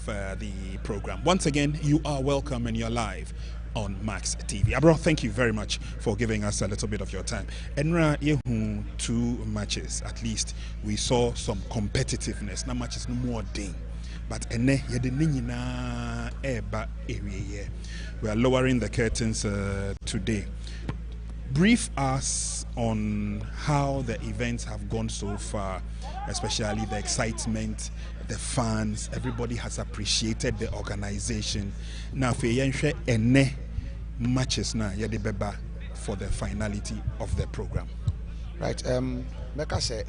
the program. Once again, you are welcome and you're live on Max TV. Abro, thank you very much for giving us a little bit of your time. Enra, yehu 2 matches, at least we saw some competitiveness. Now matches no more ding. But ene yedinina eba area. We are lowering the curtains today. Brief us on how the events have gone so far, especially the excitement, the fans. Everybody has appreciated the organization. Now, for ene matches now, yedibeba for the finality of the program. Right. Like I said,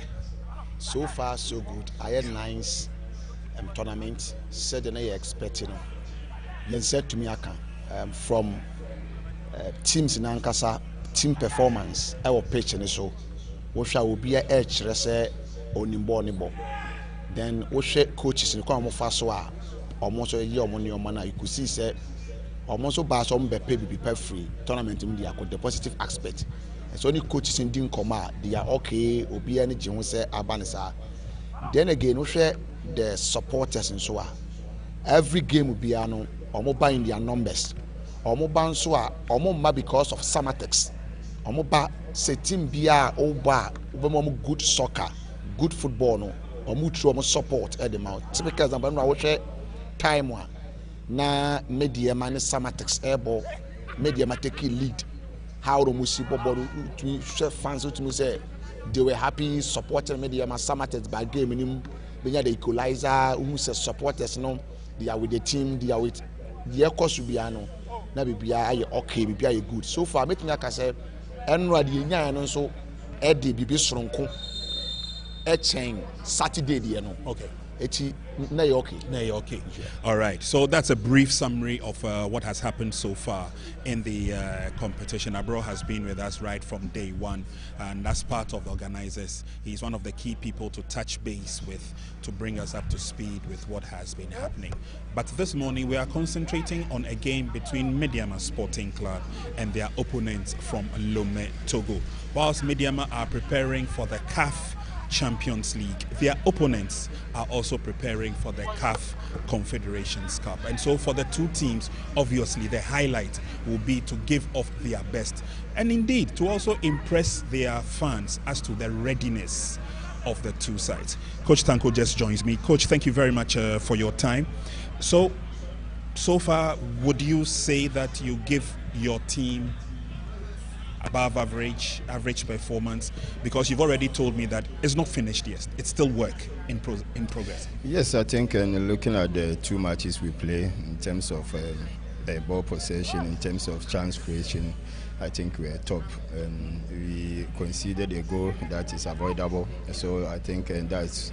so far so good. I had nice tournament. Said than I expected. Then said to me, I can from teams in Ankasa. Team performance I will pitch and so we shall be a edge rese onimbo then we share coaches in come fast so almost a year money or man you could see say almost so some be pay be free tournament in the positive aspect and so only coaches in didn't come out they are okay obi any jin say abanisa then again we share the supporters and so every game will be ano omo buying their numbers omo ban so omo because of Samatex. Omoba say team bia oba good soccer, good football no. Omo true support at the mouth. Typical example na we share time one. Na Medeama ne Samatex airball. Medeama take lead. How the musi bobo to share fans to say they were happy supporting Medeama Samatex by game minimum. Benya the equalizer, who say supporters no. They are with the team. They are with the course will be ano. Na bibia okay, bibia good. So far, meeting like I said. And radi nyanya so edi bibi sronko e chain Saturday the no okay eti na okay all right, so that's a brief summary of what has happened so far in the competition. Abro has been with us right from day one, and that's part of the organizers. He's one of the key people to touch base with to bring us up to speed with what has been happening. But this morning we are concentrating on a game between Medeama Sporting Club and their opponents from Lomé, Togo. Whilst Medeama are preparing for the CAF Champions League, their opponents are also preparing for the CAF Confederations Cup. And so for the two teams, obviously the highlight will be to give off their best and indeed to also impress their fans as to the readiness of the two sides. Coach Tanko just joins me. Coach, thank you very much for your time. So far, would you say that you give your team above average performance, because you've already told me that it's not finished yet, it's still work in progress? Yes, I think looking at the 2 matches we play in terms of ball possession, in terms of chance creation, I think we are top. We conceded a goal that is avoidable, so I think that's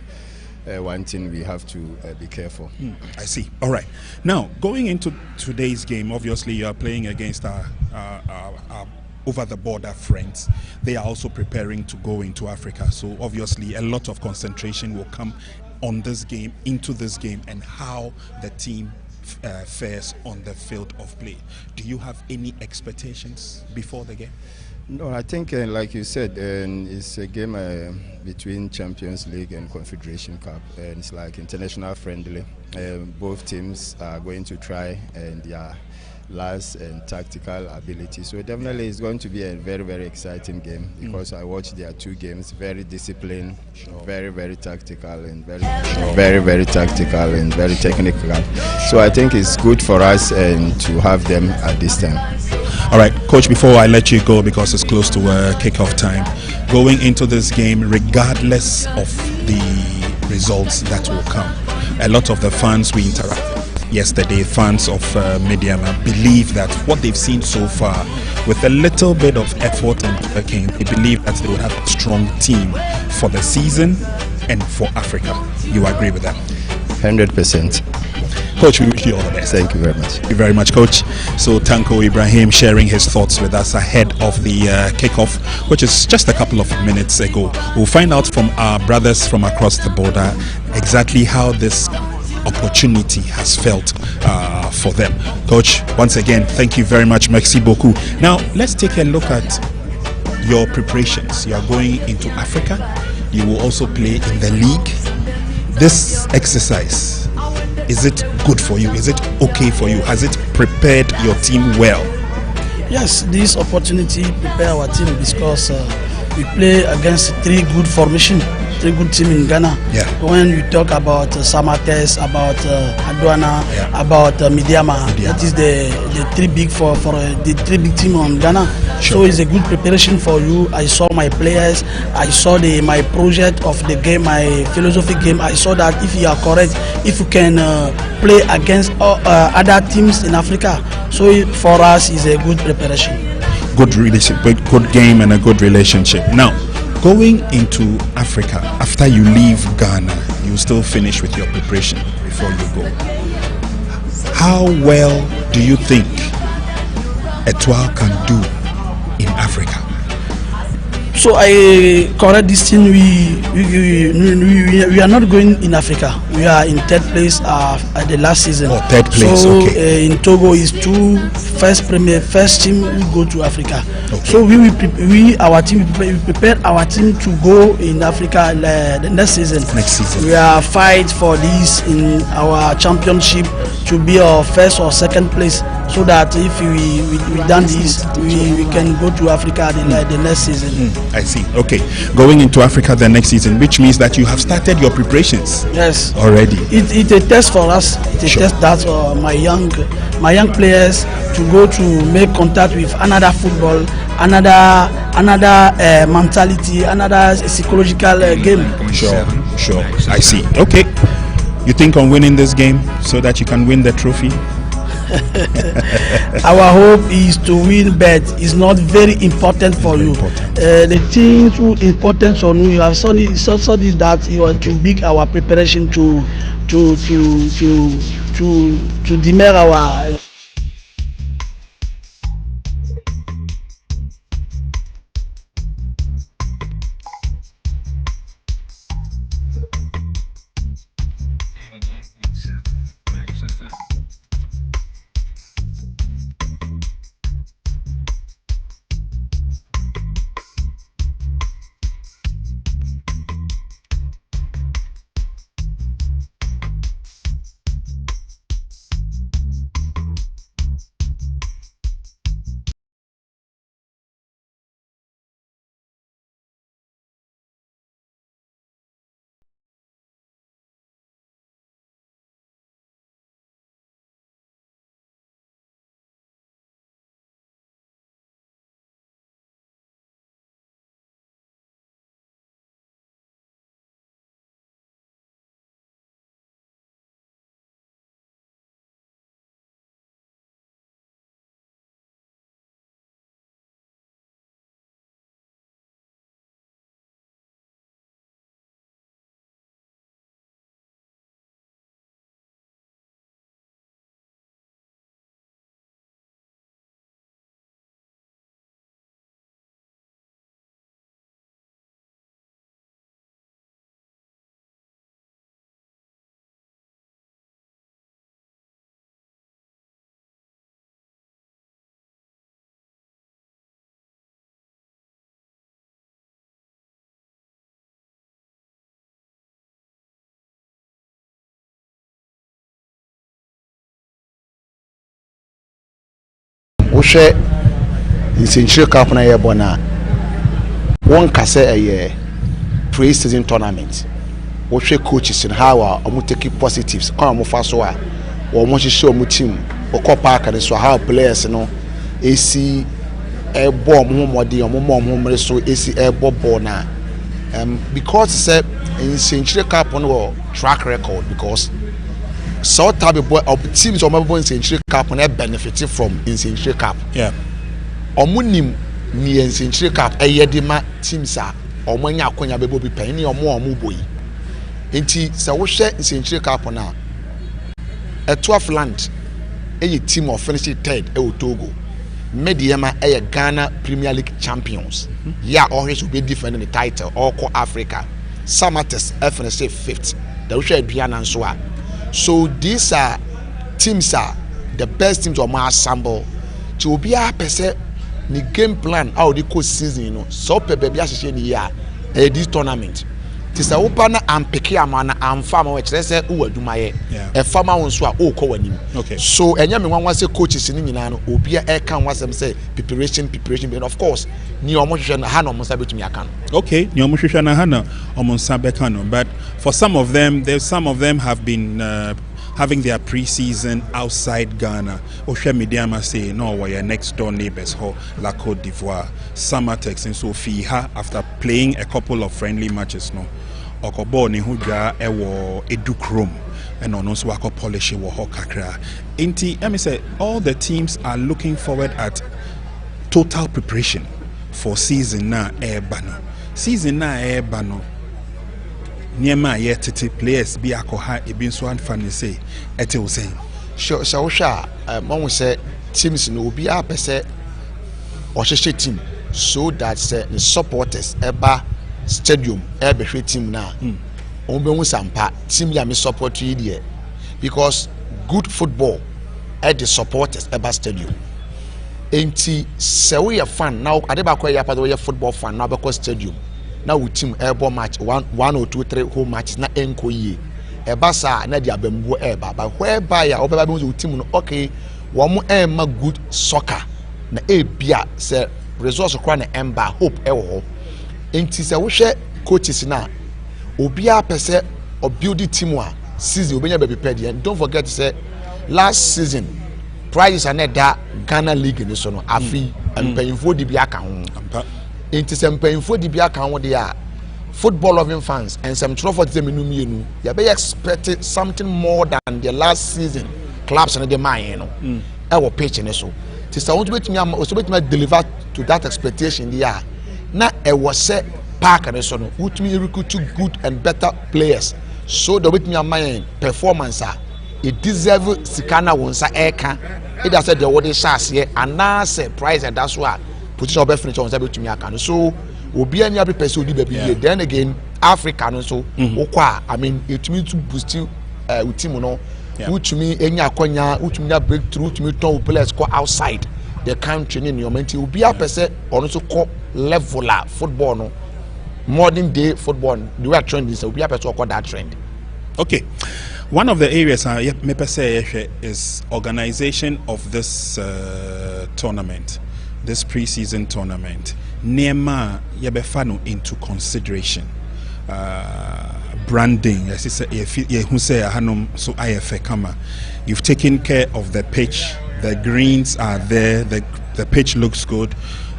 one thing we have to be careful. I see. All right. Now, going into today's game, obviously you are playing against our over-the-border friends. They are also preparing to go into Africa. So obviously a lot of concentration will come on this game, into this game, and how the team fares on the field of play. Do you have any expectations before the game? No, I think like you said, it's a game between Champions League and Confederation Cup, and it's like international friendly. Both teams are going to try their last and tactical ability, so definitely it's going to be a very, very exciting game, because I watched their 2 games, very disciplined, very, very tactical, and very tactical and very technical. So I think it's good for us to have them at this time. All right, Coach, before I let you go, because it's close to kickoff time, going into this game, regardless of the results that will come, a lot of the fans we interacted yesterday, fans of Medeama, believe that what they've seen so far, with a little bit of effort and working, they believe that they will have a strong team for the season and for Africa. You agree with that? 100%. Coach, we wish you all the best. Thank you very much. Thank you very much, Coach. So Tanko Ibrahim sharing his thoughts with us ahead of the kickoff, which is just a couple of minutes ago. We'll find out from our brothers from across the border exactly how this opportunity has felt for them. Coach, once again, thank you very much. Merci beaucoup. Now, let's take a look at your preparations. You are going into Africa. You will also play in the league. This exercise, is it good for you? Is it okay for you? Has it prepared your team well? Yes, this opportunity prepare our team because we play against 3 good formation, 3 good team in Ghana. Yeah. When we talk about Samates, about Aduana, about Medeama, that is the 3 big for the 3 big team on Ghana. Sure. So it's a good preparation for you. I saw my players, I saw my project of the game, my philosophy game. I saw that if you are correct, if you can play against other teams in Africa, so for us is a good preparation. Good game and a good relationship. Now, going into Africa, after you leave Ghana, you still finish with your preparation before you go. How well do you think Etoile can do in Africa? So I correct this thing. We are not going in Africa. We are in 3rd place at the last season. Oh, 3rd place. So okay. In Togo is first team we go to Africa. Okay. So we prepare our team to go in Africa the next season. Next season. We are fight for this in our championship to be our 1st or 2nd place, so that if we done this, we can go to Africa the next season. I see. Okay, going into Africa the next season, which means that you have started your preparations. Yes. Already. It's a test for us. It's a test that my young players to go to make contact with another football, another mentality, another psychological game. Sure. I see. Okay. You think on winning this game so that you can win the trophy? Our hope is to win, but it's not very important for you. The things too important for you have saw this that you want to make our preparation to demer our. wohwɛ Nsenkyire Cup na yɛ bɔ na wɔn kase ɛyɛ pre-season tournament. Wohwɛ coaches and how ɔmo take positives kwan ɔmo fa so a wɔn hyehyɛ ɔmo team ɔkɔ park ne so how players no esi ɛbɔ ɔmo mɔden ɔmo mɔ ɔmo mmere so esi ɛbɔ ball na because sɛ Nsenkyire Cup no track record because so type of teams ɔmo bɔ Nsenkyire Cup na benefit from Nsenkyire Cup. Yeah. Ɔmo nim ni Nsenkyire Cup ɛyɛ de ma teams a ɔmo anya akonya bɛbɔ bi pɛn ne ɔmo bɔ yi. Nti sɛ wohwɛ Nsenkyire Cup na Etoile Filante ɛyɛ team of finishing 3rd ɛwɔ Togo. Medeama ɛyɛ Ghana Premier League champions. Yeah, always will be defending the title all Africa. Samates FNC 5th. The wohwɛ aduana nso a. So these are teams are the best teams of my assemble. To be a person, the game plan how the coach season, so baby, I say this tournament. Tisa upa na ampeke amana amfa ma we kire se wo adwuma ye e fama won so a o ko wanim. Okay. So enya me nwanwa se coaches ni nyina no obi e kan wasem say preparation and of course ni omo hwehwe na ha no mo sa betumi aka no. Okay, ni omo hwehwe na ha na omo sa beka no, but for some of them have been having their pre-season outside Ghana. Oshe Medeama say no, we're next door neighbors ho La Côte d'Ivoire. Samatex and Sophie after playing a couple of friendly matches no. Okobo ni huja ewo edukrom and ono so wako polish wo ho kakra. Inti let me say all the teams are looking forward at total preparation for season na bano. Season na bano. Niema ye tete players bi akoha ebi nso anfa say ete wo say. So we say teams no obi a pese ohwehwe team so that say the supporters eba stadium behwe team na onbehu sampa team ya me support you there because good football at the supporters eba stadium enti se we a fan now adeba kwa ya we football fan now because stadium now we team ebo match one or two three home matches na enko ye eba sa na dia bambu eba but whereby ya obeba be team no okay wo mo ma good soccer na ebia se results kwa na emba hope ewo enti se wo hwe coaches na obi a pese o build team a season obenya be prepared and don't forget to say last season prizes are net that Ghana League ni so no afi empayinfo di bi aka ho enti se empayinfo di bi aka ho de a football loving fans and some trophy them mienu ya be expect something more than the last season clubs and the man no e wo pitch ni so ti sa won betimi deliver to that expectation there na e was say park and so no wutumi recruit good and better players so the betimi amayen performance it deserve sikana wonsa eka it has said the what is here and now say price and that's why position of finish wonsa betumi aka no so obi any every person di baby then again Africa no so okwa I mean it means to boost team no wutumi enya akonya wutumi breakthrough wutumi turn players go outside the country in your mental will be a person or also call leveler football no modern day football the way trend is will be a person call that trend. Okay, one of the areas me per se is organization of this tournament, this pre-season tournament. Nema yebefano into consideration. Branding, as you say, you've taken care of the pitch. The greens are there. The pitch looks good.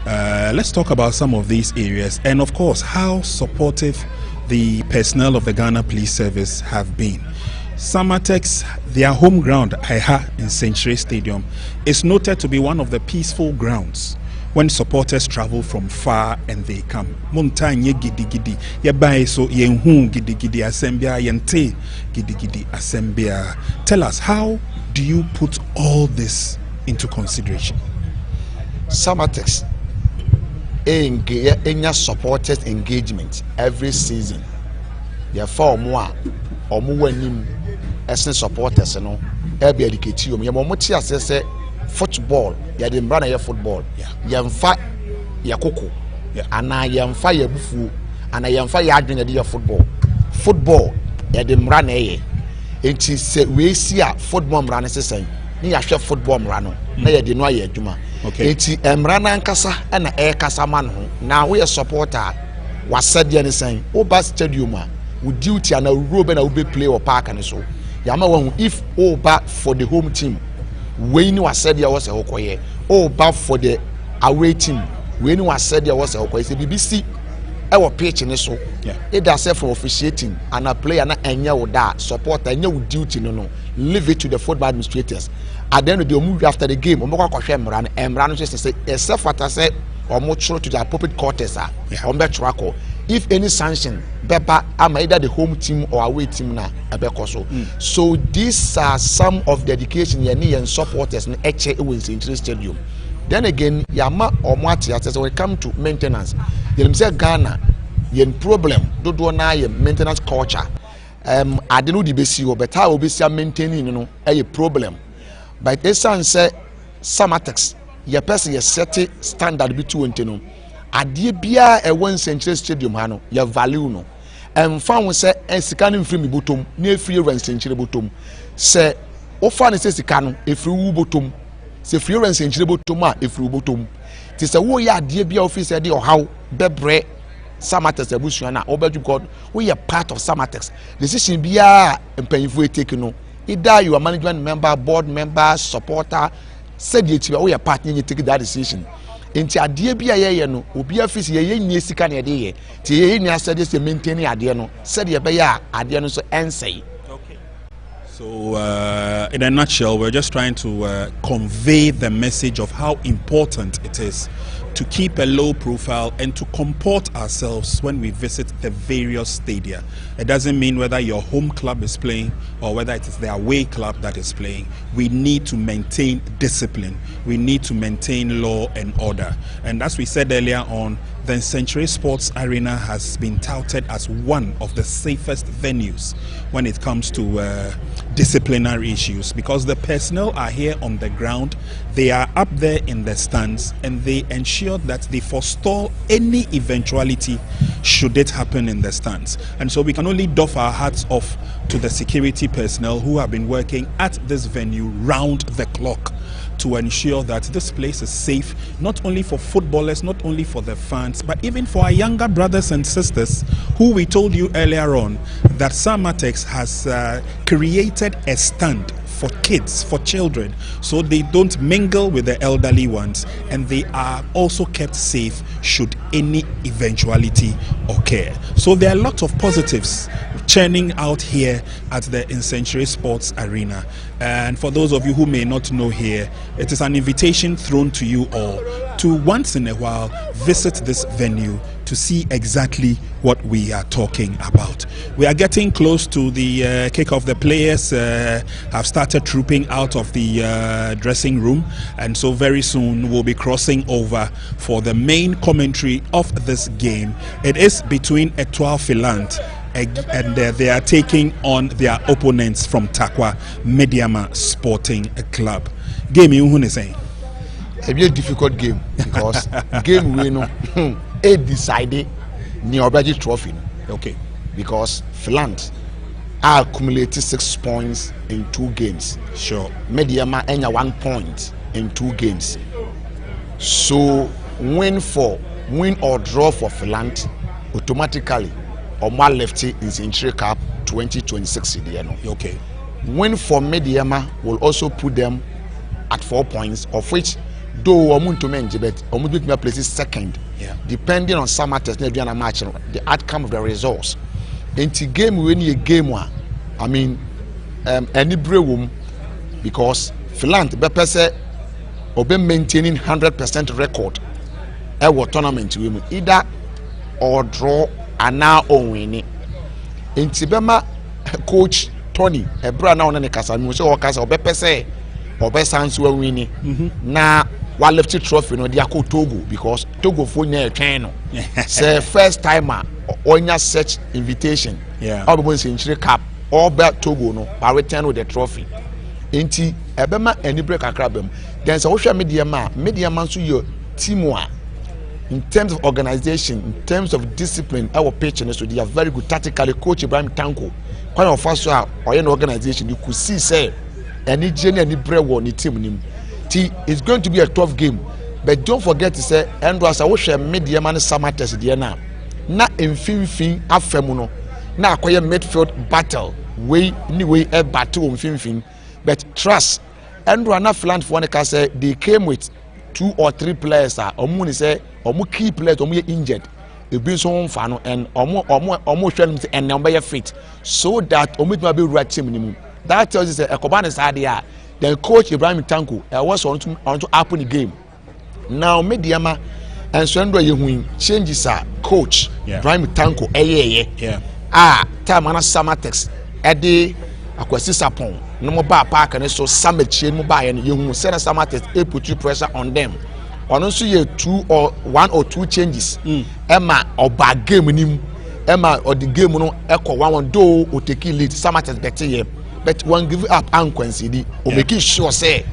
Let's talk about some of these areas, and of course, how supportive the personnel of the Ghana Police Service have been. Samatex, their home ground, Aiha in Nsenkyire Stadium, is noted to be one of the peaceful grounds when supporters travel from far and they come. Montanye gidi gidi, yabai so yenhu gidi gidi asembia yente gidi gidi asembia. Tell us, how do you put all this into consideration? Samatex enya supporters engagement every season. Therefore, omo wanim esen supporters no e be educate you. Mo ti asese football, ya de mbra na ye football. Yemfa ya koko. Ana yemfa ya bufu, ana yemfa ya adwene de ye football. Football ya de mbra na ye. Enti se we si a football mbra na sesen. Ni ya hwe football mbra no na ye de no aye adwuma. Okay. Enti mbra na nkasa na kasa man ho. Na we supporter wasade ne sen. Oba stadium a wo duty na robe na wo be play or park and so. Yama wan if oba for the home team we ni wasade ya was hokoye. Oba for the away team we ni wasade ya was hokoye. Se BBC e pitch ne so. It does for officiating and a player na enya wo da supporter enya wo duty no leave it to the football administrators. At the end of the move after the game omo kwa hwe mra no say except for say omo choro to the appropriate quarters omo trako if any sanction beba am either the home team or away team na ebeko so these are some of the dedication ye and supporters na eche e Nsenkyire Stadium. Then again yama omo atiate when it come to maintenance you say Ghana yen problem dodo na ye maintenance culture ade no di besi wo beta obesi maintaining no e problem but esan say Samatex ye person ye set standard bi 20 no ade bia e won Nsenkyire Stadium ha no ye value no found say sika no mfiri me botom na efiri Nsenkyire botom se ofa ne se sika no efiri wu botom se free Nsenkyire botom a efiri botom ti se wo ya ade bia office de ohaw bebre Samatex abusua na obedju God we are part of Samatex decision bia empanyifo take no either you are management member, board member, supporter, said you we are part you take that decision enti ade bia ye no obi office ye nye sika na de ye ti ye nya said say maintain ade no said ye be ya ade no so ensay. So, in a nutshell, we're just trying to convey the message of how important it is to keep a low profile and to comport ourselves when we visit the various stadia. It doesn't mean whether your home club is playing or whether it is the away club that is playing. We need to maintain discipline. We need to maintain law and order. And as we said earlier on, the Nsenkyire Sports Arena has been touted as one of the safest venues when it comes to disciplinary issues, because the personnel are here on the ground, they are up there in the stands, and they ensure that they forestall any eventuality should it happen in the stands. And so we can only doff our hats off to the security personnel who have been working at this venue round the clock to ensure that this place is safe, not only for footballers, not only for the fans, but even for our younger brothers and sisters who we told you earlier on that Samatex has created a stand for kids, for children, so they don't mingle with the elderly ones, and they are also kept safe should any eventuality occur. So there are lots of positives churning out here at the Nsenkyire Sports Arena. And for those of you who may not know here, it is an invitation thrown to you all to once in a while visit this venue to see exactly what we are talking about. We are getting close to the kick-off. The players have started trooping out of the dressing room, and so very soon we'll be crossing over for the main commentary of this game. It is between Etoile Filante and they are taking on their opponents from Takwa, Medeama Sporting Club. Game you who say? A very difficult game because game we know it decided near budget trophy. Okay. Because Filante accumulated 6 points in 2 games. Sure. Medeama enya 1 point in 2 games. So win or draw for Filante automatically Omar left it in Nsenkyire Cup 2026. Okay. Win for Medeama will also put them at 4 points, of which though Omuntu Menji, but Omuntu places second. Yeah. Depending on Samatex match, the outcome of the results. Into game when you game one, I mean, any brewum because Filante Beppe said Obe maintaining 100% record. Our tournament either or draw and now winning. In Tibema coach Tony, a brand now on the Casa, so Casa or Beppe say or best chance we winning. Now one left trophy no dia Togo because Togo for near channel. Say first timer on your search invitation. Yeah. All the Nsenkyire Cup or bet Togo no by return with the trophy. Inti ebema any break akrabem. Then so Medeama so your teamwork. In terms of organization, in terms of discipline, our patroness, so they are very good tactically. Coach Ibrahim Tanko, one of us or an organization, you could see say any journey, any bread war, any team. It's going to be a tough game, but don't forget to say, Andrew, as I wish a Medeama and Samatex the now. Na infin afemuno, na acquire midfield battle, way anyway a battle infin, but trust. Andrew and Filante for one can say they came with 2 or 3 players omu say omu key players omu injured e bin so nfa no and omu hwelum say and number fit so that omu be right team ni that tells you say Ekobane Sadia then coach Ibrahim Tanko was on to happen the game now Medeama and so ndo ye changes coach Ibrahim Tanko time ana Samatex ede akwasi sapon no mo ba park and so Samet chain mo ba ye send Samatex put pressure on them on so ye 1 or 2 changes Emma or bad game nim Emma or the game no echo 1 do o take lead Samatex better ye but one give up and concede o make sure say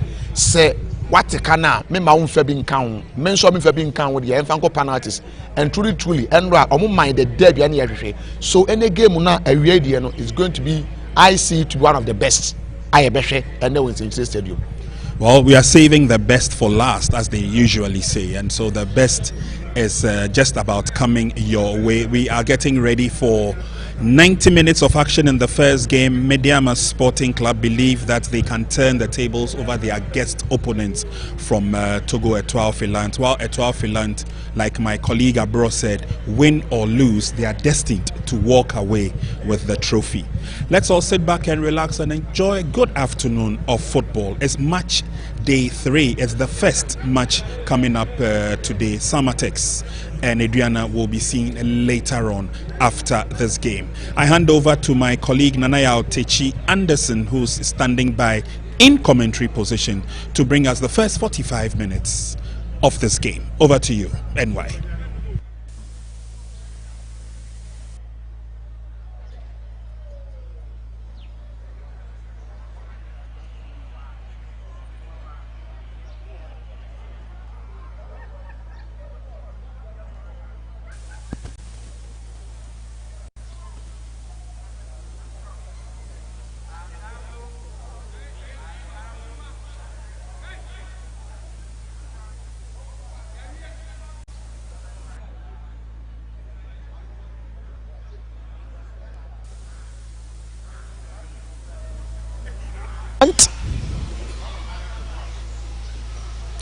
what can I me ma unfa bi nka ho me nso me fa bi nka ho de yɛmfa nkɔ penalties and truly ɛnra ɔmo mind the derby and yɛhwehwɛ so any game na awie deɛ no is going to be I see it to be one of the best I yɛbɛhwɛ and then Nsenkyire Stadium. Well, we are saving the best for last, as they usually say, and so the best is just about coming your way. We are getting ready for 90 minutes of action in the first game. Medeama Sporting Club believe that they can turn the tables over their guest opponents from Togo, Etoile Filante. While Etoile Filante, like my colleague Abro said, win or lose, they are destined to walk away with the trophy. Let's all sit back and relax and enjoy a good afternoon of football. It's match day 3. It's the first match coming up today. Samatex and Adriana will be seen later on after this game. I hand over to my colleague Nanaya Otechi Anderson, who's standing by in commentary position to bring us the first 45 minutes of this game. Over to you, NY.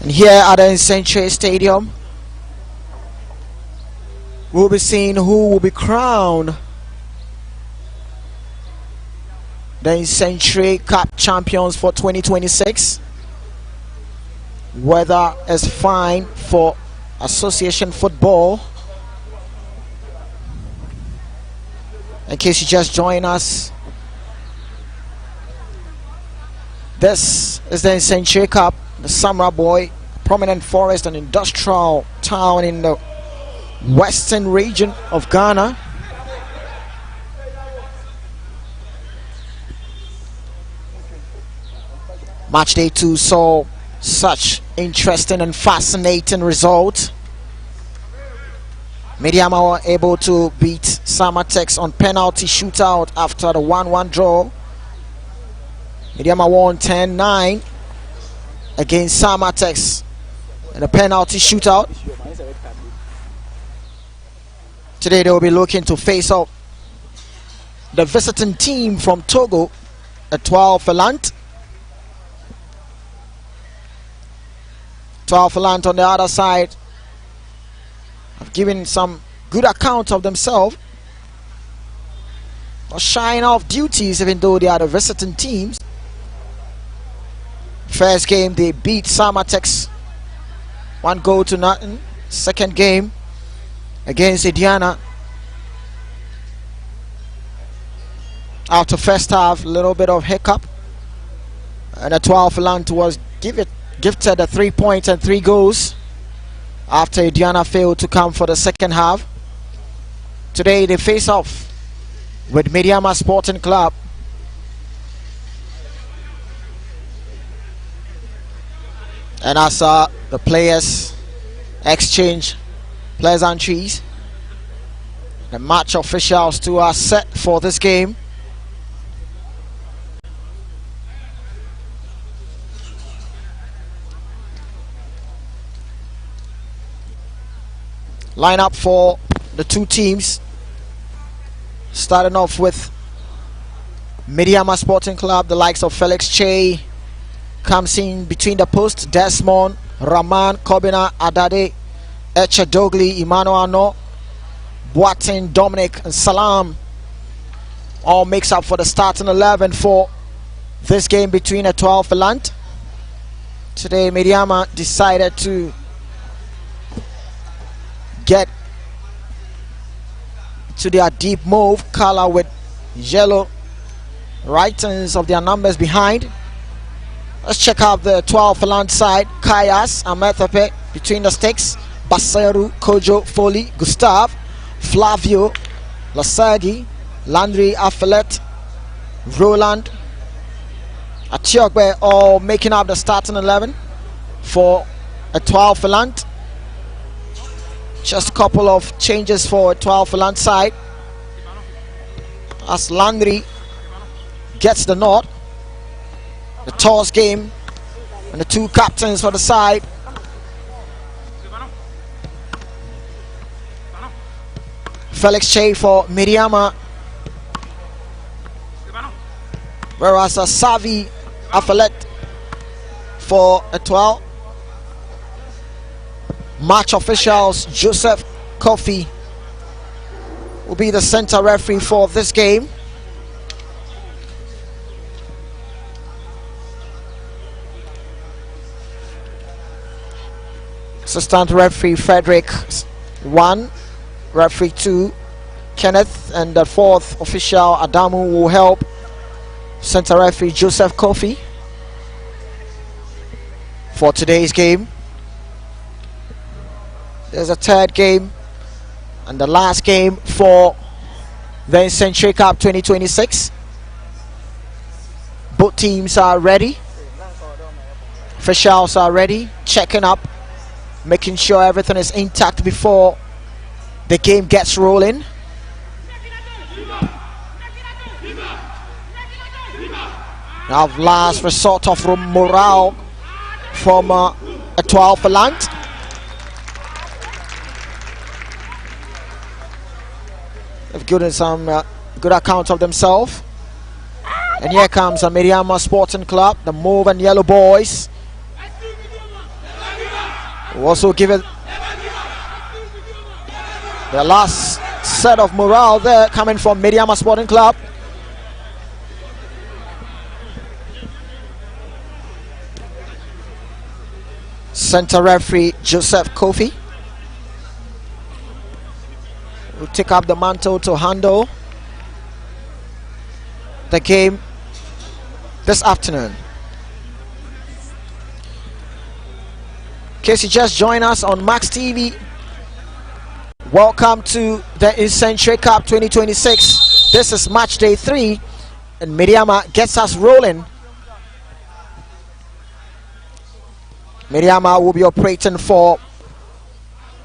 And here at the Nsenkyire Stadium, we'll be seeing who will be crowned the Nsenkyire Cup champions for 2026. Weather is fine for association football. In case you just join us, this is the Nsenkyire Cup, the Samra Boy, prominent forest and industrial town in the western region of Ghana. Match day 2 saw such interesting and fascinating results. Medeama were able to beat Samatex on penalty shootout after the 1-1 draw. Medeama won 10-9 against Samatex in a penalty shootout. Today they will be looking to face off the visiting team from Togo, Etoile Filante. Etoile Filante on the other side have given some good account of themselves, not shying off duties even though they are the visiting teams. First game they beat Samatex 1-0. Second game against Indiana, after first half, a little bit of hiccup, and Etoile Filante was gifted the 3 points and 3 goals after Indiana failed to come for the second half. Today they face off with Medeama Sporting Club. And as the players exchange pleasantries, the match officials too are set for this game. Line up for the two teams, starting off with Medeama Sporting Club. The likes of Felix Che comes in between the posts. Desmond, Raman, Kobina, Adade, Eche Dogli, Emmanuel No, Boateng, Dominic and Salam all makes up for the starting 11 for this game between Etoile Filante. Today Medeama decided to get to their deep move color with yellow writings of their numbers behind. Let's check out the Etoile Filante side. Kayas, Amethepe between the sticks. Baseru, Kojo, Foley, Gustav, Flavio, Lasagi, Landry, Afilet, Roland, Atiokbe all making up the starting 11. for Etoile Filante. Just a couple of changes for Etoile Filante side, as Landry gets the nod. The toss game and the two captains for the side. Felix Che for Medeama, whereas Savi Afalet for Etoile. Match officials Joseph Kofi will be the center referee for this game. Assistant referee Frederick 1, referee 2 Kenneth, and the fourth official Adamu will help center referee Joseph Kofi for today's game. There's a third game and the last game for the Nsenkyire Cup 2026. Both teams are ready. Officials are ready, checking up, making sure everything is intact before the game gets rolling. Now, last resort of morale from Etoile Filante. They've given some good account of themselves. And here comes a Medeama Sporting Club, the Mauve and Yellow Boys. We'll also give it the last set of morale there coming from Medeama Sporting Club. Center referee Joseph Kofi will take up the mantle to handle the game this afternoon. In case you just join us on Max TV, welcome to the Nsenkyire Cup 2026. This is match day 3 and Medeama gets us rolling. Medeama will be operating for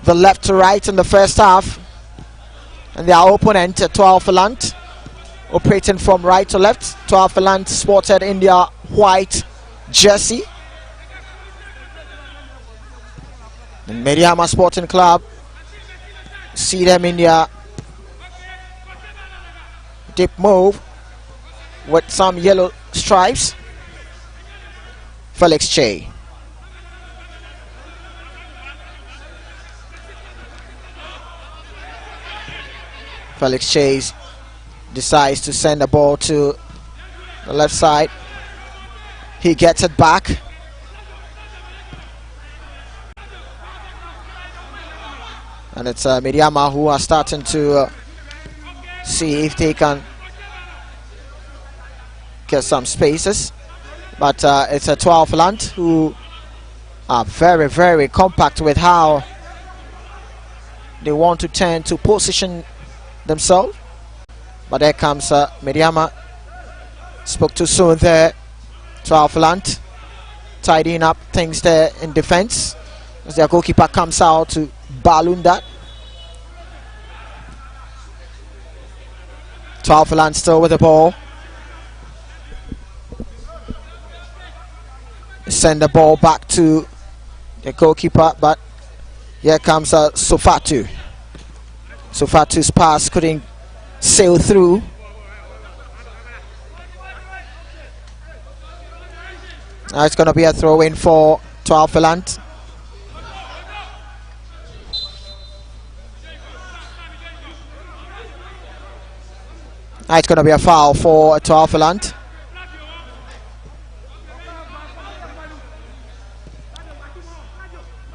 the left to right in the first half, and their opponent Etoile Filante operating from right to left. Etoile Filante sported in their white jersey. And Medeama Sporting Club, see them in their deep mauve with some yellow stripes. Felix Che. Felix Chase decides to send the ball to the left side. He gets it back. And it's Medeama who are starting to see if they can get some spaces. But it's Etoile Filante who are very, very compact with how they want to tend to position themselves. But there comes Medeama. Spoke too soon there. Etoile Filante tidying up things there in defense as their goalkeeper comes out to balloon that. Etoile Filante still with the ball. Send the ball back to the goalkeeper, but here comes Sofatu. Sofatu's pass couldn't sail through. Now it's going to be a throw in for Etoile Filante. Now it's going to be a foul for Etoile Filante.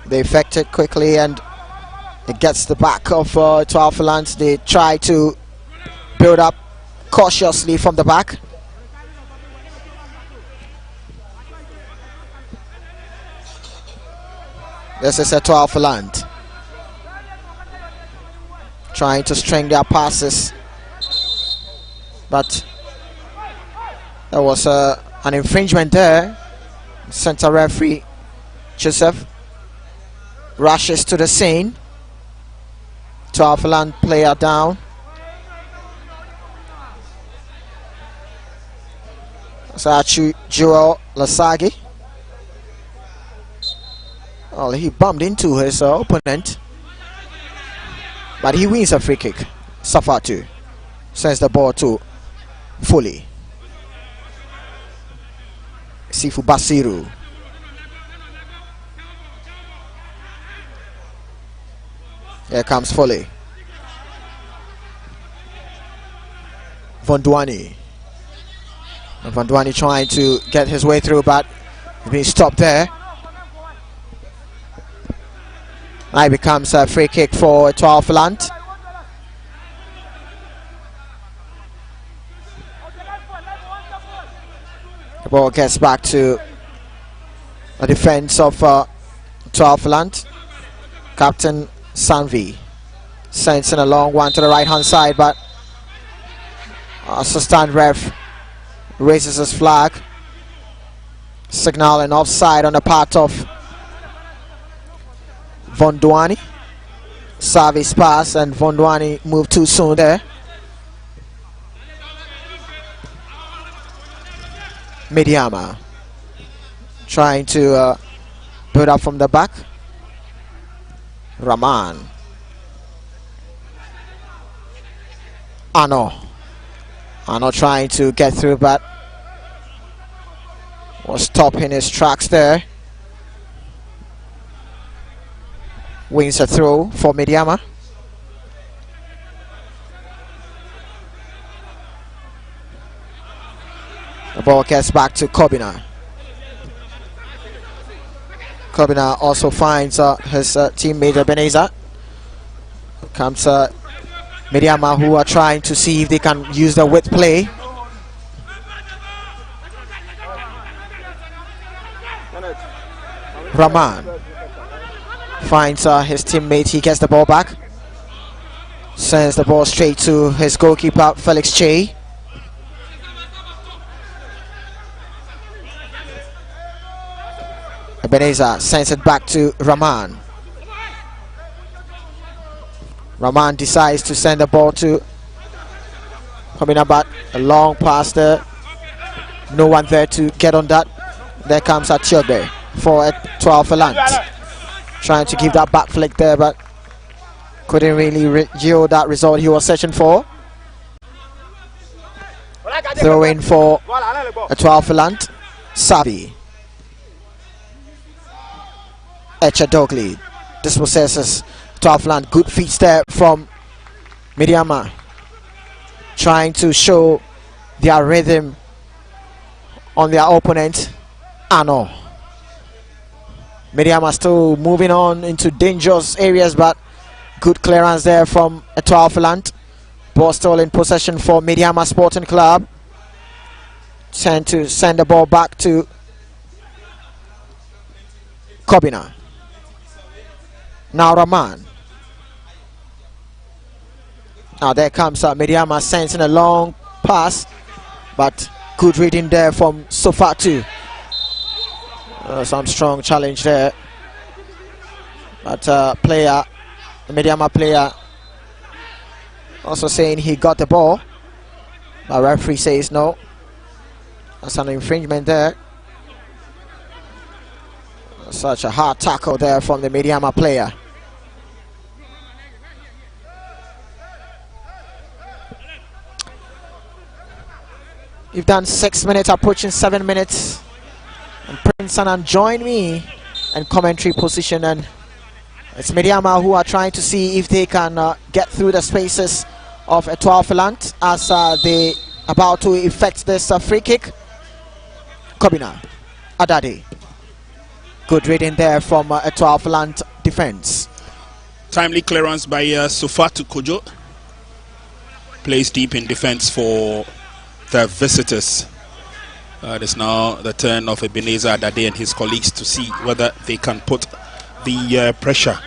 They effect it quickly and it gets the back of Etoile Filante. They try to build up cautiously from the back. This is Etoile Filante trying to string their passes, but there was an infringement there. Center referee Joseph rushes to the scene. Etoile Filante player down. Sachu Joel Lasagi. Well, he bumped into his opponent, but he wins a free kick. Safatu sends the ball to Foley. Sifu Basiru. Here comes Foley. Vondwani. Vondwani trying to get his way through, but he's being stopped there. Now it becomes a free kick for Etoile Filante. The ball gets back to the defense of Etoile Filante. Captain Sanvi sends in a long one to the right hand side, but assistant ref raises his flag, signal an offside on the part of Vondwani. Savi's pass, and Vondwani moved too soon there. Medeama trying to build up from the back. Rahman. Ano trying to get through, but was stopped in his tracks there. Wins a throw for Medeama. The ball gets back to Kobina. Kobina also finds his teammate Ebenezer. Comes Medeama, who are trying to see if they can use the width play. Rahman finds his teammate. He gets the ball back. Sends the ball straight to his goalkeeper, Felix Che. Ebenezer sends it back to Rahman. Rahman decides to send the ball to Kobina, but a long pass there. No one there to get on that. There comes Atiobe for Etoile Filante. Trying to give that back flick there, but couldn't really yield that result he was searching for. Throw in for Etoile Filante. Sabi. Echadogli. This possesses Etoile Filante. Good feet there from Medeama. Trying to show their rhythm on their opponent. Ano. Medeama still moving on into dangerous areas, but good clearance there from Etoile Filante. Ball still in possession for Medeama Sporting Club. Tend to send the ball back to Kobina. Now Rahman. Now there comes Medeama sending a long pass, but good reading there from Sofatu. Some strong challenge there, but Medeama player also saying he got the ball, but referee says no. That's an infringement there. Such a hard tackle there from the Medeama player. You've done 6 minutes, approaching 7 minutes. And Prince Anand join me in commentary position, and it's Medeama who are trying to see if they can get through the spaces of Etoile Filante as they about to effect this free kick. Kobina, Adade. Good reading there from Etoile Filante defense. Timely clearance by Sofatu Kojo. Plays deep in defense for the visitors. It is now the turn of Ebenezer Adade and his colleagues to see whether they can put the pressure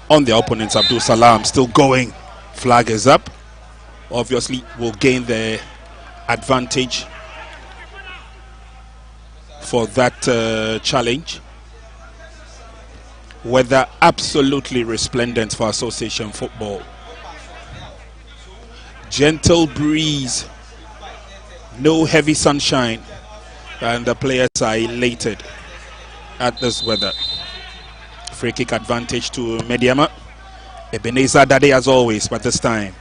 on their opponents. Abdul Salam still going. Flag is up. Obviously will gain the advantage for that challenge. Weather absolutely resplendent for association football. Gentle breeze, no heavy sunshine, and the players are elated at this weather. Free kick advantage to Medeama. Ebenezer Dade as always, but this time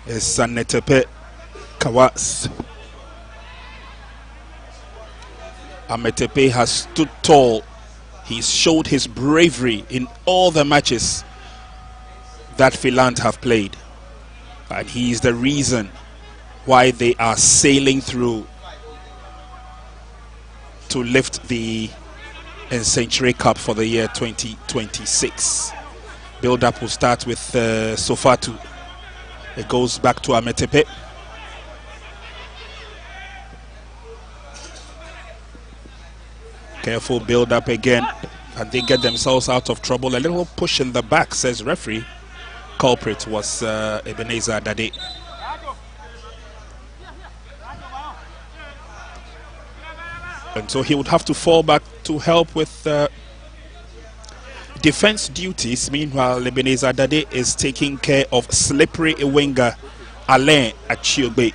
is Sanetepe Kawas. Ametepe has stood tall. He's showed his bravery in all the matches that Filante have played. And he is the reason why they are sailing through to lift the Nsenkyire Cup for the year 2026. Build-up will start with Sofatu. It goes back to Ametepe. Careful build-up again. And they get themselves out of trouble. A little push in the back, says referee. Culprit was Ebenezer Dade. And so he would have to fall back to help with defense duties. Meanwhile, Ebenezer Dade is taking care of slippery winger Alain Achiobe.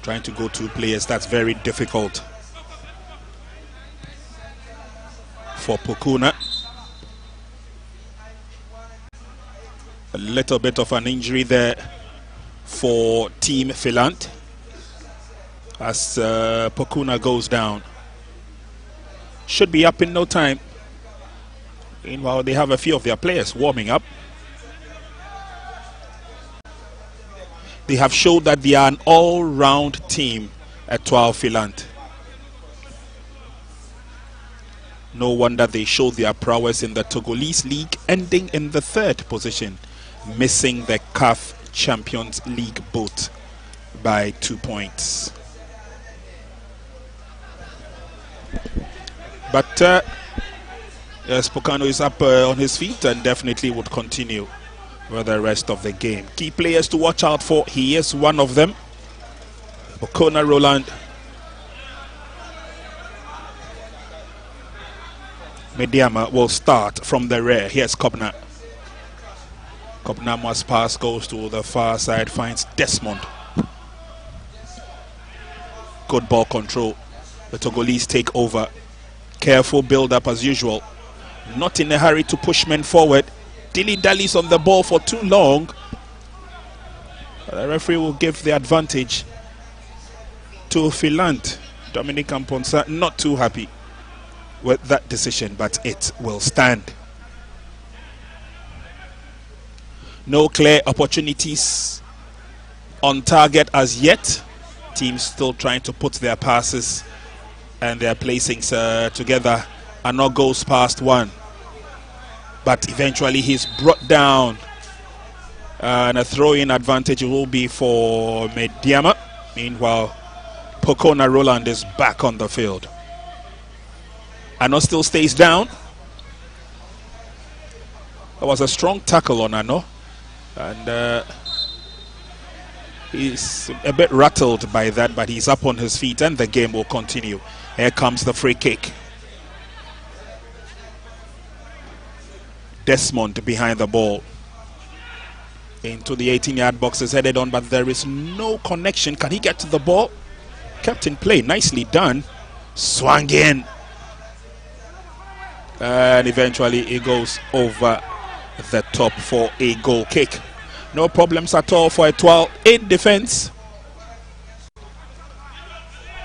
Trying to go two players, that's very difficult for Pokuna. A little bit of an injury there for Team Filante as Pokuna goes down. Should be up in no time. Meanwhile, they have a few of their players warming up. They have showed that they are an all-round team at Etoile Filante. No wonder they showed their prowess in the Togolese League, ending in the 3rd position, missing the CAF Champions League boat by 2 points. But Spokano is up on his feet and definitely would continue for the rest of the game. Key players to watch out for. He is one of them. Okona Roland. Medeama will start from the rear. Here's Kobna. Kobna must pass, goes to the far side, finds Desmond. Good ball control. The Togolese take over. Careful build up as usual. Not in a hurry to push men forward. Dilly-dallies on the ball for too long. The referee will give the advantage to Filante. Dominic Amponsa not too happy with that decision, but it will stand. No clear opportunities on target as yet. Teams still trying to put their passes and their placings together, and not goes past one. But eventually he's brought down, and a throw-in advantage will be for Medeama. Meanwhile, Pokona Roland is back on the field. Ano still stays down. There was a strong tackle on Ano, and he's a bit rattled by that, but he's up on his feet and the game will continue. Here comes the free kick. Desmond behind the ball. Into the 18-yard box is headed on, but there is no connection. Can he get to the ball? Kept in play, nicely done. Swung in. And eventually it goes over the top for a goal kick. No problems at all for Etoile in defense.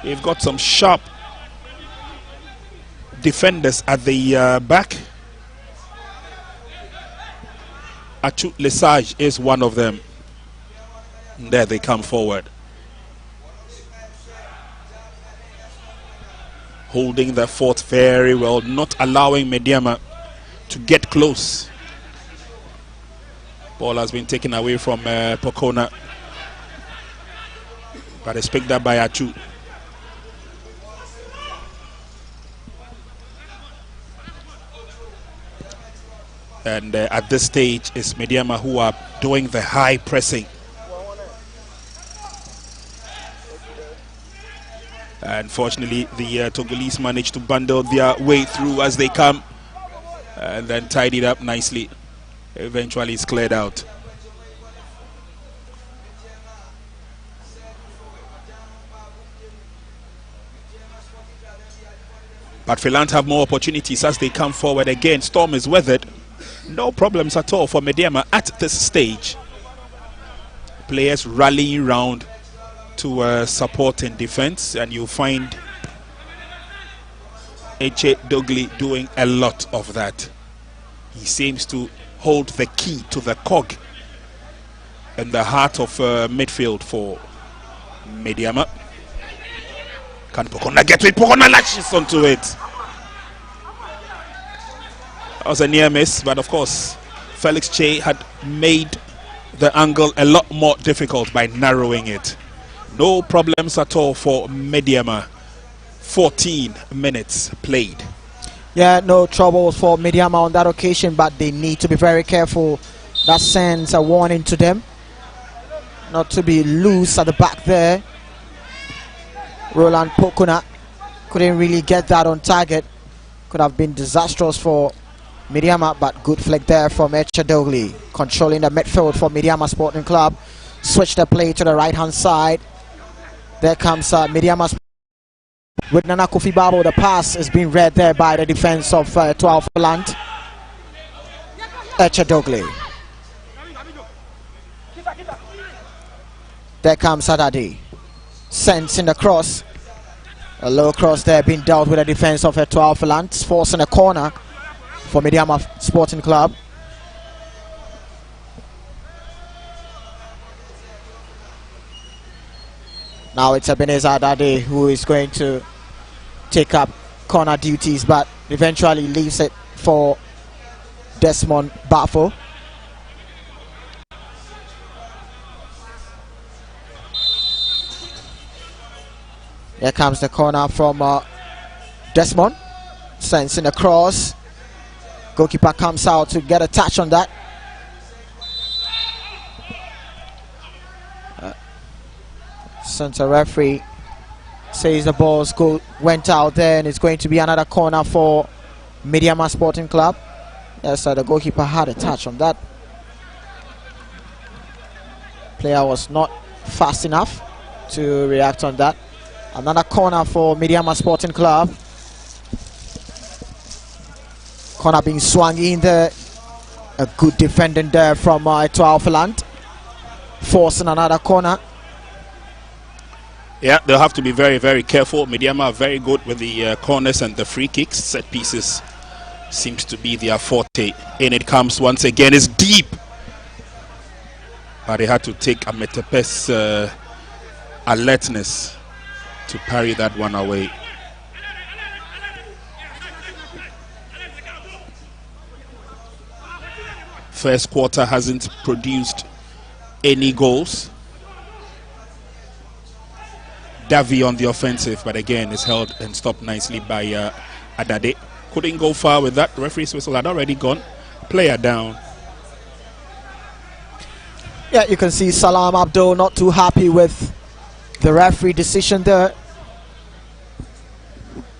They've got some sharp defenders at the back. Achut Lesage is one of them. And there they come forward. Holding the fort very well, not allowing Medeama to get close. Ball has been taken away from Pokona, but it's picked up by Achut. And at this stage, it's Medeama who are doing the high pressing. Unfortunately, the Togolese managed to bundle their way through as they come and then tied it up nicely. Eventually it's cleared out. But Filante have more opportunities as they come forward again. Storm is weathered. No problems at all for Medeama at this stage. Players rallying round to support in defense, and you'll find Eche Dogli doing a lot of that. He seems to hold the key to the cog in the heart of midfield for Medeama. Can Pokona get to it? Pokona latches onto it. That was a near miss, but of course Felix Che had made the angle a lot more difficult by narrowing it. No problems at all for Medeama. 14 minutes played. Yeah, no troubles for Medeama on that occasion, but they need to be very careful. That sends a warning to them not to be loose at the back there. Roland Pokona couldn't really get that on target. Could have been disastrous for Medeama, but good flick there from Eche Dogli, controlling the midfield for Medeama Sporting Club. Switch the play to the right hand side. There comes Medeama with Nana Kofi Babo. The pass is being read there by the defense of Etoile Filante. Eche Dogli. There comes Sadadi. Sends in the cross. A low cross there being dealt with the defense of Etoile Filante, forcing a corner for Medeama Sporting Club. Now it's Ebenezer Adade who is going to take up corner duties, but eventually leaves it for Desmond Bafo. Here comes the corner from Desmond. Sends in a cross. Goalkeeper comes out to get a touch on that. Center referee says the balls went out there, and it's going to be another corner for Medeama Sporting Club. Yes, the goalkeeper had a touch on that. Player was not fast enough to react on that. Another corner for Medeama Sporting Club. Corner being swung in there. A good defending there from Etoile Filante. Forcing another corner. Yeah, they'll have to be very, very careful. Medeama are very good with the corners and the free kicks. Set pieces seems to be their forte. In it comes once again. It's deep. But they had to take Ametepe's alertness to parry that one away. First quarter hasn't produced any goals. Davi on the offensive, but again is held and stopped nicely by Adade. Couldn't go far with that. Referee's whistle had already gone. Player down. Yeah, you can see Salam Abdul not too happy with the referee decision there.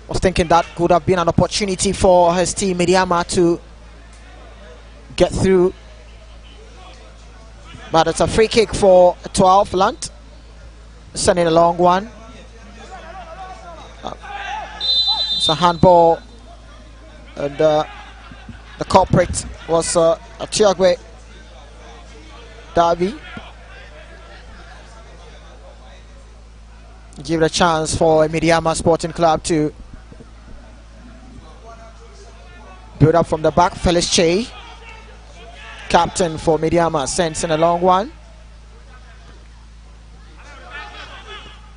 Was thinking that could have been an opportunity for his team Medeama to get through, but it's a free kick for Etoile Filante, sending a long one. It's a handball, and the culprit was Achiagwe Davi. Give it a chance for Medeama Sporting Club to build up from the back. Felix Che, captain for Medeama, sends in a long one.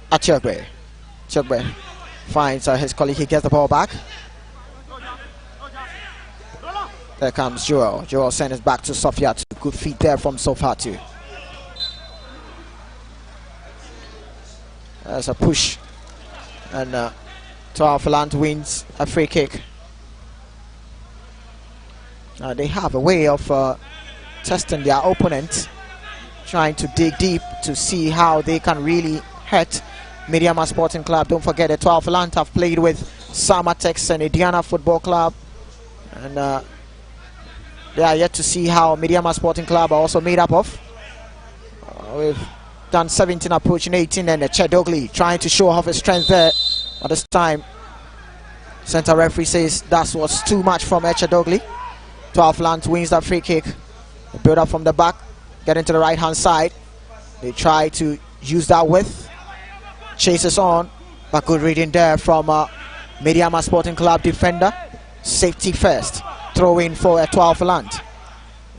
Achiagwe finds his colleague. He gets the ball back. There comes Joel. Joel sends it back to Sofiatu. Good feet there from Sofiatu. There's a push, and Etoile Filante wins a free kick. They have a way of testing their opponent, trying to dig deep to see how they can really hurt Medeama Sporting Club. Don't forget, Etoile Filante have played with Samatex and Indiana Football Club, and they are yet to see how Medeama Sporting Club are also made up of. We've done 17 approaching 18, and Chedogli trying to show off his strength there. At this time, center referee says that was too much from Chedogli. Etoile Filante wins that free kick. They build up from the back, get into the right hand side. They try to use that width, chases on, but good reading there from Medeama Sporting Club defender. Safety first, throw in for Etoile Filante.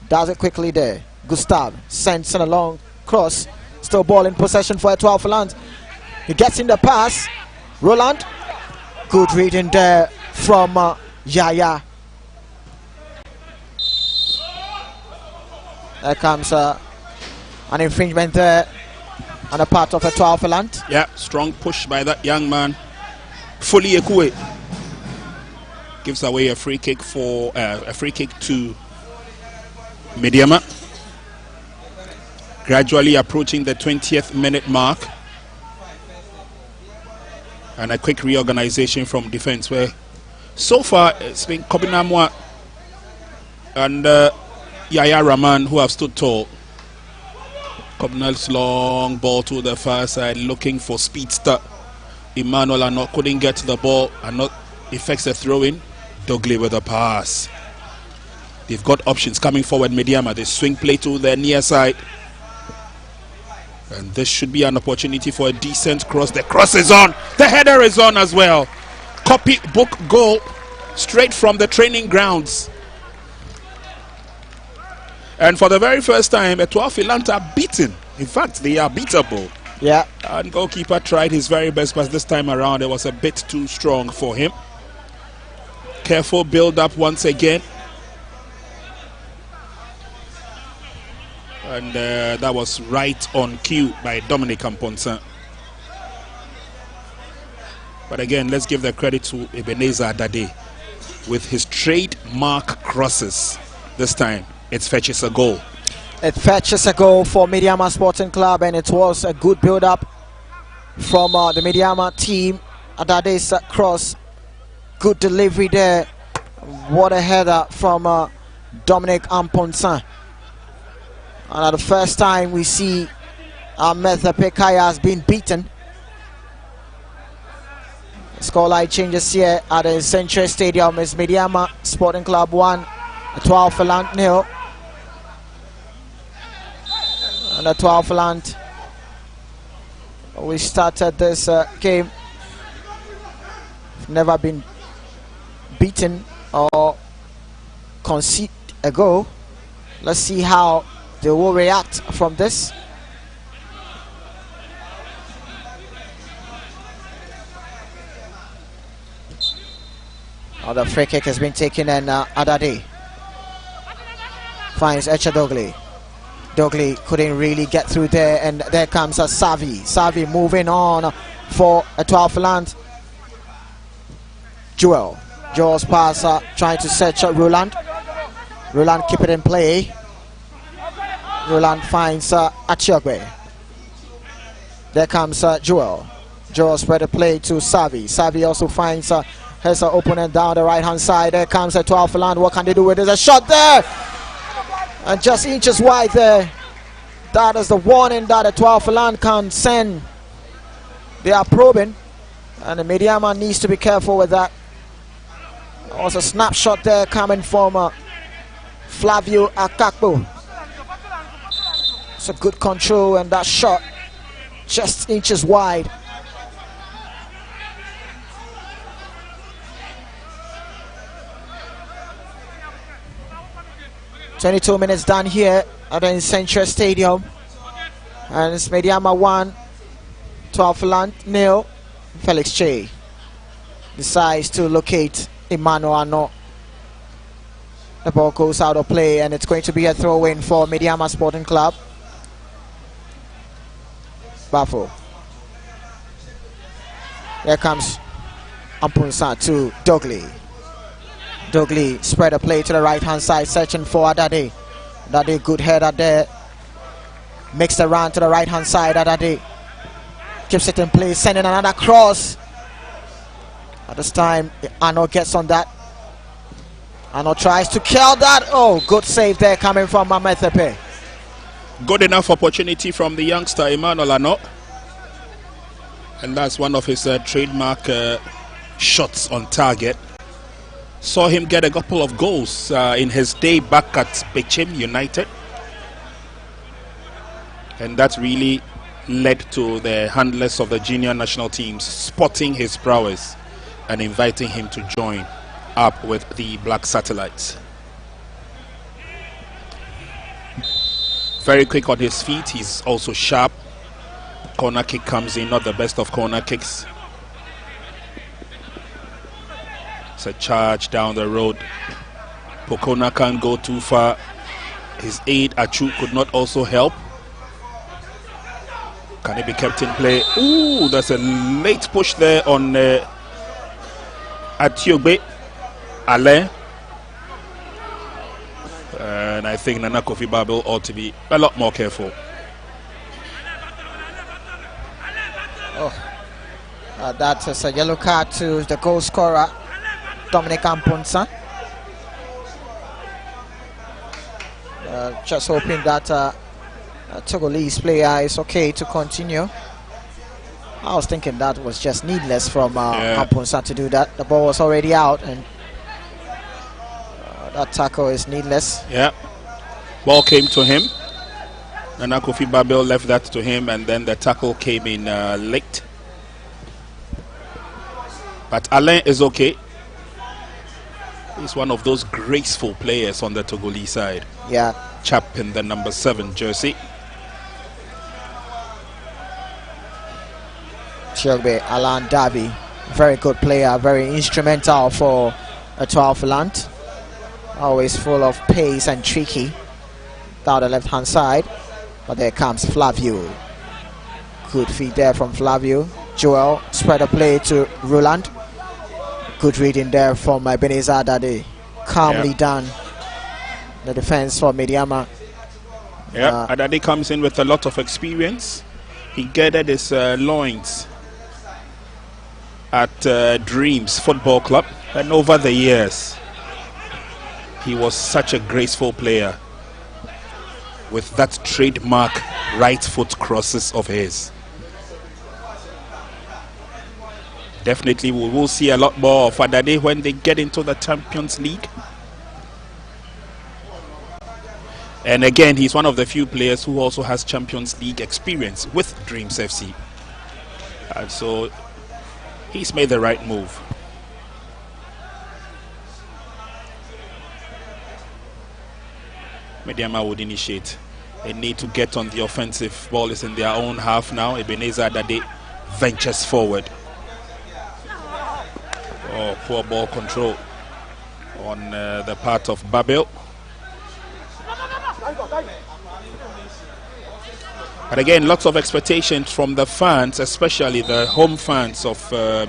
Does it quickly there. Gustav sends in a long cross, still ball in possession for Etoile Filante. He gets in the pass. Roland, good reading there from Yaya. There comes an infringement there on the part of Etoile Filante. Yeah, strong push by that young man. Fully Ekwe gives away a free kick for to Medeama. Gradually approaching the 20th minute mark, and a quick reorganization from defense, where so far it's been Kobinamwa and Yaya Rahman who have stood tall. Kobinal's long ball to the far side, looking for speedster Emmanuel Anot, couldn't get to the ball, and not effects a throw in. Dogley with a pass. They've got options coming forward. Medeama, they swing play to the near side, and this should be an opportunity for a decent cross. The cross is on, the header is on as well. Copybook goal straight from the training grounds. And for the very first time, Etoile Filante are beaten. In fact, they are beatable. Yeah. And goalkeeper tried his very best, but this time around it was a bit too strong for him. Careful build up once again. And that was right on cue by Dominic Amponsan. But again, let's give the credit to Ebenezer Adade with his trademark crosses. This time, it fetches a goal. It fetches a goal for Medeama Sporting Club, and it was a good build-up from the Medeama team. Adade's cross, good delivery there. What a header from Dominic Amponsan. And at the first time we see Metha Pekaya has been beaten. Scoreline changes here at the Nsenkyire Stadium. Is Medeama Sporting Club 1, Etoile Filante 0. And Etoile Filante, we started this game, never been beaten or concede a goal. Let's see how they will react from this. The free kick has been taken, and Adade finds Echedogli. Dogli couldn't really get through there, and there comes Savi. Savi moving on for Etoile Filante. Joel's pass, trying to search Roland. Roland keep it in play. Roland finds Achiogbe. There comes Joel. Joel spread the play to Savi. Savi also finds his opponent down the right hand side. There comes Etoile Filante. What can they do with it? There's a shot there, and just inches wide there. That is the warning that Etoile Filante can send. They are probing, and the Medeama needs to be careful with that. There was a snapshot there coming from Flavio Akakpo. It's a good control, and that shot just inches wide. "22 minutes done here at the Nsenkyire Stadium, and it's Medeama 1, Etoile Filante 0. Felix Che decides to locate Emmanuel Ano. The ball goes out of play, and it's going to be a throw-in for Medeama Sporting Club. Bafo. There comes Ampunsa to Dogli. Dogli spread a play to the right hand side, searching for Adade. Adade, good header there. Makes the run to the right hand side. Adade Keeps it in place, sending another cross. At this time, Arnold gets on that. Arnold tries to kill that. Oh, good save there coming from Medeama. Good enough opportunity from the youngster Emmanuel Arnold. And that's one of his trademark shots on target. Saw him get a couple of goals in his day back at Pechim United. And that really led to the handlers of the junior national teams spotting his prowess and inviting him to join up with the Black Satellites. Very quick on his feet, he's also sharp. Corner kick comes in, not the best of corner kicks. It's a charge down the road. Pokona can't go too far. His aide Achu could not also help. Can it be kept in play? Ooh, there's a late push there on Atiobe Alain. And I think Nana Kofi Babel ought to be a lot more careful. That is a yellow card to the goal scorer, Dominic Amponsa. Just hoping that Togolese player is okay to continue. I was thinking that was just needless from Amponsa to do that. The ball was already out, and that tackle is needless. Yeah, ball came to him. Nana Kofi Babel left that to him, and then the tackle came in late. But Alain is okay. He's one of those graceful players on the Togolese side. Yeah. Chap in the number 7 jersey. Chiogbe Alan Dabi, very good player, very instrumental for Etoile Filante. Always full of pace and tricky down the left hand side. But there comes Flavio. Good feed there from Flavio. Joel spread a play to Roland. Good reading there from Ebenezer Dade. Calmly done. The defense for Medeama. Yeah, Adade comes in with a lot of experience. He gathered his loins at Dreams Football Club, and over the years he was such a graceful player with that trademark right foot crosses of his. Definitely we will see a lot more of Adade when they get into the Champions League. And again, he's one of the few players who also has Champions League experience with Dreams FC. And so he's made the right move. Medeama would initiate. They need to get on the offensive. Ball is in their own half now. Ebenezer Dade ventures forward. Oh, poor ball control on the part of Babel. But again, lots of expectations from the fans, especially the home fans of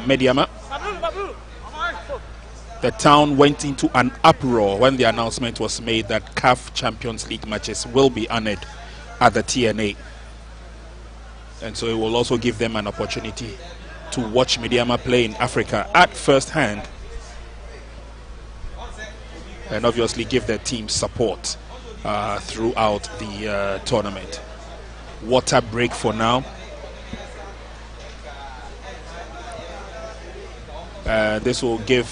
Medeama. The town went into an uproar when the announcement was made that CAF Champions League matches will be honored at the TNA. And so it will also give them an opportunity to watch Medeama play in Africa at first hand. And obviously give their team support throughout the tournament. Water break for now. This will give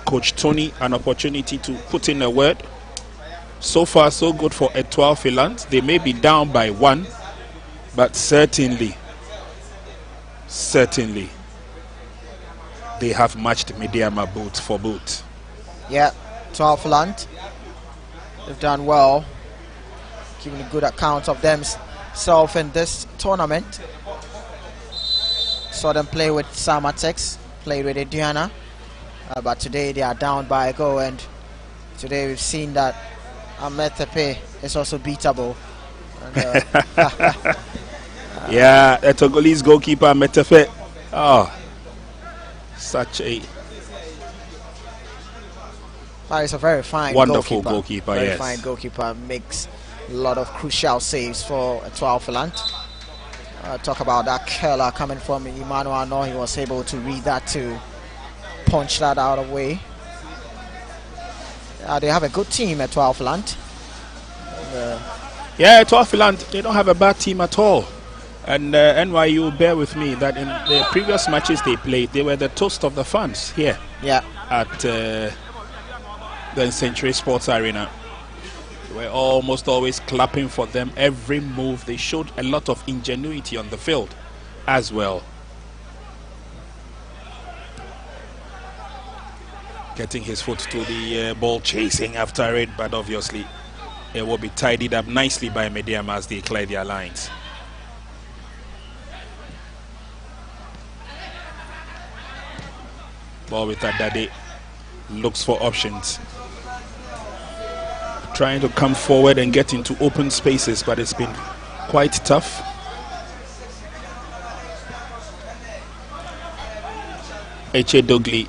Coach Tony an opportunity to put in a word. So far, so good for Etoile Filante. They may be down by 1, but certainly they have matched Medeama boot for boot. Yeah, Etoile Filante, they've done well, giving a good account of themselves in this tournament. Saw them play with Samatex, played with Indiana, but today they are down by a goal, and today we've seen that Medeama is also beatable. And, yeah, the Togolese goalkeeper Medeama. Oh, such a he's a very fine wonderful goalkeeper. Very yes, fine goalkeeper, makes a lot of crucial saves for Etoile Filante. Talk about that killer coming from Emmanuel Ano. He was able to read that to punch that out of the way. They have a good team at Etoile Filante. Yeah, Etoile Filante, they don't have a bad team at all. And NYU, bear with me, that in the previous matches they played, they were the toast of the fans here at the Nsenkyire Sports Arena. They were almost always clapping for them every move. They showed a lot of ingenuity on the field as well. Getting his foot to the ball, chasing after it, but obviously it will be tidied up nicely by Medeama as they clear their lines. Ball with Adade, looks for options. Trying to come forward and get into open spaces, but it's been quite tough. Eche Dogli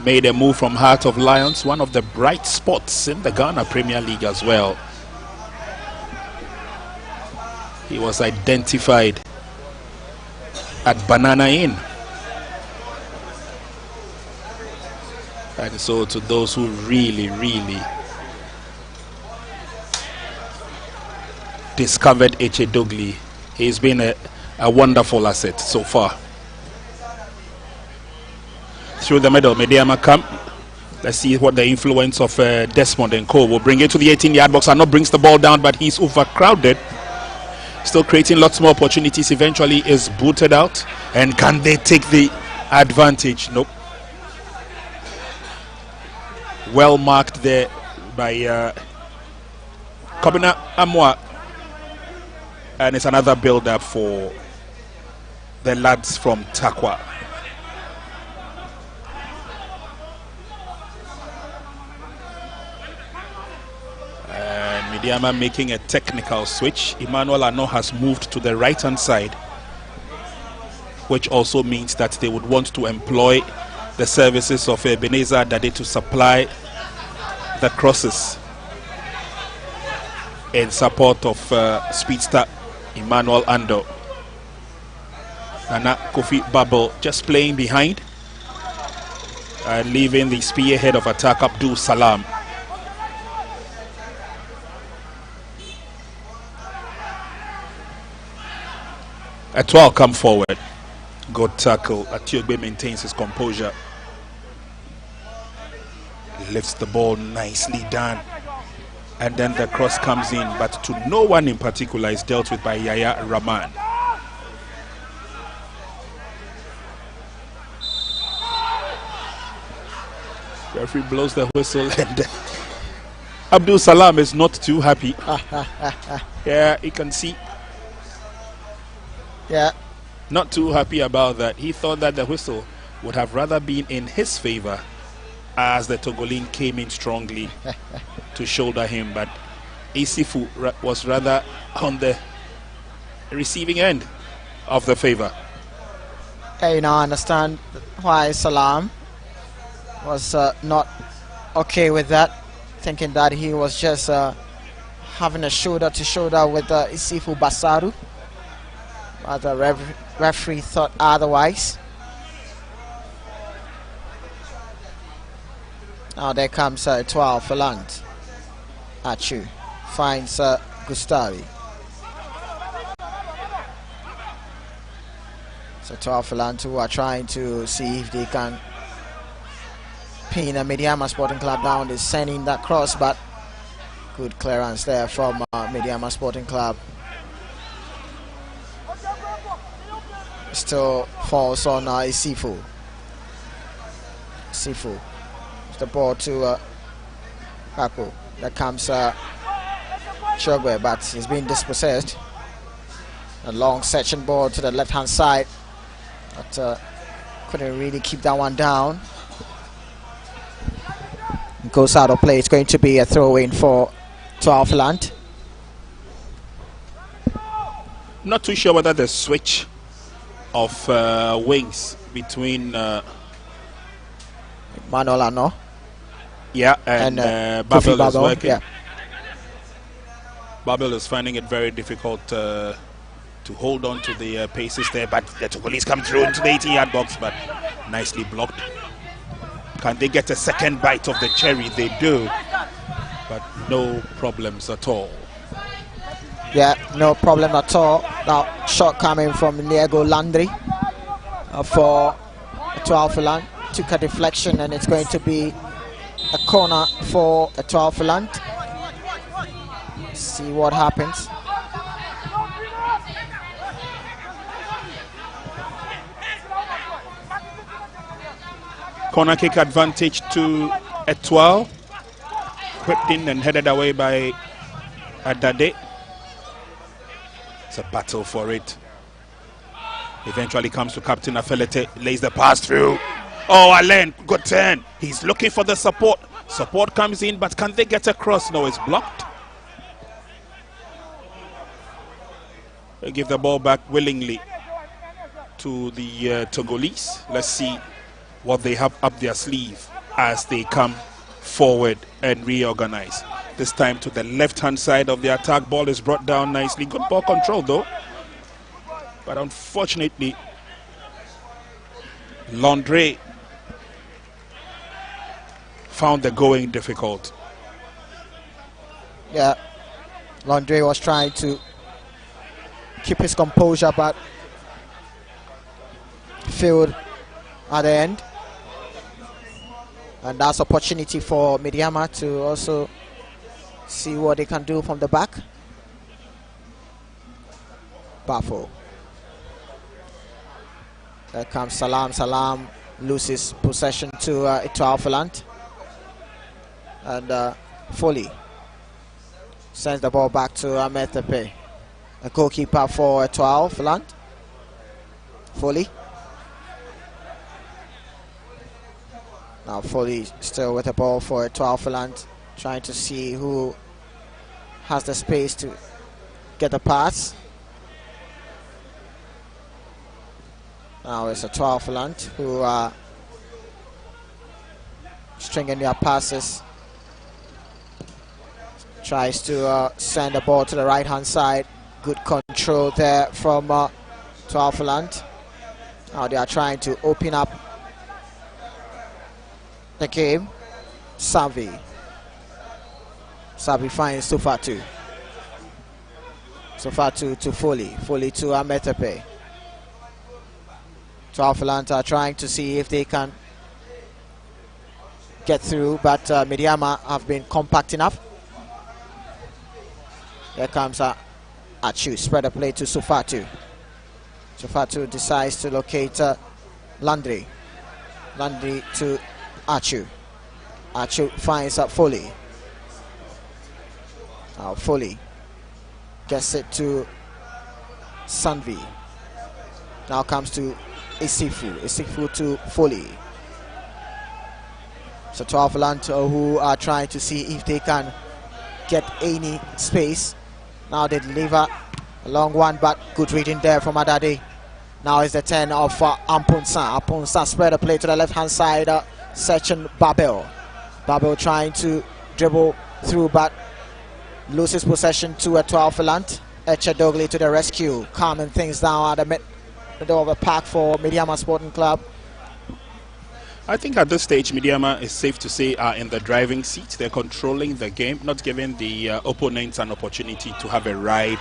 made a move from Heart of Lions, one of the bright spots in the Ghana Premier League as well. He was identified at Banana Inn. And so to those who really discovered Eche Dogli, he's been a wonderful asset so far. Through the middle, Medeama come. Let's see what the influence of Desmond and Co will bring it to the 18-yard box. Arnaud brings the ball down, but he's overcrowded. Still creating lots more opportunities. Eventually is booted out. And can they take the advantage? Nope. Well marked there by Kobina Amwa. And it's another build-up for the lads from Takwa. Medeama making a technical switch. Emmanuel Ano has moved to the right-hand side, which also means that they would want to employ the services of Ebenezer Adade to supply the crosses in support of speedster Emmanuel Ando. Nana Kofi Bubble just playing behind and leaving the spearhead of attack Abdul Salam. Etoile come forward. Good tackle. Atiogbe maintains his composure. Lifts the ball, nicely done. And then the cross comes in, but to no one in particular is dealt with by Yaya Rahman. Referee blows the whistle and Abdul Salam is not too happy. Yeah, you can see. Yeah. Not too happy about that. He thought that the whistle would have rather been in his favor as the Togolese came in strongly to shoulder him, but Isifu was rather on the receiving end of the favor. You know, I understand why Salam was not okay with that, thinking that he was just having a shoulder to shoulder with Isifu Basaru. But the referee thought otherwise. Now there comes Etoile Filante. Achu finds Gustavi. So Etoile Filante who are trying to see if they can pin a Medeama Sporting Club down. They're sending that cross, but good clearance there from Medeama Sporting Club. Still falls on Isifu. Isifu. The ball to Kaku. There comes Chogwe, but he's being dispossessed. A long section ball to the left hand side, but couldn't really keep that one down. Goes out of play. It's going to be a throw in for Etoile Filante. Not too sure whether the switch of wings between Manuel Ano, and Babel is working. Yeah. Babel is finding it very difficult to to hold on to the paces there, but the Togolese come through into the 18-yard box, but nicely blocked. Can they get a second bite of the cherry? They do, but no problems at all. Yeah, no problem at all. Now, shot coming from Etoile Landry for Etoile Filante. Took a deflection, and it's going to be a corner for Etoile Filante. See what happens. Corner kick advantage to Etoile. Whipped in and headed away by Adade. It's a battle for it. Eventually comes to Captain Afelete, lays the pass through. Oh, Alain, good turn. He's looking for the support. Support comes in, but can they get across? No, it's blocked. They give the ball back willingly to the Togolese. Let's see what they have up their sleeve as they come forward and reorganize. This time to the left-hand side of the attack. Ball is brought down nicely. Good ball control, though. But unfortunately, Landry found the going difficult. Yeah, Landry was trying to keep his composure, but failed at the end. And that's opportunity for Medeama to also see what they can do from the back. Bafo. There comes Salam. Salam loses possession to Etoile Filante. And Foley sends the ball back to Ahmed Tepe. A goalkeeper for Etoile Filante. Foley. Now Foley still with the ball for Etoile Filante, trying to see who has the space to get the pass. Now it's Etoile Filante who are stringing their passes. Tries to send the ball to the right hand side. Good control there from Etoile Filante. Now they are trying to open up the game. Savi finds Sofatu. Sofatu to Foley. Foley to Ahmed Tepe. Etoile Filante are trying to see if they can get through, but Medeama have been compact enough. Here comes Achu. Spread the play to Sofatu. Sofatu decides to locate Landry. Landry to Achu. Achu finds Foley. Now Foley gets it to Sanvi. Now comes to Isifu. Isifu to Foley. So Etoile Filante who are trying to see if they can get any space. Now they deliver a long one, but good reading there from Adade. Now is the turn of Ampunsan. Ampunsan spread the play to the left hand side. Searching Babel. Babel trying to dribble through, but loses possession to Etoile Filante. Echedogli to the rescue, calming things down at the middle of the park for Medeama Sporting Club. I think at this stage, Medeama is safe to say are in the driving seat. They're controlling the game, not giving the opponents an opportunity to have a ride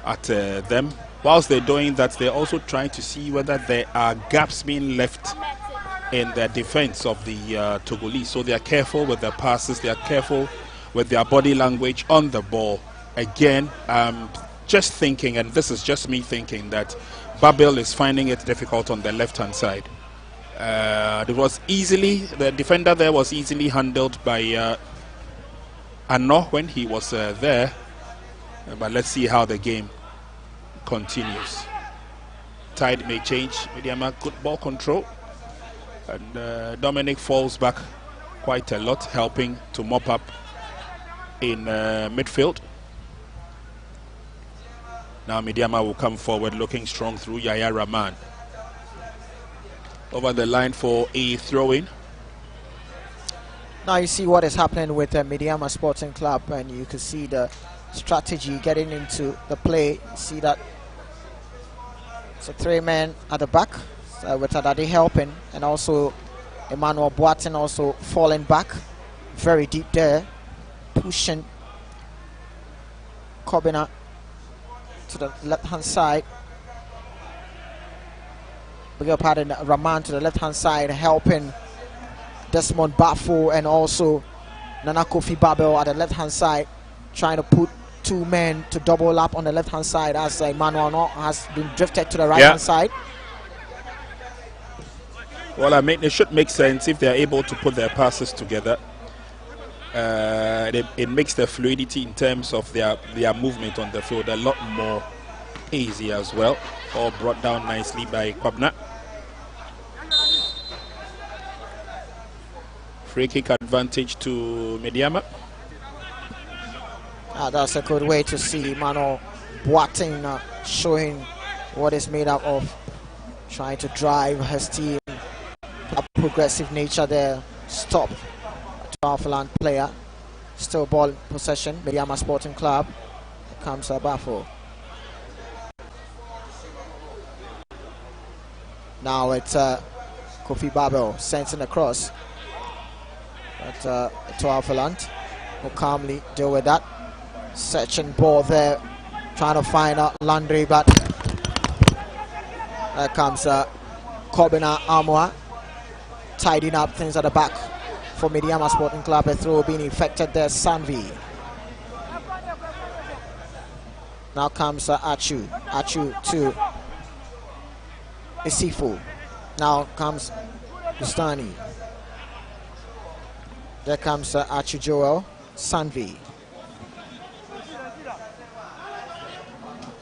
at them. Whilst they're doing that, they're also trying to see whether there are gaps being left in the defense of the Togolese. So they are careful with their passes, they are careful with their body language on the ball. Again, just thinking, and this is just me thinking, that Babel is finding it difficult on the left-hand side. The defender there was easily handled by Ano when he was there. But let's see how the game continues. Tide may change. Medeama, good ball control. And Dominic falls back quite a lot, helping to mop up in midfield. Now Medeama will come forward looking strong through Yaya Rahman. Over the line for a throw-in. Now you see what is happening with Medeama Sporting Club, and you can see the strategy getting into the play. See that So 3 men at the back, with Adade helping, and also Emmanuel Boateng also falling back very deep there, pushing Kobina to the left hand side. We got pardon, Raman to the left hand side, helping Desmond Bafo and also Nana Kofi Babel at the left hand side, trying to put 2 men to double up on the left hand side as Emmanuel has been drifted to the right hand side. Well, I mean, it should make sense if they're able to put their passes together. It makes the fluidity in terms of their movement on the field a lot more easy as well. All brought down nicely by Kwabna. Free kick advantage to Medeama. That's a good way to see Emmanuel Boateng showing what is made up of, trying to drive his team. A progressive nature there. Stop. Etoile Filante player. Still ball in possession. Medeama Sporting Club. Here comes Bafo. Now it's Kofi Babel sends in across. But Etoile Filante will calmly deal with that. Searching ball there, trying to find Landry, but there comes Kobina Amwa, tidying up things at the back for Medeama Sporting Club. A throw being effected there, Sanvi. Now comes Achu to Isifu. Now comes Gustani. There comes Achu Joel, Sanvi.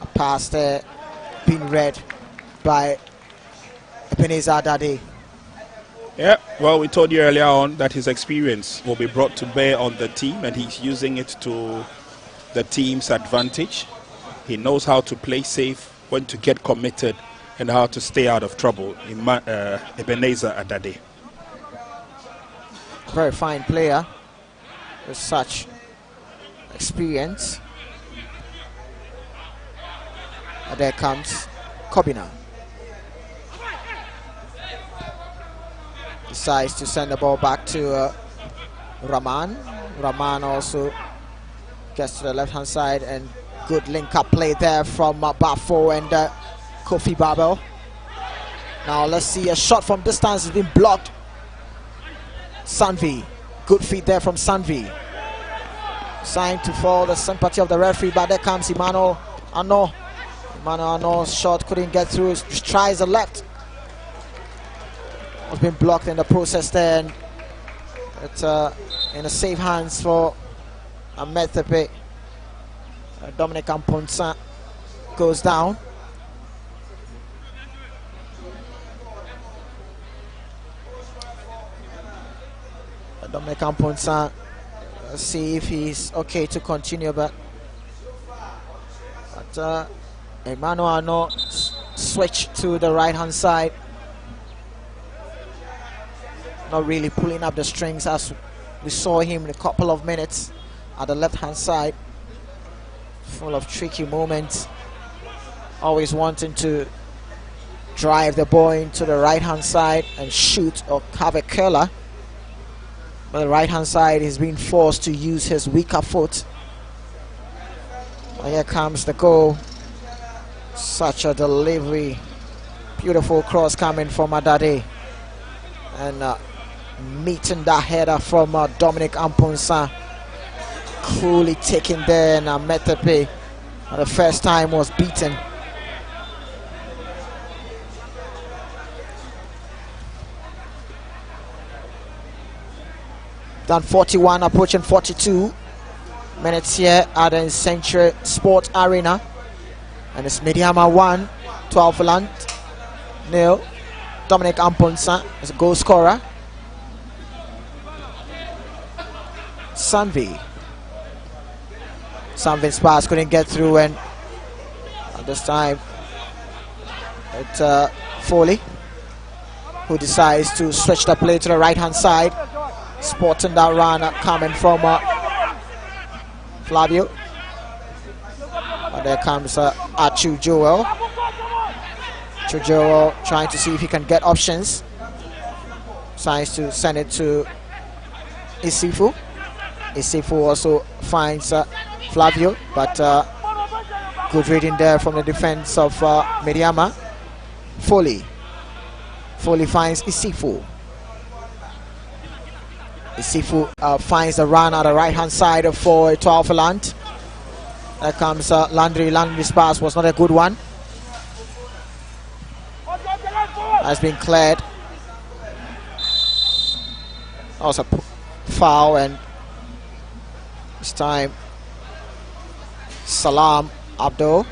A pass there being read by Ebenezer Adade. Yeah, well, we told you earlier on that his experience will be brought to bear on the team, and he's using it to the team's advantage. He knows how to play safe, when to get committed, and how to stay out of trouble in Ebenezer Adade. Very fine player with such experience. And there comes Kobina. Decides to send the ball back to Raman. Raman also gets to the left hand side, and good link up play there from Bafo and Kofi Babel. Now let's see, a shot from distance has been blocked. Sanvi, good feed there from Sanvi. Signed to fall the sympathy of the referee, but there comes Emmanuel Ano. Emmanuel Ano's shot couldn't get through. Just tries the left. Has been blocked in the process there, and it's in a safe hands for Ametepe. Dominic Amponsa goes down. Dominic Amponsa, see if he's okay to continue, but Emmanuel Ano switch to the right hand side. Not really pulling up the strings as we saw him in a couple of minutes at the left hand side. Full of tricky moments, always wanting to drive the ball into the right hand side and shoot or have a curler. But the right hand side is being forced to use his weaker foot. And here comes the goal. Such a delivery. Beautiful cross coming from Adade. And meeting that header from Dominic Amponsa. Coolly taken there, and Ametepe the first time was beaten. Done 41, approaching 42 minutes here at the Nsenkyire Sport Arena, and it's Medeama 1, Etoile Filante 0. Dominic Amponsa is a goal scorer. Sanvi's pass couldn't get through, and at this time it's Foley who decides to switch the play to the right hand side, sporting that run coming from Flavio. And there comes Achu Joel. Joel trying to see if he can get options. Tries to send it to Isifu. Isifu also finds Flavio, but good reading there from the defense of Medeama. Foley finds Isifu. Isifu finds the run at the right hand side for Etoile Filante. There comes Landry. Landry's pass was not a good one. Has been cleared. That was a foul, and this time Salam Abdul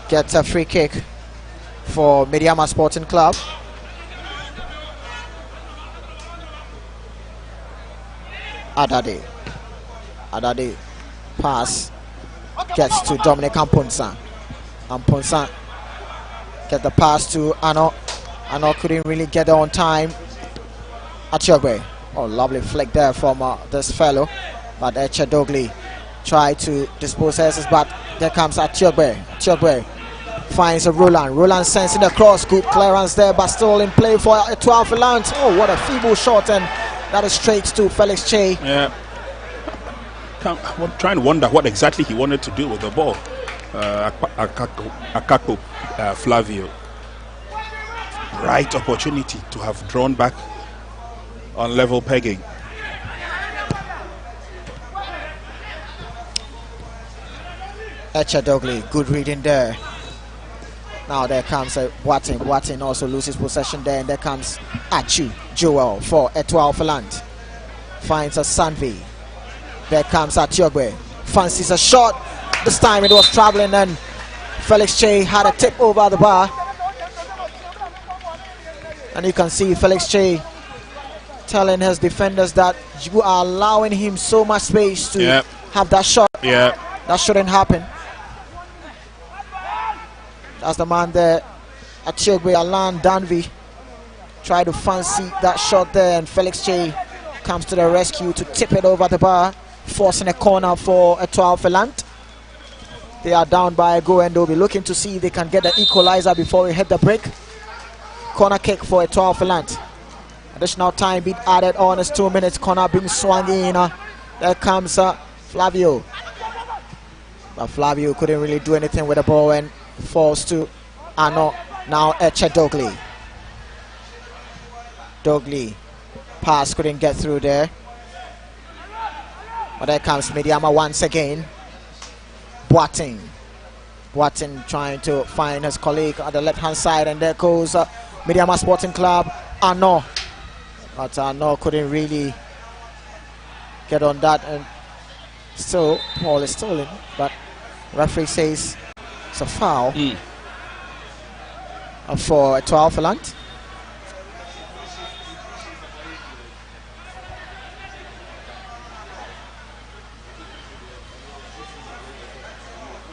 gets a free kick for Medeama Sporting Club. Adade pass gets to Dominic Amponsa. Amponsa get the pass to Ano. Ano couldn't really get there on time. Atiogbe. Oh, lovely flick there from this fellow. But Echedogli tried to dispossess his, but there comes Atiogbe. Atiogbe finds a Roland. Roland sends in the cross. Good clearance there, but still in play for Etoile Filante. Oh, what a feeble shot, and that is straight to Felix Che. Yeah. I'm trying to wonder what exactly he wanted to do with the ball. Akako Flavio. Right opportunity to have drawn back on level pegging. Echedogli, good reading there. Now there comes Boateng. Boateng also loses possession there, and there comes Achu Joel for Etoile Filante. Finds a Sanvi. There comes Atiogbe. Fancies a shot. This time it was traveling, and Felix Che had a tip over the bar. And you can see Felix Che telling his defenders that you are allowing him so much space to have that shot. That shouldn't happen. That's the man there, Atiogbe Alan Danvi. Tried to fancy that shot there, and Felix Che comes to the rescue to tip it over the bar, forcing a corner for Etoile Filante. They are down by a goal, and they'll be looking to see if they can get the equalizer before we hit the break. Corner kick for Etoile Filante. Additional time being added on. It's 2 minutes. Corner being swung in. There comes Flavio. But Flavio couldn't really do anything with the ball and falls to Ano. Now Echedogli. Dogli. Pass couldn't get through there. But there comes Medeama once again. Boateng. Boateng trying to find his colleague at the left hand side, and there goes Medeama Sporting Club. Ano. But Ano couldn't really get on that, and still ball is stolen, but referee says it's a foul for Etoile Filante.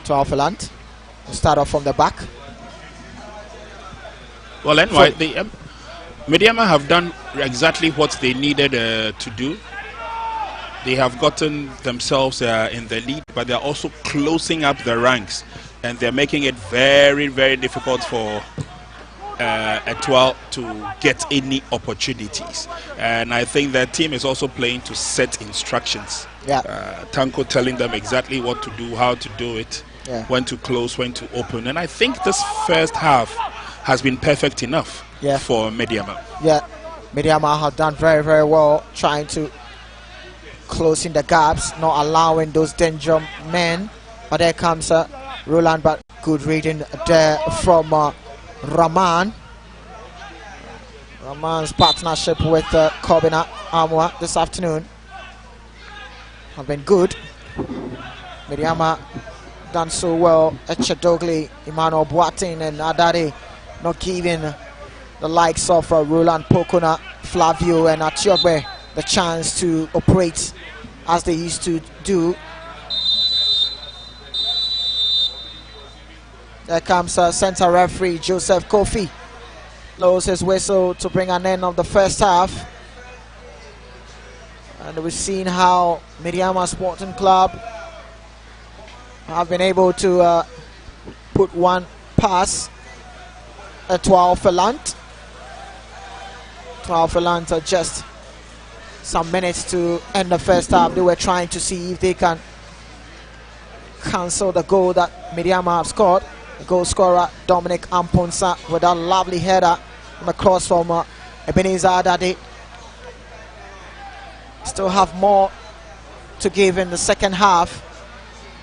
Etoile Filante will start off from the back. Well, anyway, the Medeama have done exactly what they needed to do. They have gotten themselves in the lead, but they're also closing up the ranks, and they're making it very, very difficult for Etoile to get any opportunities. And I think their team is also playing to set instructions. Tanko telling them exactly what to do, how to do it, when to close, when to open. And I think this first half has been perfect enough for Medeama. Medeama have done very, very well trying to closing the gaps, not allowing those danger men. But there comes Roland, but good reading there from Raman. Raman's partnership with Kobina Amwa this afternoon have been good. Medeama done so well. Echedogli, Emmanuel Boateng, and Adade not giving the likes of Roland Pokona, Flavio, and Atiogbe the chance to operate as they used to do. There comes center referee Joseph Kofi. Blows his whistle to bring an end of the first half. And we've seen how Medeama Sporting Club have been able to put put one pass. Etoile Filante. Etoile Filante just some minutes to end the first half. They were trying to see if they can cancel the goal that Medeama have scored. The goal scorer Dominic Amponsa with a lovely header on the cross from Ebenezer Adade. Still have more to give in the second half.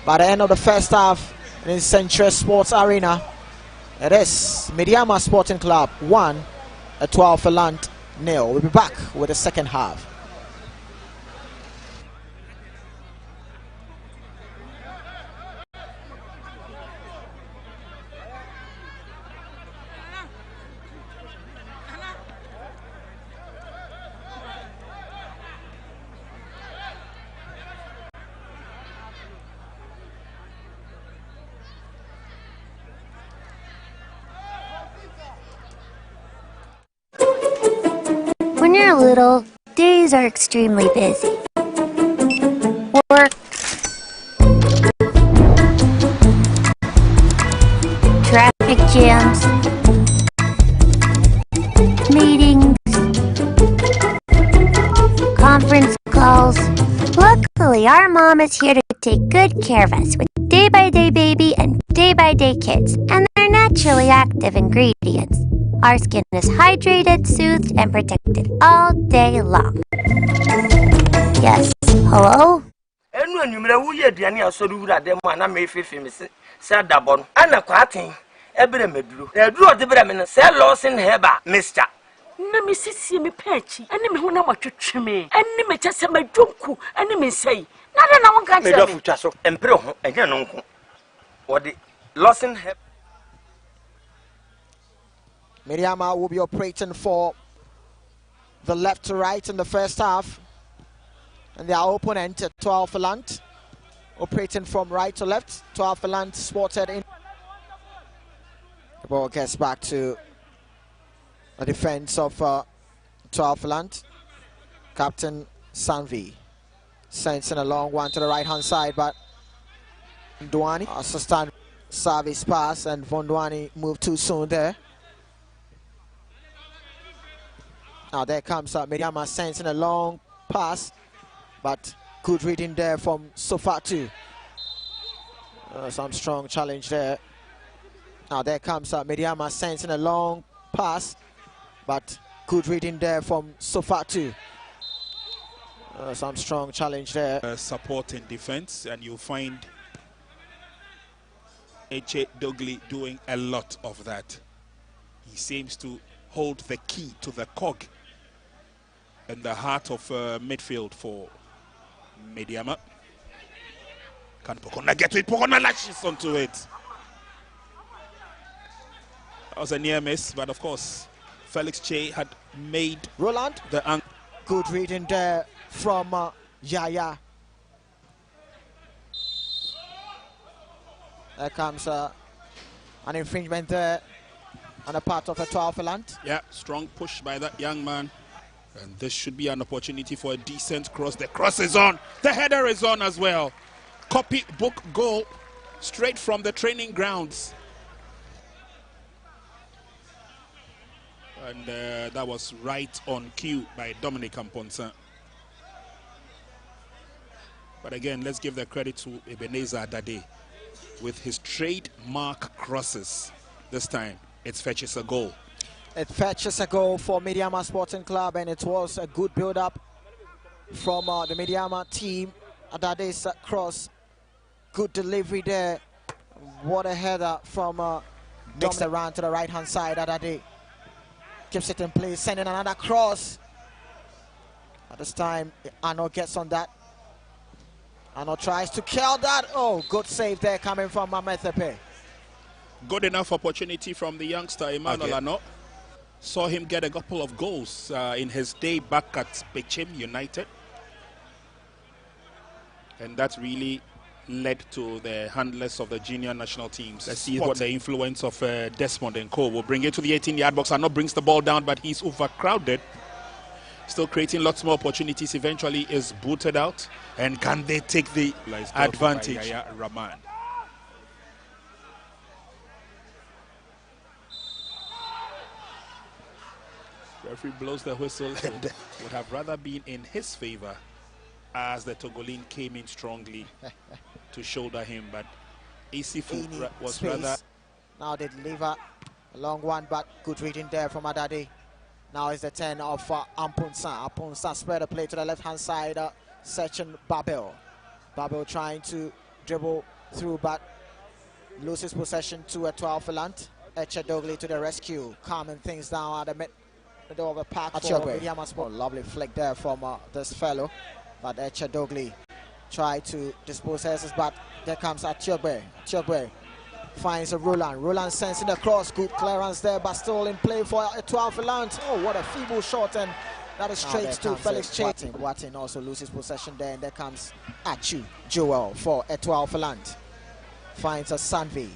By the end of the first half in Nsenkyire Sports Arena, it is Medeama Sporting Club 1, Etoile Filante 0. We'll be back with the second half. When you're little, days are extremely busy. Work, traffic jams, meetings, conference calls. Luckily, our mom is here to take good care of us with day-by-day baby and day-by-day kids and their naturally active ingredients. Our skin is hydrated, soothed, and protected all day long. Yes, hello? Medeama will be operating for the left to right in the first half. And their opponent, Etoile Filante, operating from right to left. Etoile Filante spotted in. The ball gets back to the defense of Etoile Filante. Captain Sanvi sends in a long one to the right-hand side, but Vondwani assistant service pass, and Vondwani moved too soon there. Now there comes Medeama sends in a long pass, but good reading there from Sofatu. Some strong challenge there. Now there comes Medeama sends in a long pass, but good reading there from Sofatu. Some strong challenge there. Support in defense, and you'll find Eche Dogli doing a lot of that. He seems to hold the key to the cog in the heart of midfield for Medeama. Can Pokona get to it? Pokona lashes onto it. That was a near miss, but of course, Felix Che had made Roland. the Good reading there from Yaya. There comes an infringement there on the part of Etoile Filante. Yeah, strong push by that young man. And this should be an opportunity for a decent cross. The cross is on. The header is on as well. Copybook goal straight from the training grounds. And that was right on cue by Dominic Amponsa. But again, let's give the credit to Ebenezer Adade with his trademark crosses. This time, it fetches a goal. It fetches a goal for Medeama Sporting Club, and it was a good build-up from the Medeama team. Adade's cross, good delivery there. What a header from mixed around to the right-hand side. Adade keeps it in place, sending another cross. At this time, Arno gets on that. Arno tries to kill that. Oh, good save there coming from Mamethepe. Good enough opportunity from the youngster, Emmanuel Arno. Saw him get a couple of goals in his day back at Pechim United. And that really led to the handlers of the junior national teams. Let's see what the influence of Desmond and Co will bring it to the 18-yard box. Arno brings the ball down, but he's overcrowded. Still creating lots more opportunities. Eventually is booted out. And can they take the advantage? Rahman. Referee blows the whistle. Would have rather been in his favor as the Togolese came in strongly to shoulder him, but Isifu was space. rather. Now they deliver a long one, but good reading there from Adade. Now is the 10 of Ampunsa. Ampunsa spread the play to the left-hand side, searching Babel. Babel trying to dribble through, but loses possession to Etoile Filante. Echedogli to the rescue, calming things down at the middle of the park for Medeama Sport. Lovely flick there from this fellow, but Echedogli tried to dispose of, but there comes Atiogbe. Atiogbe finds a Roland. Roland sends in the cross. Good clearance there, but still in play for Etoile Filante. Oh, what a feeble shot, and that is straight to Felix Che. Watin also loses possession there, and there comes Achu Joel for Etoile Filante. Finds a Sanvi.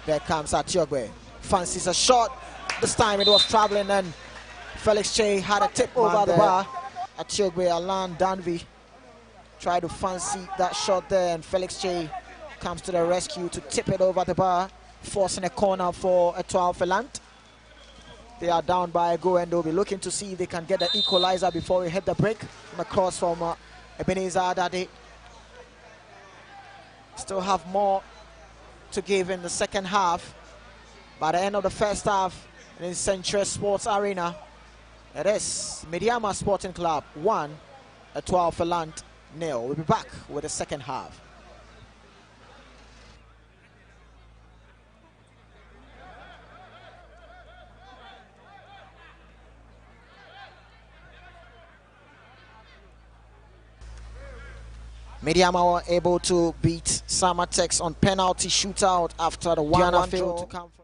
There comes Atiogbe. Fancies a shot. This time it was traveling, and Felix Che had a tip over the bar. Atiogbe, Alan Danvi tried to fancy that shot there, and Felix Che comes to the rescue to tip it over the bar, forcing a corner for Etoile Filante. They are down by a goal, and they'll be looking to see if they can get the equalizer before we hit the break. From a cross from Ebenezer Adade. Still have more to give in the second half. By the end of the first half, in Nsenkyire Sports Arena, it is Medeama Sporting Club 1, Etoile Filante 0. We'll be back with the second half. Medeama were able to beat Samatex on penalty shootout after the 1-1 failed to come from.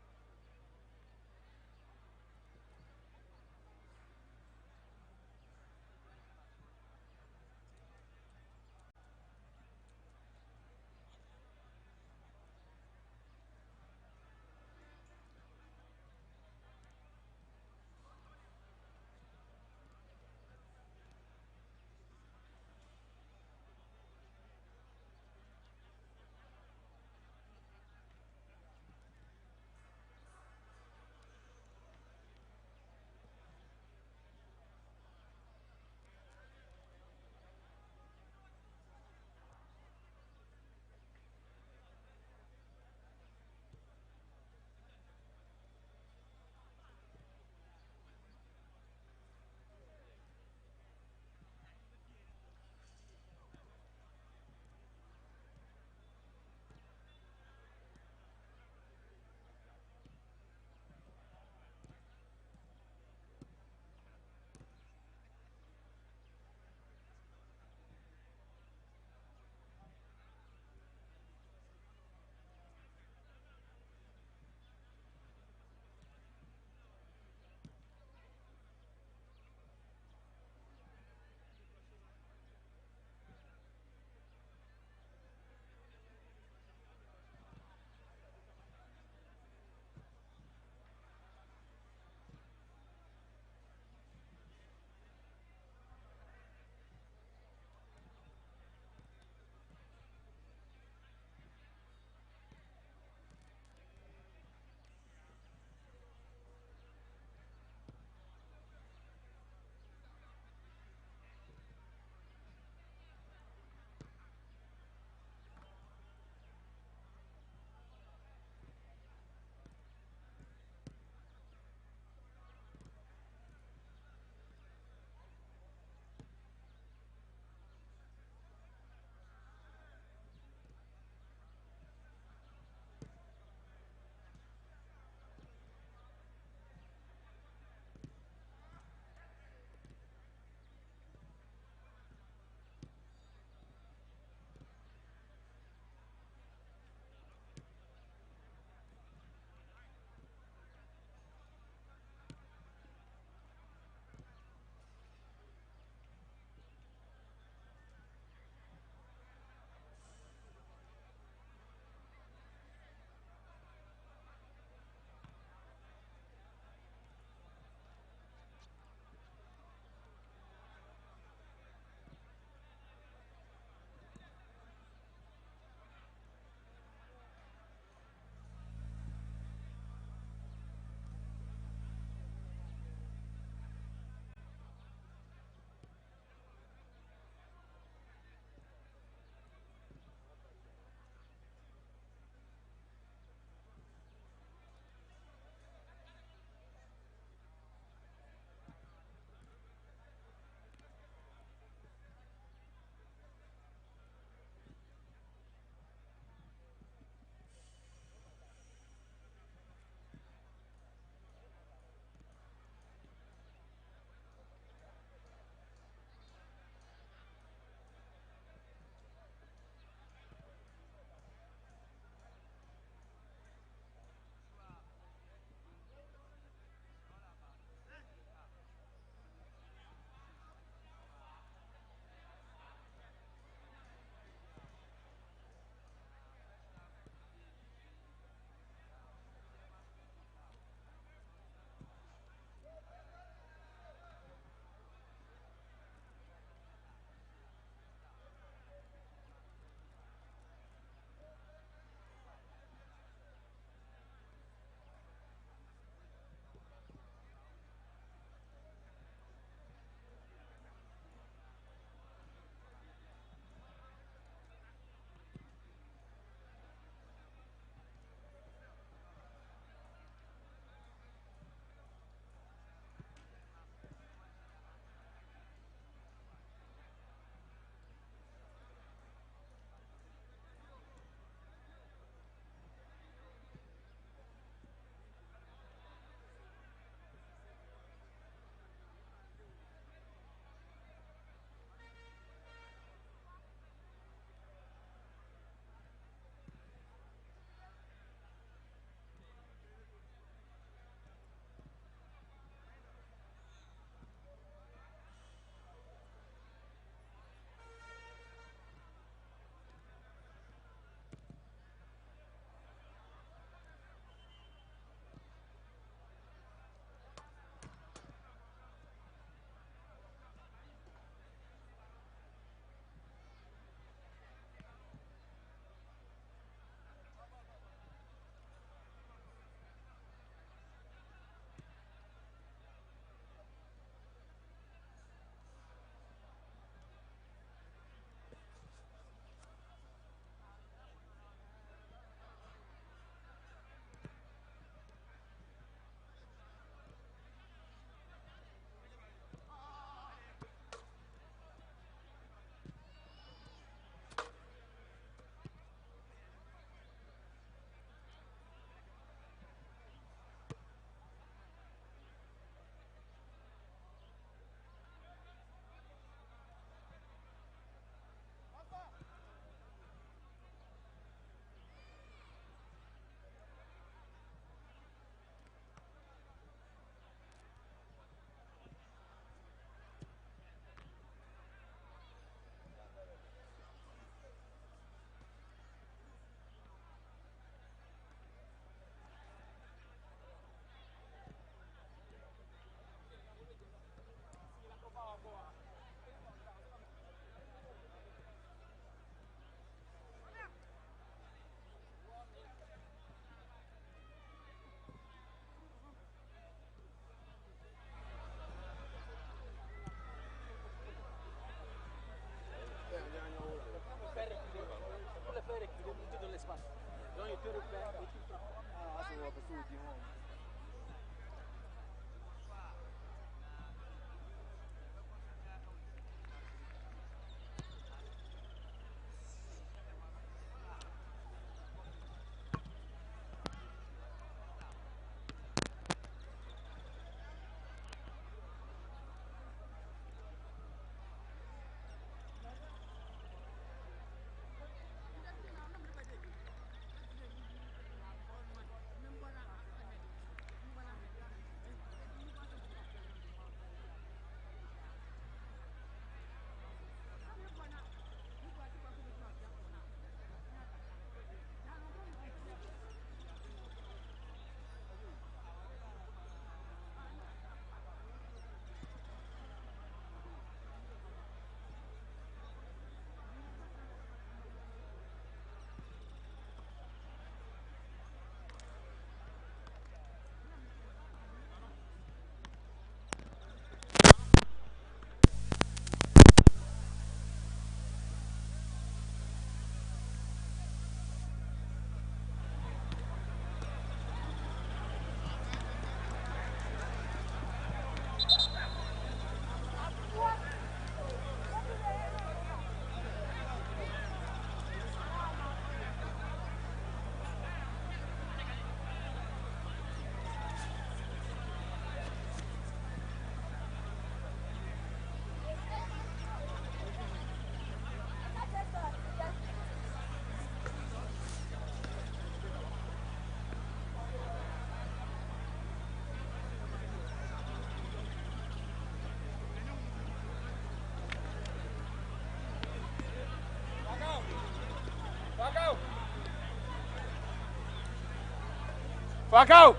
Fuck out!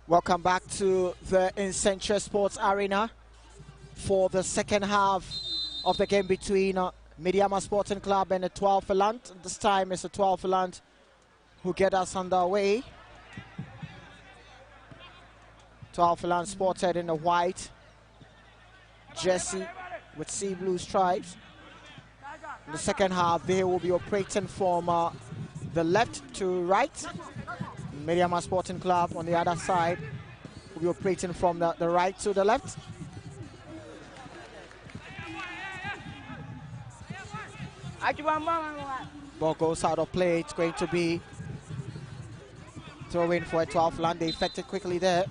Welcome back to the Nsenkyire Sports Arena for the second half of the game between Medeama Sporting Club and Etoile Filante. This time it's Etoile Filante who get us underway. Etoile Filante sported in the white jersey with sea blue stripes. In the second half, they will be operating from the left to right. Medeama Sporting Club on the other side will be operating from the right to the left. Ball goes out of play. It's going to be throw in for Etoile Filante. They effected quickly there.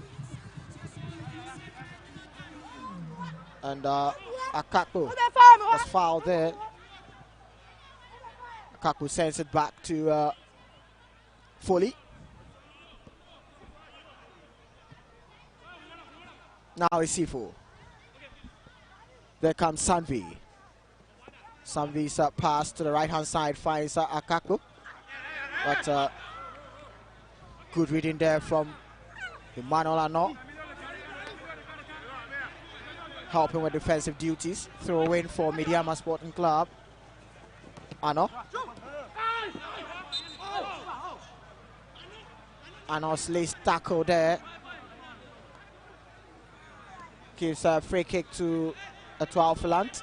And Akakpo was fouled there. Akakpo sends it back to Foley. Now it's Sifu. There comes Sanvi. Sanvi's pass to the right-hand side finds Akakpo. But good reading there from Emmanuel Ano. Helping with defensive duties. Throw in for Medeama Sporting Club. Ano. Ano's laced tackle there. Gives a free kick to Etoile Filante.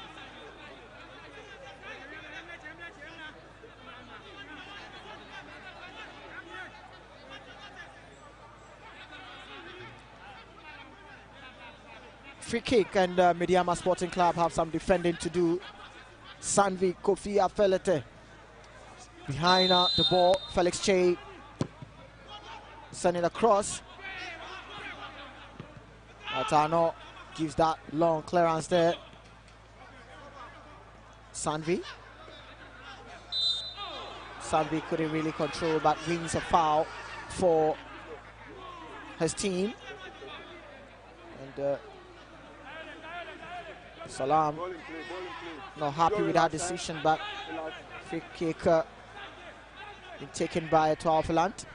Free kick, and Medeama Sporting Club have some defending to do. Sanvi Kofi Afelete behind the ball. Felix Che sending across. Atano gives that long clearance there. Sanvi couldn't really control, but wins a foul for his team. And Salam not happy with that decision, but free kick been taken by Etoile Filante.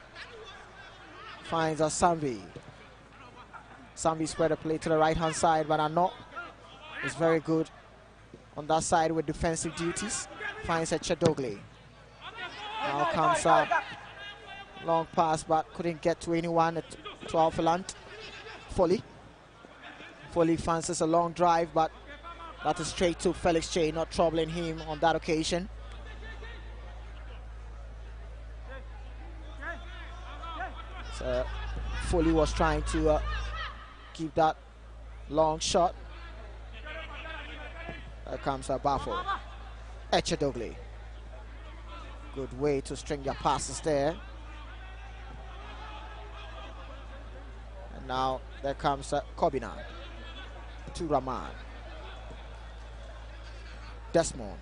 Finds Sanvi. Sanvi spread the play to the right-hand side, but Ano is very good on that side with defensive duties. Finds Chedogli. Now comes a long pass, but couldn't get to anyone at Etoile Filante. Foley fancies a long drive, but that is straight to Felix Che, not troubling him on that occasion. So Foley was trying to keep that long shot. There comes a baffle. Echedogli. Good way to string your passes there. And now there comes Kobina to Raman. Desmond.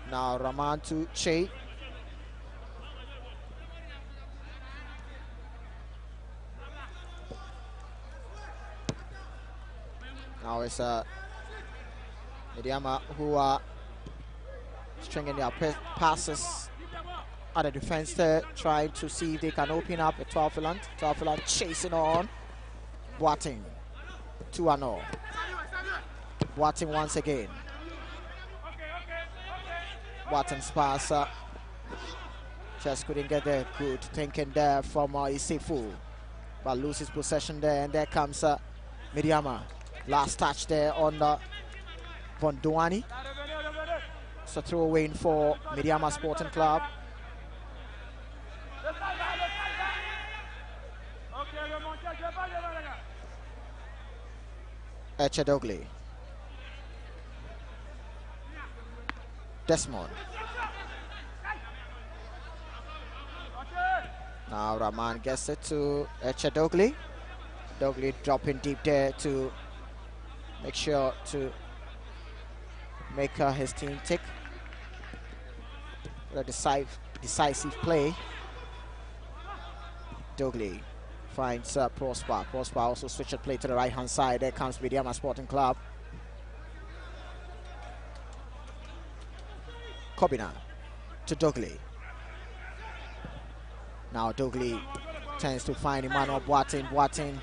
Now Raman to Che. Now it's Medeama who are stringing their passes at the defense there, trying to see if they can open up Etoile Filante. Etoile Filante chasing on. Boateng to Ano. Boateng once again. Boateng's pass just couldn't get there. Good thinking there from Isifu, but loses possession there, and there comes Medeama. Last touch there on Vondoani. So throw in for Medeama Sporting Club. Echedogli. Desmond. Now Rahman gets it to Dogli. Dogli dropping deep there to make sure to make his team tick. A decisive play. Dogli finds Prosper. Prosper also switched play to the right hand side. There comes Medeama Sporting Club. Kobina to Dogli. Now Dogli tends to find Emmanuel Boateng. Boateng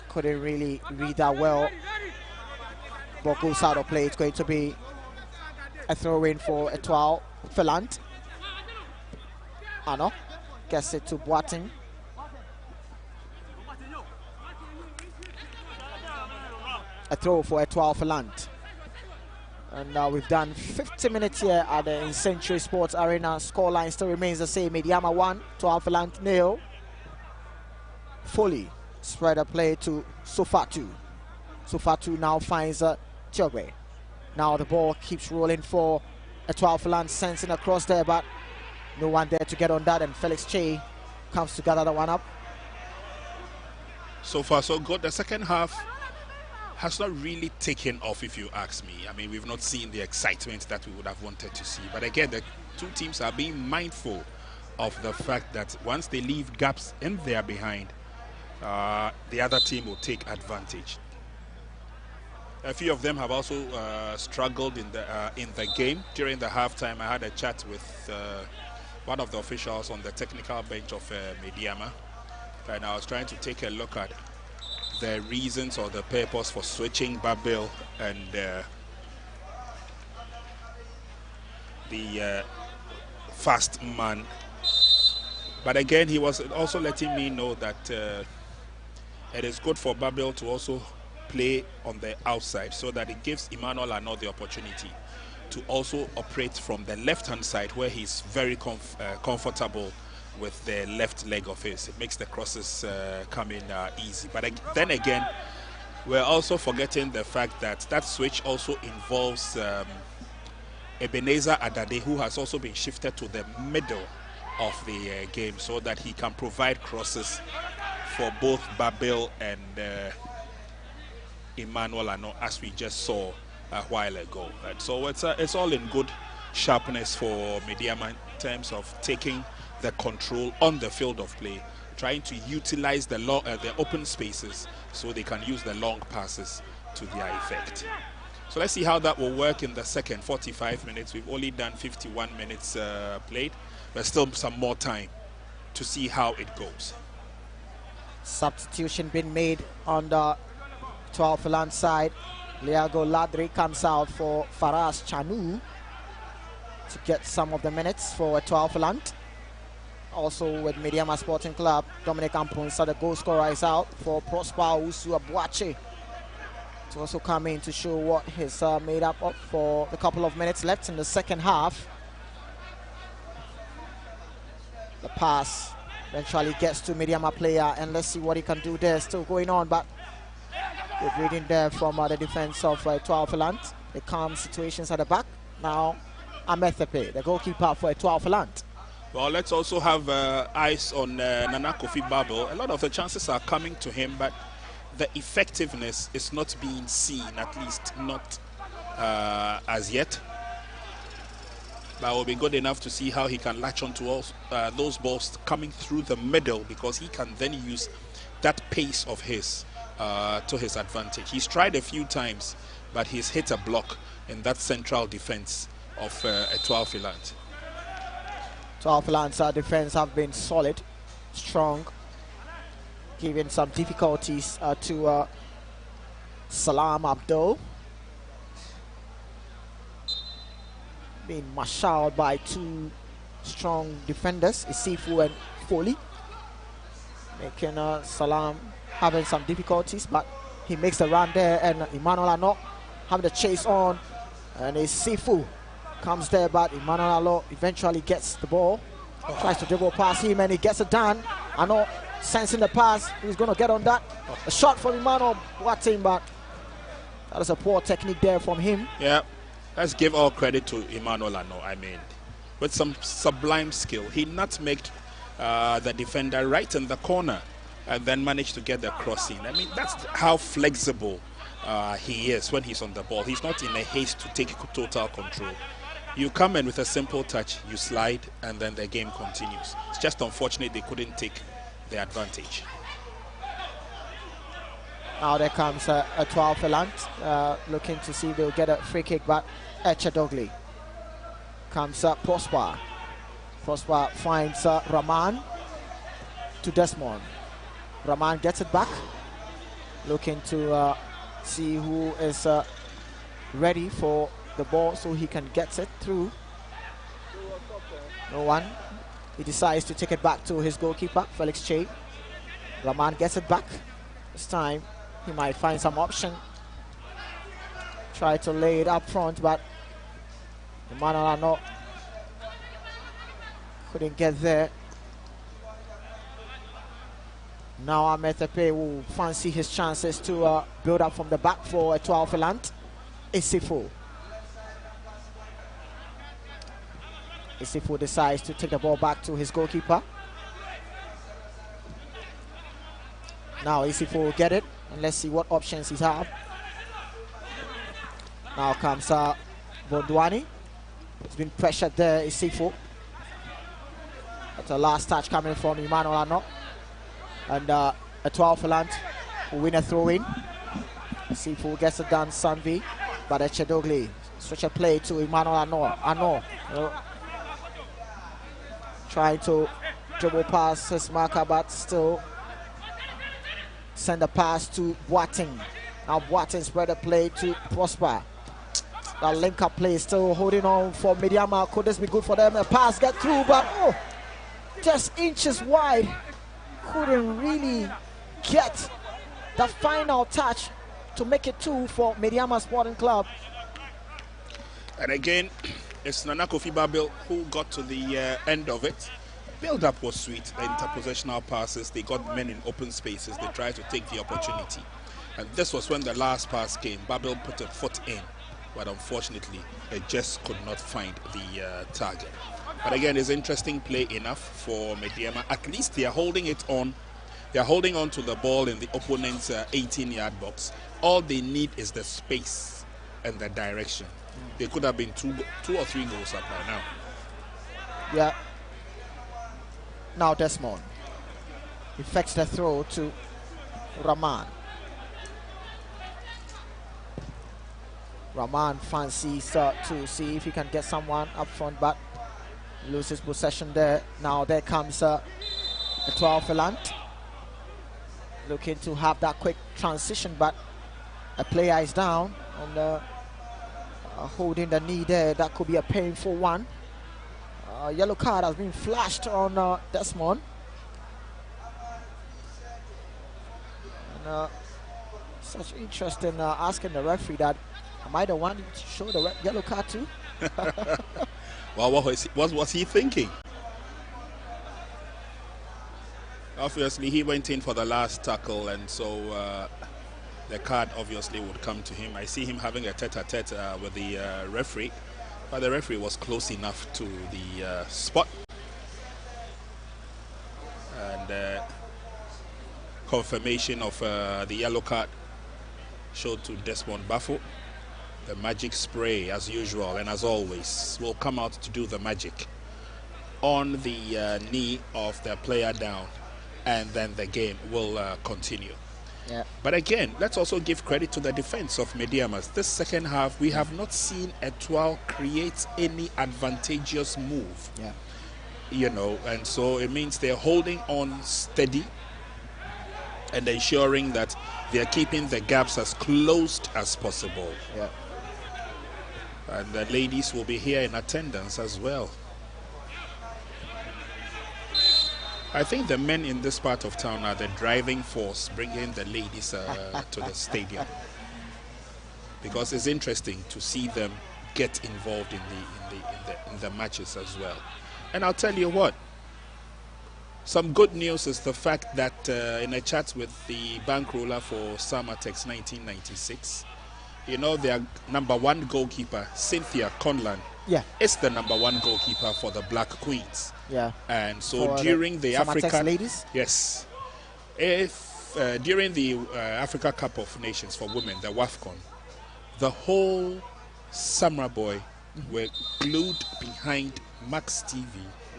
couldn't really read that well. Ball goes out of play. It's going to be a throw in for Etoile Filante. Ano gets it to Boateng. A throw for Etoile Filante. And we've done 50 minutes here at the Nsenkyire Sports Arena. Scoreline still remains the same. Medeama 1, Etoile Filante 0. Foley spread a play to Sofatu. Sofatu now finds Tiogwe. Now the ball keeps rolling for Etoile Filante, sensing across there, but no one there to get on that, and Felix Che comes to gather the one up. So far so good. The second half has not really taken off, if you ask me. I mean, we've not seen the excitement that we would have wanted to see. But again, the two teams are being mindful of the fact that once they leave gaps in their behind, the other team will take advantage. A few of them have also struggled in the game. During the halftime, I had a chat with one of the officials on the technical bench of Medeama, and I was trying to take a look at the reasons or the purpose for switching Babil and the fast man. But again, he was also letting me know that it is good for Babil to also play on the outside, so that it gives Emmanuel Arnaud the opportunity to also operate from the left-hand side, where he's very comfortable with the left leg of his. It makes the crosses come in easy. But then again, we're also forgetting the fact that that switch also involves Ebenezer Adade, who has also been shifted to the middle of the game, so that he can provide crosses for both Babil and Emmanuel Arnaud, as we just saw a while ago. And so it's all in good sharpness for Medeama in terms of taking the control on the field of play, trying to utilize the open spaces so they can use the long passes to their effect. So let's see how that will work in the second 45 minutes. We've only done 51 minutes played, but still some more time to see how it goes. Substitution been made on the Etoile Filante side. Liago Ladri comes out for Faraz Chanu to get some of the minutes for Etoile Filante. Also with Medeama Sporting Club, Dominic Ampunsa, the goal scorer, is out for Prosper Usu Abuache to also come in to show what he's made up of for the couple of minutes left in the second half. The pass eventually gets to Medeama player, and let's see what he can do there. Still going on, but good reading there from the defense of Etoile Filante. The calm situations at the back. Now Amethepe, the goalkeeper for Etoile Filante. Well, let's also have eyes on Nana Kofi Babil. A lot of the chances are coming to him, but the effectiveness is not being seen, at least not as yet. But it will be good enough to see how he can latch onto all, those balls coming through the middle, because he can then use that pace of his to his advantage. He's tried a few times, but he's hit a block in that central defense of Etoile Filante. Etoile Filante's defense have been solid, strong, giving some difficulties to Salam Abdul. Being marshaled by two strong defenders, Isifu and Foley, making Salam having some difficulties, but he makes the run there, and Emmanuel Arnaud having the chase on, and Isifu comes there, but Emmanuel Arnaud eventually gets the ball, tries to dribble past him, and he gets it done. Arnaud sensing the pass, he's going to get on that. A shot from Emmanuel Boateng, but that is a poor technique there from him. Yeah, Let's give all credit to Emmanuel Ano. I mean, with some sublime skill, he nutmegged the defender right in the corner and then managed to get the crossing. I mean, that's how flexible he is when he's on the ball. He's not in a haste to take total control. You come in with a simple touch, you slide, and then the game continues. It's just unfortunate they couldn't take the advantage. Now there comes Etoile Filante, looking to see if they'll get a free kick, but Echedogli comes Prosper. Prosper finds Rahman to Desmond. Rahman gets it back, looking to see who is ready for the ball so he can get it through. No one. He decides to take it back to his goalkeeper, Felix Che. Rahman gets it back. This time he might find some option. Try to lay it up front, but Emmanuel Ano couldn't get there. Now Ametepe will fancy his chances to build up from the back for Etoile Filante. Isifo. Isifo decides to take the ball back to his goalkeeper. Now Isifo will get it, and let's see what options he's have. Now comes Bondwani. It's been pressured there, Isifo. That's the last touch coming from Emmanuel Ano. And Etoile Filante will win a throw-in. Isifo gets it done, Sanvi. But Echedogli switch a play to Emmanuel Ano. Trying to dribble past his marker, but still send a pass to Boateng. Now Boateng spread a play to Prosper. That link-up play still holding on for Medeama. Could this be good for them? A pass get through, but just inches wide. Couldn't really get the final touch to make it 2 for Medeama Sporting Club. And again, it's Nana Kofi Babil who got to the end of it. Build-up was sweet. The interpositional passes, they got men in open spaces. They tried to take the opportunity. And this was when the last pass came. Babil put a foot in, but unfortunately, it just could not find the target. But again, it's interesting play enough for Medeama. At least they are holding it on. They are holding on to the ball in the opponent's 18-yard box. All they need is the space and the direction. They could have been two or three goals up by now. Yeah. Now Desmond effects the throw to Rahman. Rahman fancies to see if he can get someone up front, but loses possession there. Now there comes Etoile Filante, looking to have that quick transition, but a player is down and holding the knee there. That could be a painful one. Yellow card has been flashed on Desmond. And, such interest in asking the referee that, am I the one to show the yellow card too? Well, what was he thinking? Obviously, he went in for the last tackle, and so the card obviously would come to him. I see him having a tete-a-tete with the referee, but the referee was close enough to the spot. And confirmation of the yellow card showed to Desmond Bafo. The magic spray, as usual and as always, will come out to do the magic on the knee of the player down, and then the game will continue. Yeah. But again, let's also give credit to the defense of Medeama. This second half, we have not seen Etoile create any advantageous move. Yeah. You know, and so it means they're holding on steady and ensuring that they're keeping the gaps as closed as possible. Yeah. And the ladies will be here in attendance as well. I think the men in this part of town are the driving force bringing the ladies to the stadium, because it's interesting to see them get involved in the matches as well. And I'll tell you what, some good news is the fact that in a chat with the bankroller for Samatex 1996, You know, their #1 goalkeeper, Cynthia Conlan, is the #1 goalkeeper for the Black Queens. Yeah. And so For during the African ladies? Yes. If during the Africa Cup of Nations for women, the WAFCON, the whole Samurai Boy were glued behind Max TV.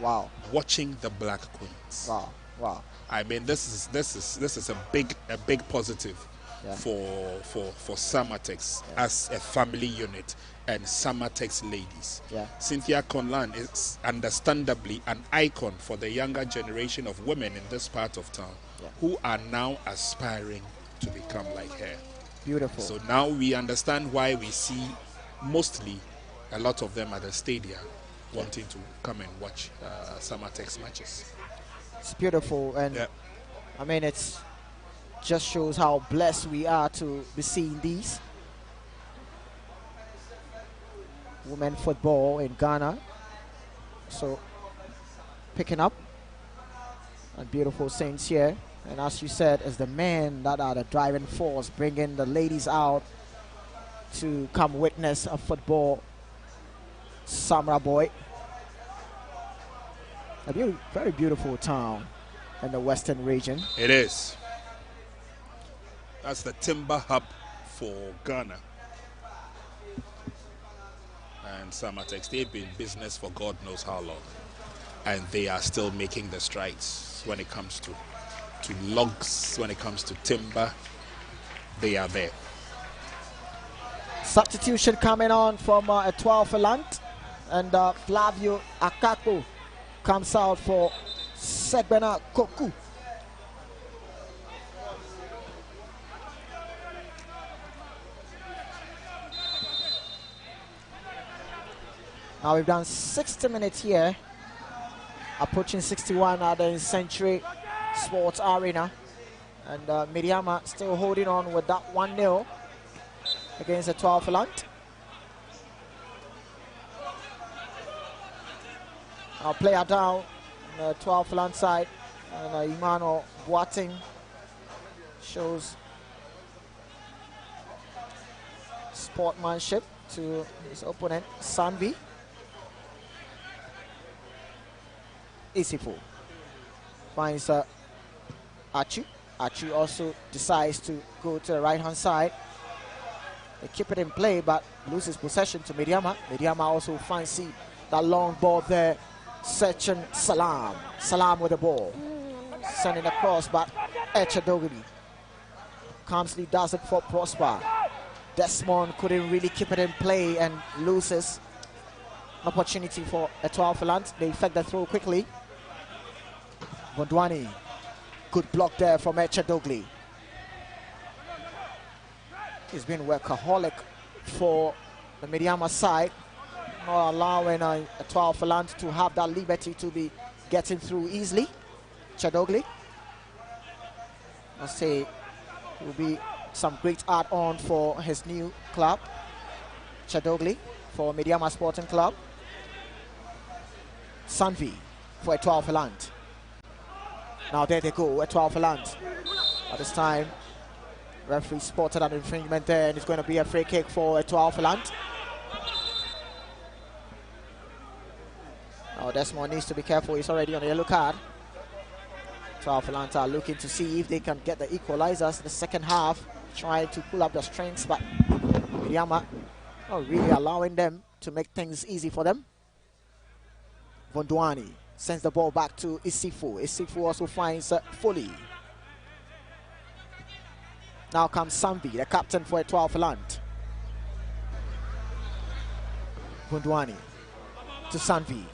Wow. Watching the Black Queens. Wow. Wow. I mean, this is a big positive for Samatex as a family unit and Samatex ladies. Cynthia Conlan is understandably an icon for the younger generation of women in this part of town who are now aspiring to become like her. Beautiful. So now we understand why we see mostly a lot of them at the stadium wanting to come and watch Samatex matches. It's beautiful, and I mean, it's just shows how blessed we are to be seeing these women football in Ghana. So picking up, and beautiful scenes here. And as you said, it's the men that are the driving force, bringing the ladies out to come witness a football Samurai Boy. A very beautiful town in the western region. It is. That's the timber hub for Ghana. And Samatex, they've been in business for God knows how long. And they are still making the strides when it comes to logs, when it comes to timber. They are there. Substitution coming on from Etoile Filante, and Flavio Akako comes out for Segbena Koku. Now we've done 60 minutes here, approaching 61 at the Nsenkyire Sports Arena, and Medeama still holding on with that 1-0 against Etoile Filante. Our player down on the 12 Filante side, and Emmanuel Boateng shows sportsmanship to his opponent, Sanvi. Isifu finds Achu. Achu also decides to go to the right-hand side. They keep it in play, but loses possession to Medeama. Medeama also fancy that long ball there. Searching Salam. Salam with the ball. Sending across, but Echadogli. Kamsley does it for Prosper. Desmond couldn't really keep it in play and loses an opportunity for Etoile Filante. They effect the throw quickly. Bondwani. Good block there from Echadogli. He's been workaholic for the Medeama side, not allowing Etoile Filante to have that liberty to be getting through easily. Chadogli, I'll say, will be some great add-on for his new club. Chadogli for Medeama Sporting Club. Sanvi for Etoile Filante. Now there they go, Etoile Filante. At this time, referee spotted an infringement there, and it's going to be a free kick for Etoile Filante. Now Desmond needs to be careful, he's already on a yellow card. Etoile Filante are looking to see if they can get the equalizers in the second half, trying to pull up the strengths, but Medeama not really allowing them to make things easy for them. Vondwani sends the ball back to Isifu. Isifu also finds Foley. Now comes Sanvi, the captain for Etoile Filante. Vondwani to Sanvi.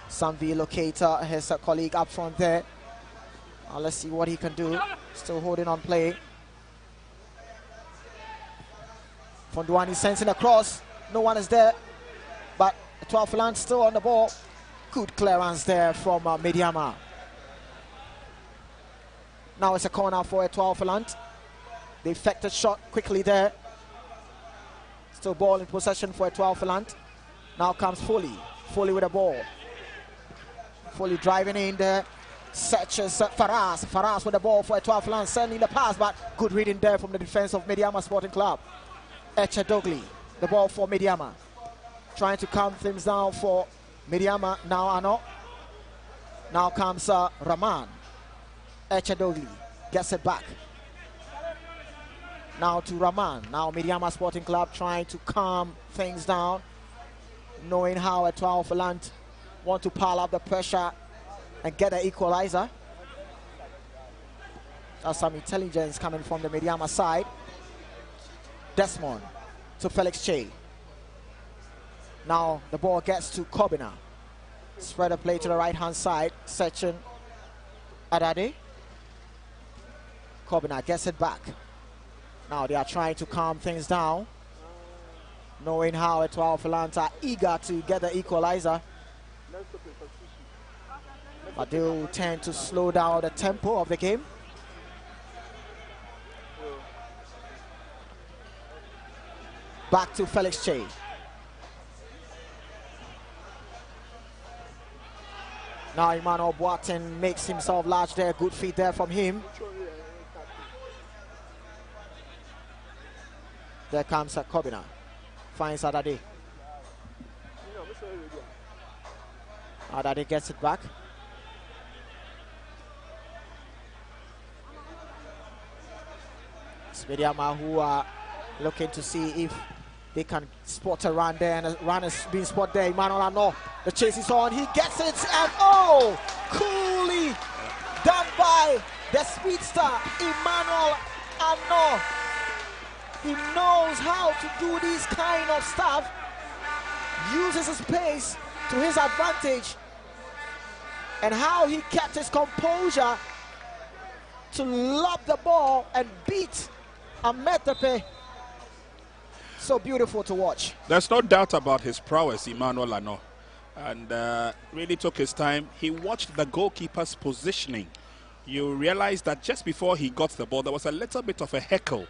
Sanvi locates his colleague up front there. Let's see what he can do. Still holding on play. Vondwani sends it across. No one is there, but Etoile Filante still on the ball. Good clearance there from Medeama. Now it's a corner for Etoile Filante. The effected shot quickly there. Still ball in possession for Etoile Filante. Now comes Foley. Foley with the ball. Foley driving in there. Searches Faraz. Faraz with the ball for Etoile Filante, sending the pass, but good reading there from the defense of Medeama Sporting Club. Echedogli, the ball for Medeama. Trying to calm things down for Medeama. Now Ano. Now comes Rahman. Echedogli gets it back. Now to Rahman. Now Medeama Sporting Club trying to calm things down, knowing how Etoile Filante want to pile up the pressure and get the equalizer. That's some intelligence coming from the Medeama side. Desmond to Felix Che. Now the ball gets to Kobina. Spread the play to the right hand side. Section Adade. Kobina gets it back. Now they are trying to calm things down, knowing how Etoile Filante are eager to get the equalizer. But they will tend to slow down the tempo of the game. Back to Felix Che. Now Emmanuel Boateng makes himself large there. Good feet there from him. There comes Kobina. Finds Adade. Adade gets it back. It's Medeama who are looking to see if they can spot a run there, and a run is being spotted there. Emmanuel Ano, the chase is on, he gets it, and oh, coolly done by the speedster, Emmanuel Ano. He knows how to do this kind of stuff, uses his pace to his advantage, and how he kept his composure to lob the ball and beat Ametepe. So beautiful to watch. There's no doubt about his prowess, Emmanuel Ano, and really took his time. He watched the goalkeeper's positioning. You realize that just before he got the ball, there was a little bit of a heckle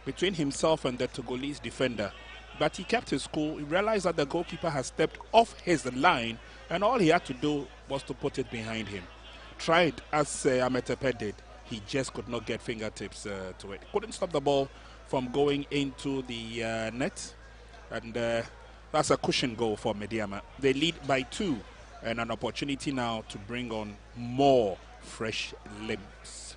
between himself and the Togolese defender, but he kept his cool. He realized that the goalkeeper has stepped off his line, and all he had to do was to put it behind him. Tried as Ametepe did. He just could not get fingertips to it. Couldn't stop the ball from going into the net, and that's a cushion goal for Medeama. They lead by 2, and an opportunity now to bring on more fresh limbs.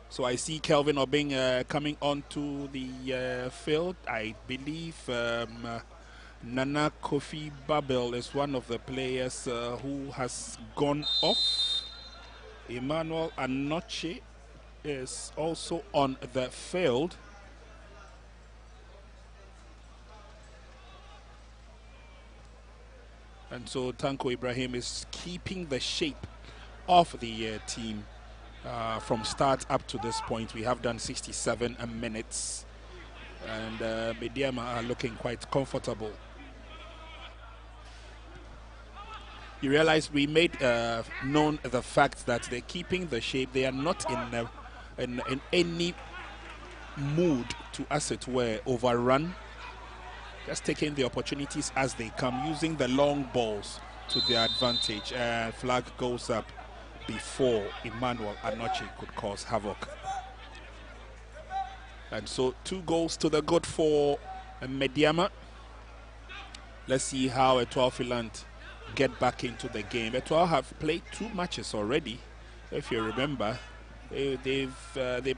So I see Kelvin Obeng coming onto the field. I believe Nana Kofi Babel is one of the players who has gone off. Emmanuel Anoche is also on the field. And so Tanko Ibrahim is keeping the shape of the team from start up to this point. We have done 67 minutes, and Medeama are looking quite comfortable. You realize we made known the fact that they're keeping the shape. They are not in any mood to, as it were, overrun. Just taking the opportunities as they come, using the long balls to their advantage. Flag goes up before Emmanuel Anoche could cause havoc. And so 2 goals to the good for Medeama. Let's see how Etoile Filante get back into the game. Etoile have played 2 matches already. If you remember, they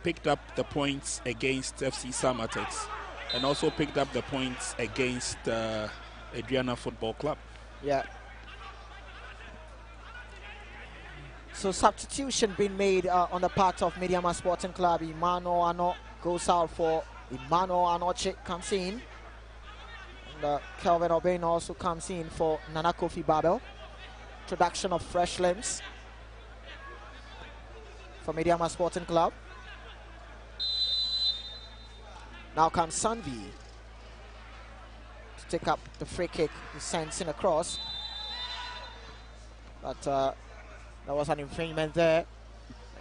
picked up the points against FC Samatex, and also picked up the points against Adriana Football Club. Yeah. So substitution being made on the part of Medeama Sporting Club. Emmanuel Ano goes out for Emmanuel Anoche, comes in. And Kelvin Obeng also comes in for Nana Kofi Babel. Introduction of fresh limbs for Medeama Sporting Club. Now comes Sanvi to take up the free kick. He sends in across, but there was an infringement there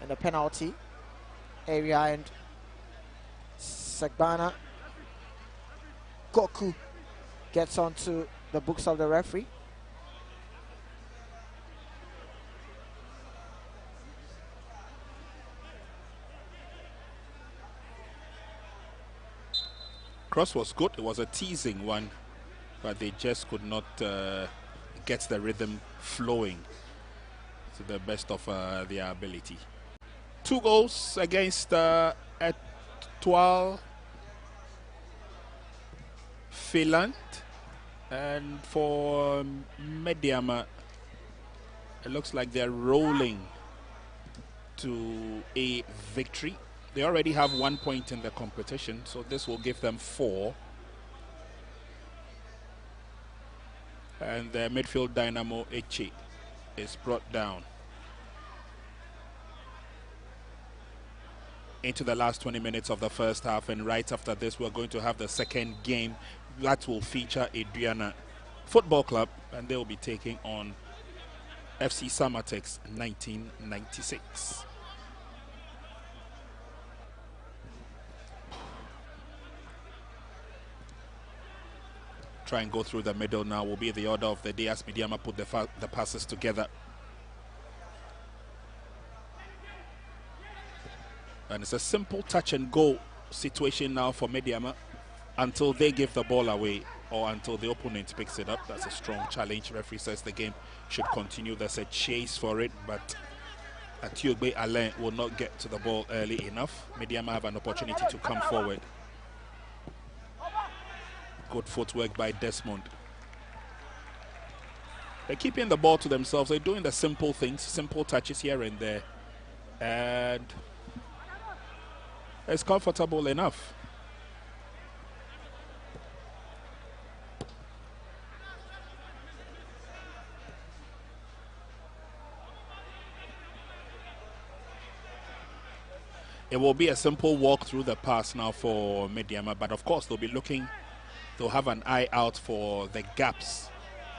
and a penalty area, and Sagbana Goku gets onto the books of the referee. Cross was good. It was a teasing one, but they just could not get the rhythm flowing to the best of their ability. 2 goals against Etoile Filante, and for Medeama, it looks like they're rolling to a victory. They already have 1 point in the competition, so this will give them 4. And the midfield dynamo Eche is brought down into the last 20 minutes of the first half, and right after this we're going to have the second game that will feature Adriana Football Club, and they will be taking on FC Samatex 1996. Try and go through the middle now will be the order of the day as Medeama put the passes together. And it's a simple touch and go situation now for Medeama until they give the ball away or until the opponent picks it up. That's a strong challenge. Referee says the game should continue. There's a chase for it, but Atiogbe Alain will not get to the ball early enough. Medeama have an opportunity to come forward. Good footwork by Desmond. They're keeping the ball to themselves. They're doing the simple things, simple touches here and there. And it's comfortable enough. It will be a simple walk through the pass now for Medeama, but of course they'll be looking, they'll have an eye out for the gaps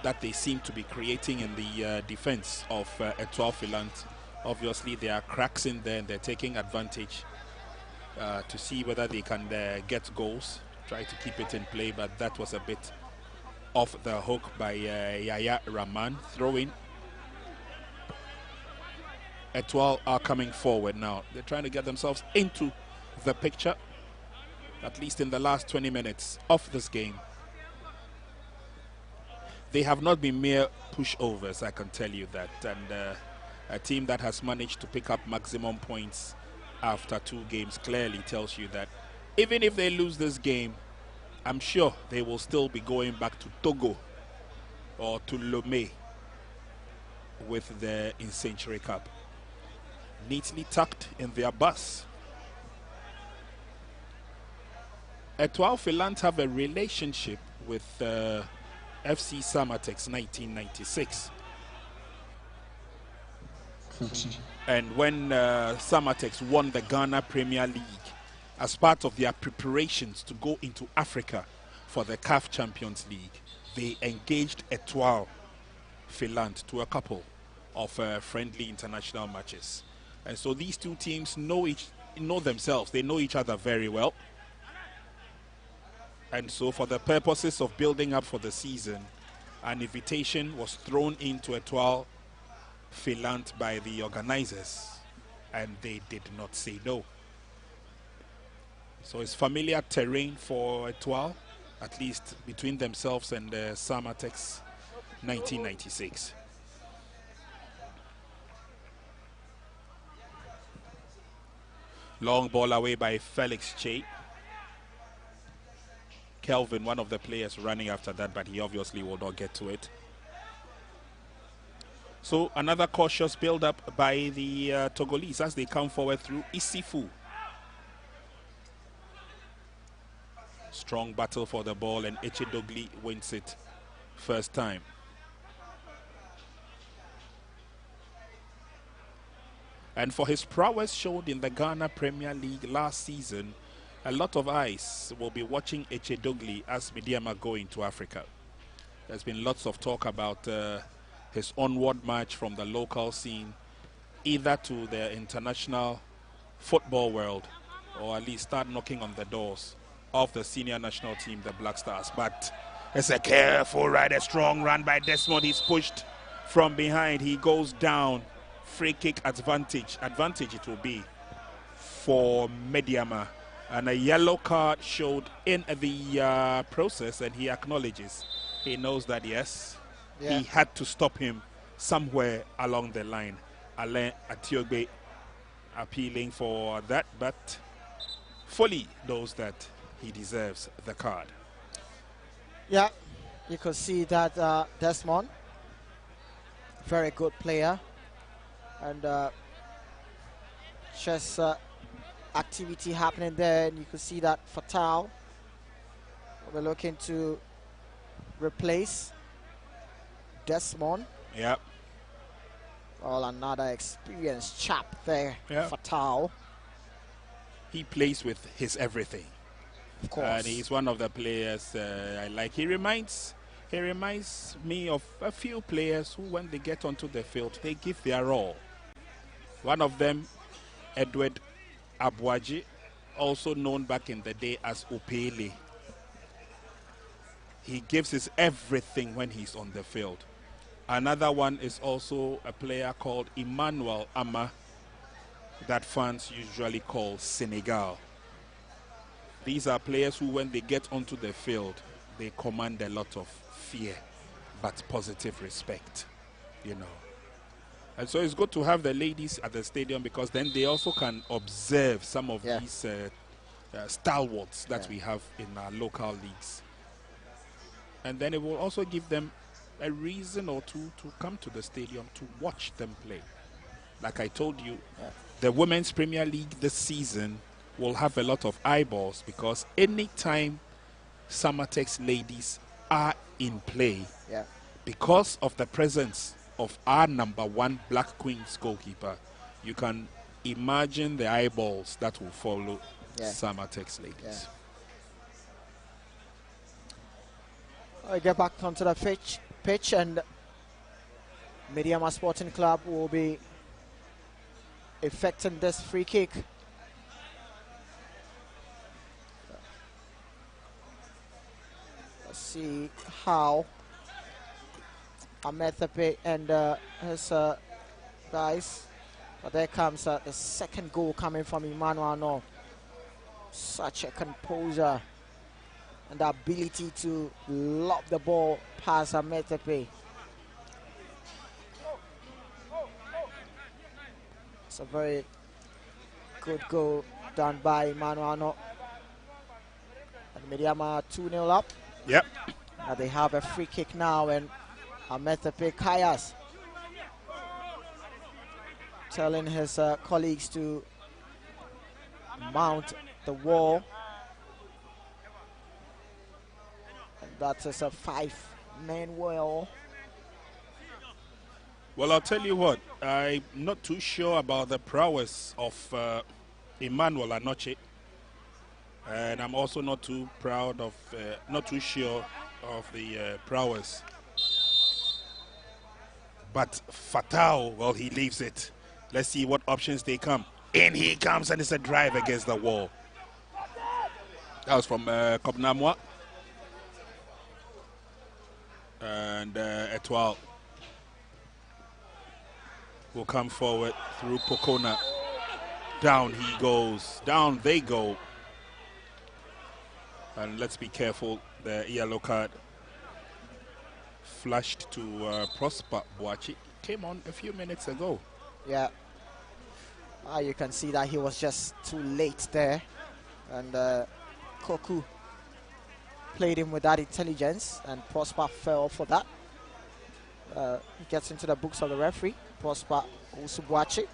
that they seem to be creating in the defense of Etoile Filante. Obviously there are cracks in there and they're taking advantage to see whether they can get goals, try to keep it in play, but that was a bit off the hook by Yaya Rahman. Throw-in. Etoile are coming forward now. They're trying to get themselves into the picture, at least in the last 20 minutes of this game. They have not been mere pushovers, I can tell you that. And a team that has managed to pick up maximum points after 2 games clearly tells you that even if they lose this game, I'm sure they will still be going back to Togo or to Lomé with the Nsenkyire Cup neatly tucked in their bus. Etoile Filante have a relationship with FC Samatex 1996. And when Samatex won the Ghana Premier League as part of their preparations to go into Africa for the CAF Champions League, they engaged Etoile Filante to a couple of friendly international matches. And so these two teams know themselves. They know each other very well. And so for the purposes of building up for the season, an invitation was thrown into Etoile Filante by the organizers, and they did not say no. So it's familiar terrain for Etoile, at least between themselves and Samatex 1996. Long ball away by Felix Che. Kelvin, one of the players, running after that, but he obviously will not get to it. So another cautious build-up by the Togolese as they come forward through Isifu. Strong battle for the ball, and Echedogli wins it first time. And for his prowess shown in the Ghana Premier League last season, a lot of eyes will be watching Echedogli as Medeama go into Africa. There's been lots of talk about his onward march from the local scene, either to the international football world, or at least start knocking on the doors of the senior national team, the Black Stars. But it's a careful ride, a strong run by Desmond. He's pushed from behind. He goes down. Free kick advantage. Advantage it will be for Medeama. And a yellow card showed in the process, and he acknowledges. He knows that, yes, he had to stop him somewhere along the line. Alain Atiogbe appealing for that, but fully knows that he deserves the card. Yeah, you could see that Desmond, very good player, and just activity happening there, and you could see that Fatal, we're looking to replace Desmond. Yep. Well, another experienced chap there, Yep. Fatal. He plays with his everything. Of course. And he's one of the players I like. He reminds me of a few players who, when they get onto the field, they give their all. One of them, Edward Abuaji, also known back in the day as Opele. He gives his everything when he's on the field. Another one is also a player called Emmanuel Ama, that fans usually call Senegal. These are players who, when they get onto the field, they command a lot of fear, but positive respect, you know. And so it's good to have the ladies at the stadium, because then they also can observe some of these stalwarts that we have in our local leagues. And then it will also give them a reason or two to come to the stadium to watch them play. Like I told you, the Women's Premier League this season will have a lot of eyeballs, because anytime Samatex ladies are in play, because of the presence of our #1 Black Queens goalkeeper, you can imagine the eyeballs that will follow Samatex ladies. I get back onto the pitch, and Medeama Sporting Club will be effecting this free kick. Let's see how Amethepe and his guys. But there comes the second goal coming from Emmanuel No. Such a composure and the ability to lob the ball past Amethepe. It's a very good goal done by Emmanuel No. And Medeama 2-0 up. Yep. They have a free kick now, and Amethepe Kayas telling his colleagues to mount the wall. And that is a 5-man wall. Well, I'll tell you what, I'm not too sure about the prowess of Emmanuel Anoche. And I'm also not too sure of the prowess. But Fatal, well, he leaves it. Let's see what options they come. In he comes, and it's a drive against the wall. That was from Kobnamwa. And Etoile will come forward through Pokona. Down he goes. Down they go. And let's be careful, the yellow card flashed to Prosper Boachi. Came on a few minutes ago. Yeah. You can see that he was just too late there. And Koku played him with that intelligence, and Prosper fell for that. He gets into the books of the referee, Prosper Usubuachi.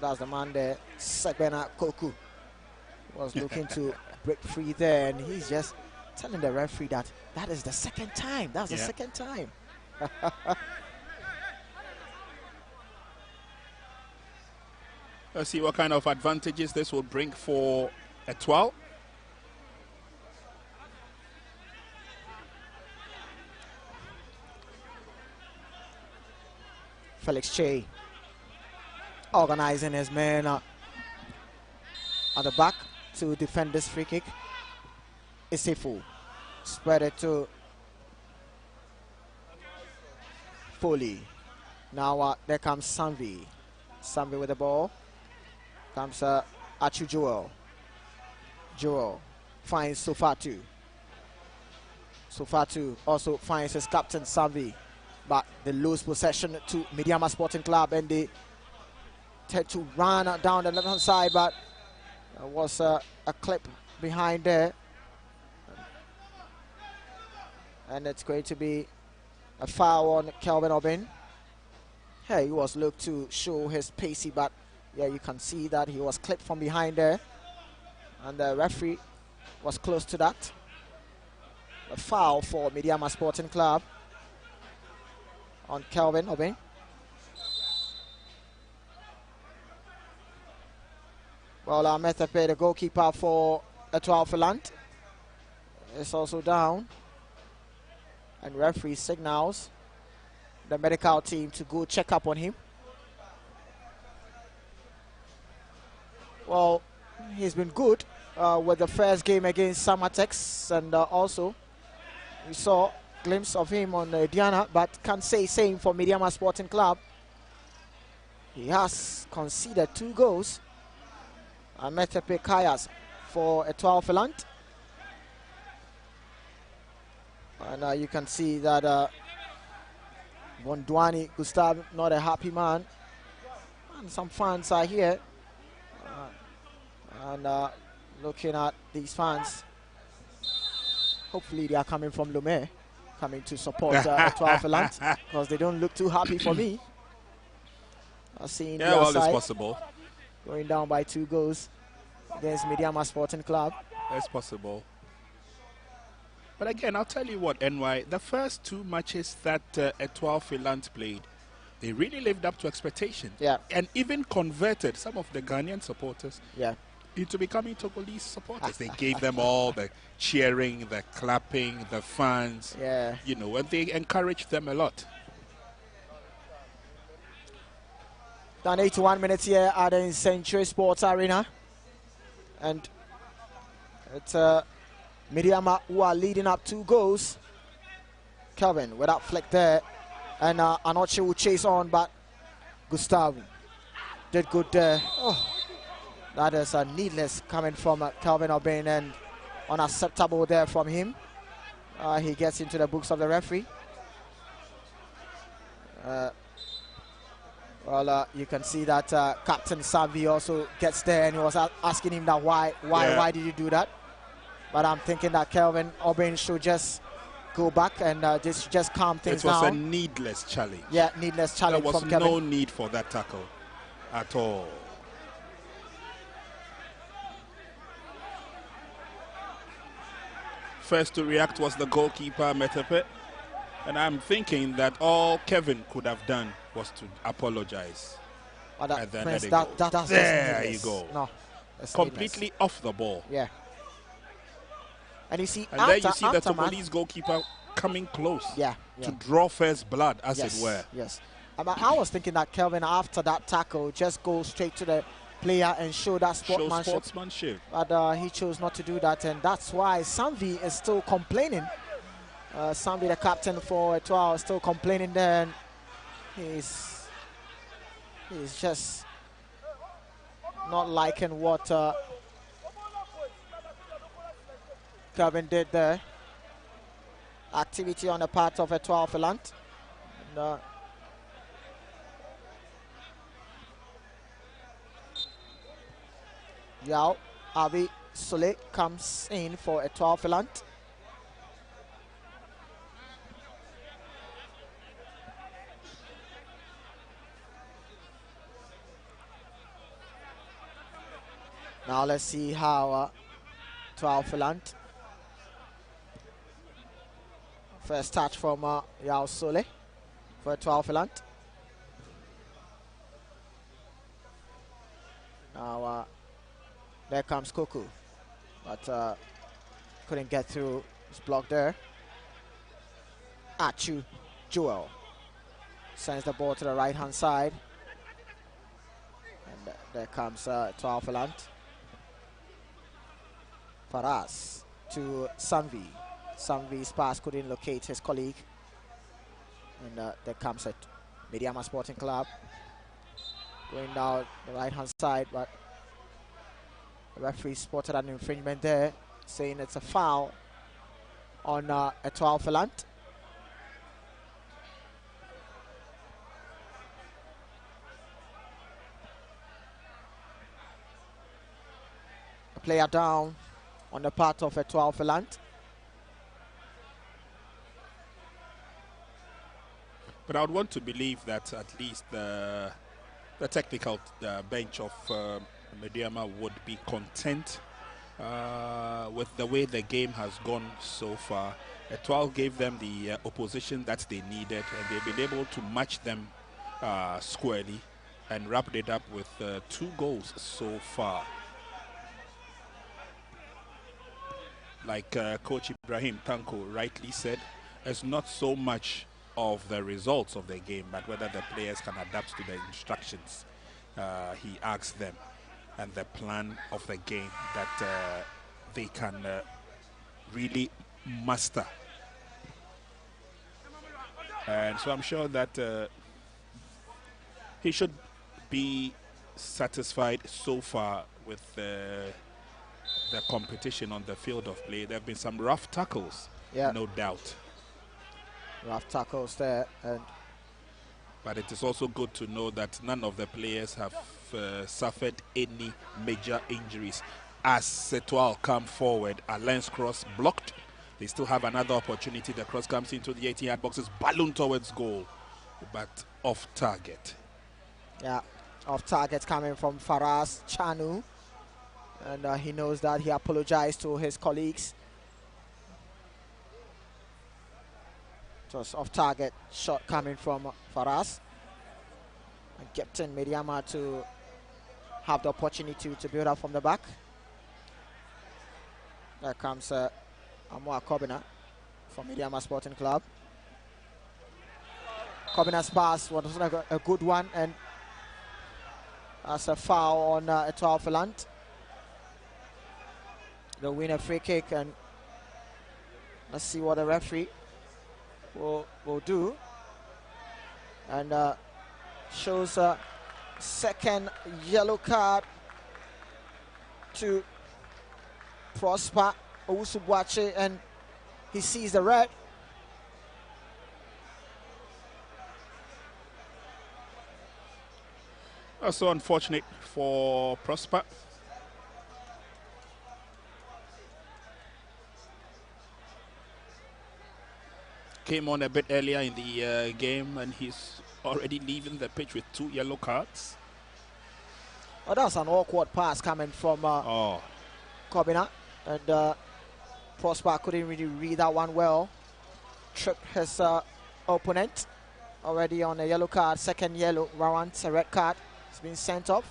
That's the man there, Segbena Koku, was looking to break free there, and he's just telling the referee that that is the second time. That's the second time. Let's see what kind of advantages this will bring for Etoile. Felix Che organizing his men at the back to defend this free kick. Isifu spread it to Foley. Now there comes Sambi. Sambi with the ball. Comes Achu Joel. Joel finds Sofatu. Sofatu also finds his captain Savi, but they lose possession to Medeama Sporting Club, and they tend to run down the left-hand side, but there was a clip behind there, and it's going to be a foul on Kelvin Obin. Hey, he was looked to show his pacey, but yeah, you can see that he was clipped from behind there, and the referee was close to that. A foul for Medeama Sporting Club on Kelvin Obin. Well, Methepe, the goalkeeper for Etoile Filante, is also down, and referee signals the medical team to go check up on him. Well, he's been good with the first game against Samatex, and also we saw a glimpse of him on Diana, but can't say same for Medeama Sporting Club. He has conceded 2 goals. Metepe Kayas for Etoile Filante. And you can see that Bondwani Gustav, not a happy man. And some fans are here. Looking at these fans, hopefully they are coming from Lomé, coming to support Etoile Filante, because they don't look too happy for me. I've seen yeah, well, it's possible. Going down by 2 goals against Medeama Sporting Club. It's possible. But again, I'll tell you what, NY, the first 2 matches that Etoile Filante played, they really lived up to expectations. Yeah. And even converted some of the Ghanaian supporters into becoming Togolese supporters. They gave them all the cheering, the clapping, the fans. Yeah. You know, and they encouraged them a lot. Done 81 minutes here at the Nsenkyire Sports Arena. And it's Medeama who are leading up 2 goals. Kelvin with that flick there. And Anoche will chase on, but Gustavo did good there. Oh, that is needless coming from Kelvin Obin, and unacceptable there from him. He gets into the books of the referee. Well, you can see that Captain Savi also gets there, and he was asking him that why did you do that? But I'm thinking that Kelvin Obin should just go back and just calm things down. It was a needless challenge. Yeah, needless challenge from Kelvin. There was no need for that tackle at all. First to react was the goalkeeper, Metepe. And I'm thinking that all Kevin could have done was to apologize. That's there you go. No, completely needless. Off the ball. Yeah. And you see, and then you see the Togolese goalkeeper coming close to draw first blood, as it were. Yes. I was thinking that Kelvin, after that tackle, just go straight to the player and show that sportsmanship. But he chose not to do that, and that's why Samvi is still complaining. Samvi, the captain for Etoile, is still complaining there. And he's just not liking what Kelvin did there. Activity on the part of Etoile Filante. Yao Avi Sule comes in for Etoile Filante. Now let's see how Etoile Filante. First touch from Yao Sule for Etoile Filante. Now there comes Koku, but couldn't get through. It's blocked there. Achu Joel sends the ball to the right hand side, and there comes Etoile Filante. Faraz to Samvi. Samvi's pass couldn't locate his colleague, and there comes at Medeama Sporting Club going down the right hand side, but The referee spotted an infringement there, saying it's a foul on Etoile Filante. A player down on the part of Etoile Filante. But I would want to believe that at least the technical bench of Medeama would be content with the way the game has gone so far. Etoile gave them the opposition that they needed, and they've been able to match them squarely and wrapped it up with 2 goals so far. Like Coach Ibrahim Tanko rightly said, it's not so much of the results of the game, but whether the players can adapt to the instructions he asks them, and the plan of the game that they can really master. And so I'm sure that he should be satisfied so far with the competition on the field of play. There have been some rough tackles, no doubt. Rough tackles there, but it is also good to know that none of the players have suffered any major injuries. As Etoile come forward, Alain's cross blocked. They still have another opportunity. The cross comes into the 18-yard boxes, balloon towards goal, but off target. Yeah, off target coming from Faraz Chanu, and he knows that. He apologized to his colleagues. It was off-target shot coming from Faraz. And Captain Medeama to have the opportunity to build up from the back. There comes Amwa Kobina from Medeama Sporting Club. Kobina's pass was a good one, and that's a foul on Etoile Filante. They'll win a free kick, and let's see what the referee will do, and shows a second yellow card to Prosper Owusu-Boakye, and he sees the red. Also unfortunate for Prosper. Came on a bit earlier in the game, and he's already leaving the pitch with 2 yellow cards. Oh, that's an awkward pass coming from Kobina, and Prosper couldn't really read that one well. Tripped his opponent. Already on a yellow card, second yellow warrant, a red card. It's been sent off.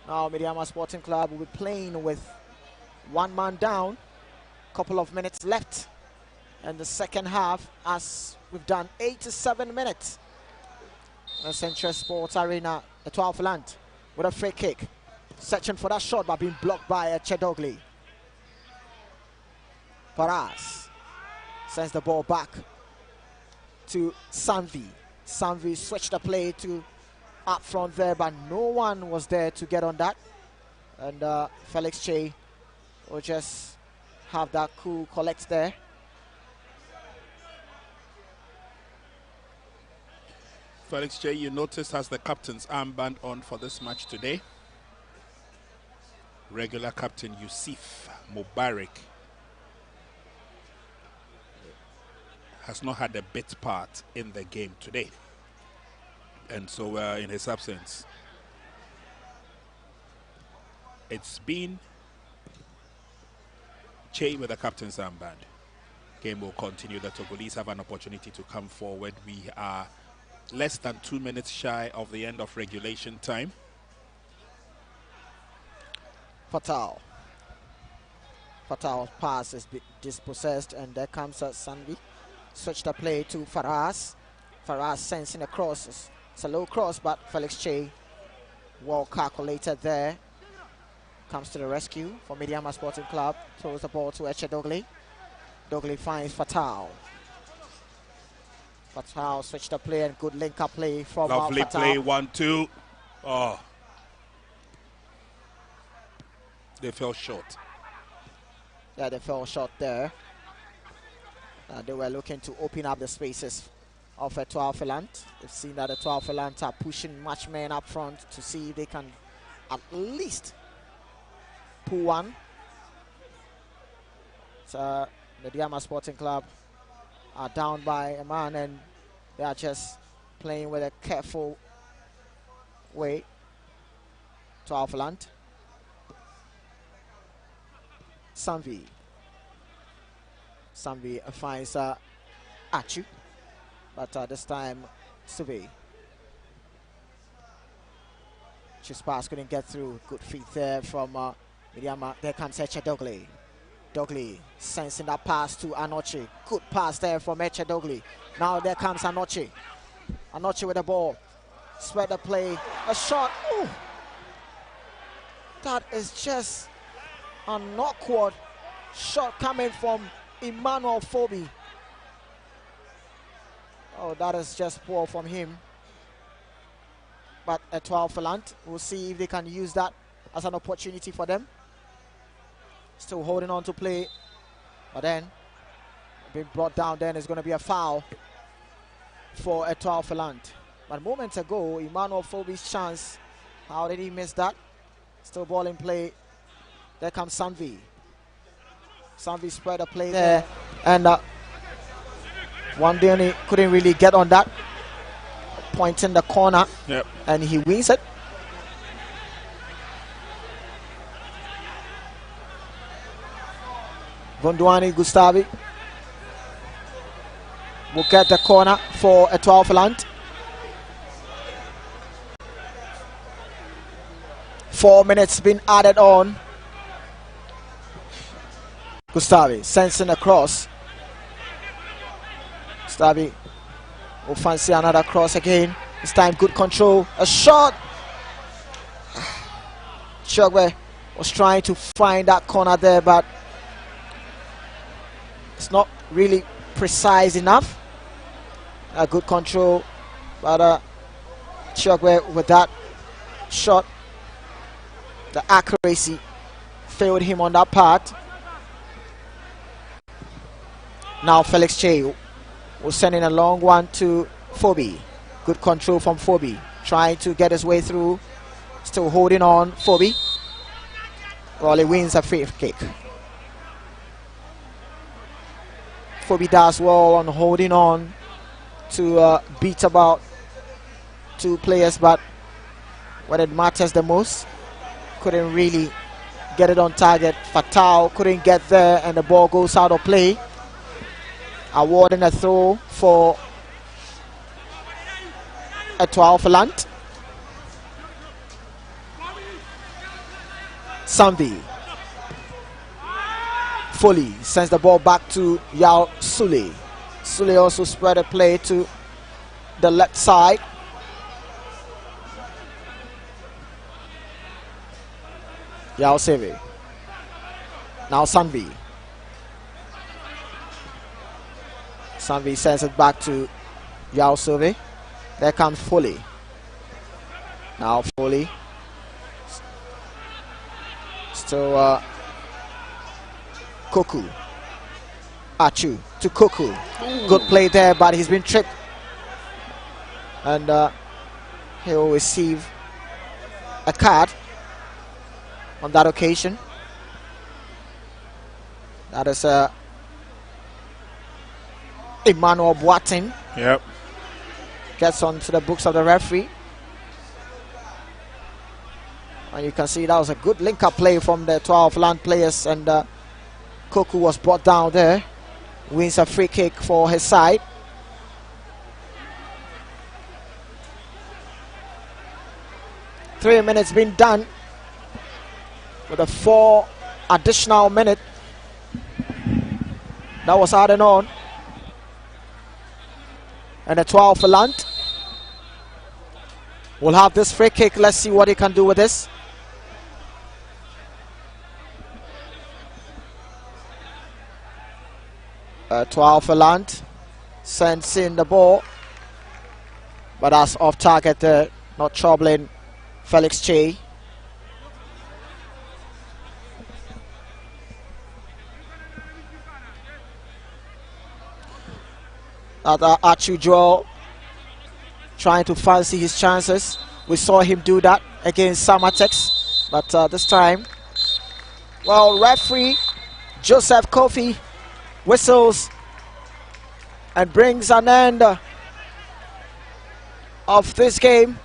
Now Medeama Sporting Club will be playing with 1 man down. Couple of minutes left. And the second half, as we've done 87 minutes. The Central Sports Arena, Etoile Filante with a free kick. Searching for that shot, but being blocked by Chedogli. Faraz sends the ball back to Sanvi. Sanvi switched the play to up front there, but no one was there to get on that. And Felix Che will just have that cool collect there. Felix Che, you notice, has the captain's armband on for this match today. Regular captain Yusuf Mubarak has not had a bit part in the game today. And so in his absence, it's been Che with the captain's armband. Game will continue. The Togolese have an opportunity to come forward. We are less than 2 minutes shy of the end of regulation time. Fatau's pass is dispossessed, and there comes Sanvi. Switch the play to Faraz. Faraz sends in a cross. It's a low cross, but Felix Che, well calculated there. Comes to the rescue for Medeama Sporting Club. Throws the ball to Echedogli. Dogli finds Fatau. Fatau switched the play, and good link-up play from lovely Fatau. play, 1-2. Oh. They fell short. Yeah, they fell short there. They were looking to open up the spaces of Etoile Filante. They've seen that Etoile Filante are pushing much men up front to see if they can at least pull one. So Medeama Sporting Club are down by a man, and they are just playing with a careful way. Etoile Filante. Sanvi finds Achu, but this time Suve. His pass couldn't get through. Good feet there from Medeama. There comes Eche Dogley. Dogley sensing that pass to Anoche. Good pass there from Eche Dogley. Now there comes Anoche. Anoche with the ball. Spread the play. A shot. Ooh. That is just an awkward shot coming from Emmanuel Fobi. Oh, that is just poor from him. But Etoile Filante, we'll see if they can use that as an opportunity for them. Still holding on to play, but then being brought down. Then it's going to be a foul for Etoile Filante. But moments ago, Emmanuel Fobi's chance. How did he miss that? Still ball in play. There comes Sanvi. Sanvi spread a play there, and Wandeni couldn't really get on that. Point in the corner, yep, and he wins it. Vondwani Gustavi will get the corner for Etoile Filante. 4 minutes been added on. Gustavi sends in a cross. Gustavi will fancy another cross again. This time good control. A shot. Chogwe was trying to find that corner there, but it's not really precise enough. A good control, but Chogwe with that shot, the accuracy failed him on that part. Now Felix Che will send in a long one to Fobi. Good control from Fobi, trying to get his way through. Still holding on, Fobi. Well, he wins a free kick. Fobi does well on holding on to beat about two players, but when it matters the most, couldn't really get it on target. Fatal couldn't get there, and the ball goes out of play. Awarding a throw for Etoile Filante. Sanvi. Foley sends the ball back to Yao Sule. Sule also spread a play to the left side. Yao Seve. Now Sanvi. Sanvi sends it back to Yao Sove. There comes Foley. Now Foley. Still Koku. Achu to Koku. Good play there, but he's been tripped. And he'll receive a card on that occasion. That is Emmanuel Boateng. Yep. Gets onto the books of the referee. And you can see that was a good link-up play from the Etoile Filante players, and Koku was brought down there. Wins a free kick for his side. Three minutes been done with a 4 additional minute that was added on. And Etoile Filante will have this free kick. Let's see what he can do with this. Etoile Filante sends in the ball, but that's off target there, not troubling Felix Che. Achu Joel trying to fancy his chances. We saw him do that against Samatex, but this time, well, referee Joseph Kofi whistles and brings an end of this game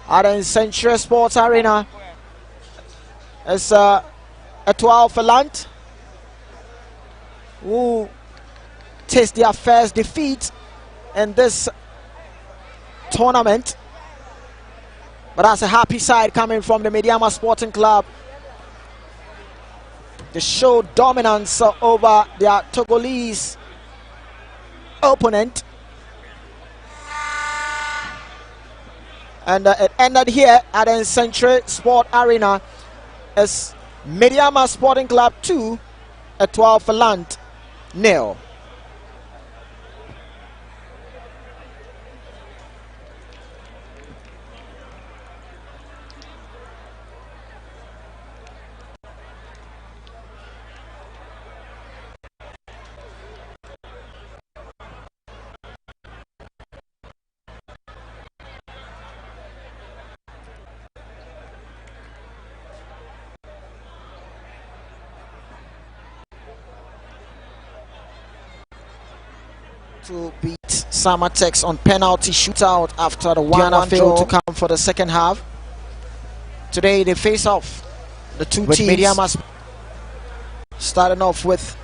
at the Nsenkyire Sports Arena. It's Etoile Filante who taste their first defeat in this tournament, but that's a happy side coming from the Medeama Sporting Club. They showed dominance over their Togolese opponent, and it ended here at the Nsenkyire Sport Arena as Medeama Sporting Club 2, Etoile Filante 0. To beat Samatex on penalty shootout after the 1-1 failed to come for the second half. Today they face off the two teams. Medeama starting off with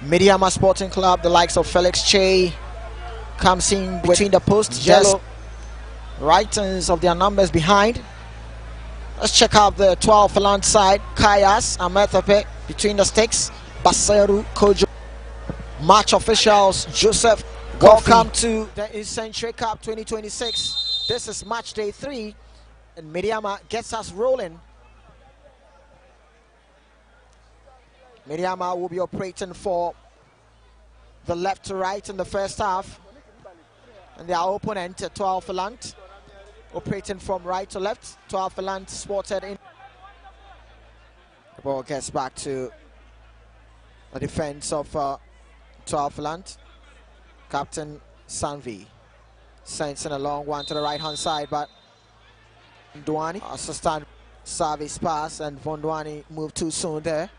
Medeama Sporting Club, the likes of Felix Che comes in between the posts, yellow right-hands of their numbers behind. Let's check out the Etoile Filante side. Kayas, Amethepe between the sticks, Baseru, Kojo. Match officials, Joseph, welcome to the Nsenkyire Cup 2026. This is match day 3, and Medeama gets us rolling. Medeama will be operating for the left to right in the first half, and their opponent, Etoile Filante, operating from right to left. Etoile Filante spotted in. The ball gets back to the defense of Etoile Filante. Captain Sanvi sends in a long one to the right hand side, but Vondwani assistant service pass, and Vondwani moved too soon there.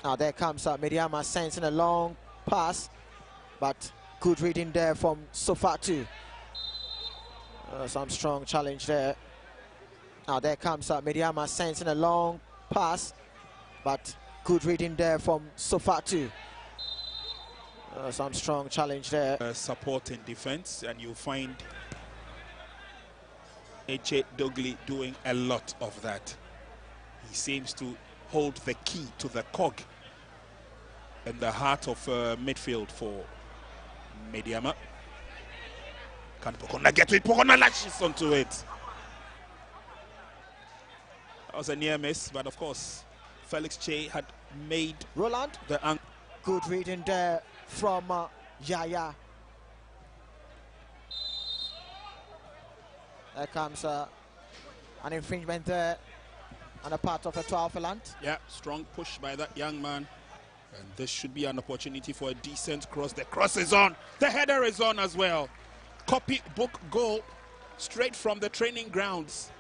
Now there comes Medeama sends in a long pass, but good reading there from Sofatu. Some strong challenge there. Now there comes Medeama sends in a long pass, but good reading there from Sofatu. Some strong challenge there. Support in defense, and you'll find Eche Dogli doing a lot of that. He seems to hold the key to the cog in the heart of midfield for Medeama. Can Pokona get to it? Pokona latches onto it. That was a near miss, but of course Felix Che had made Roland the good reading there from Yaya. There comes an infringement there on the part of Etoile Filante. Yeah, strong push by that young man, and this should be an opportunity for a decent cross. The cross is on, the header is on as well. Copybook goal straight from the training grounds.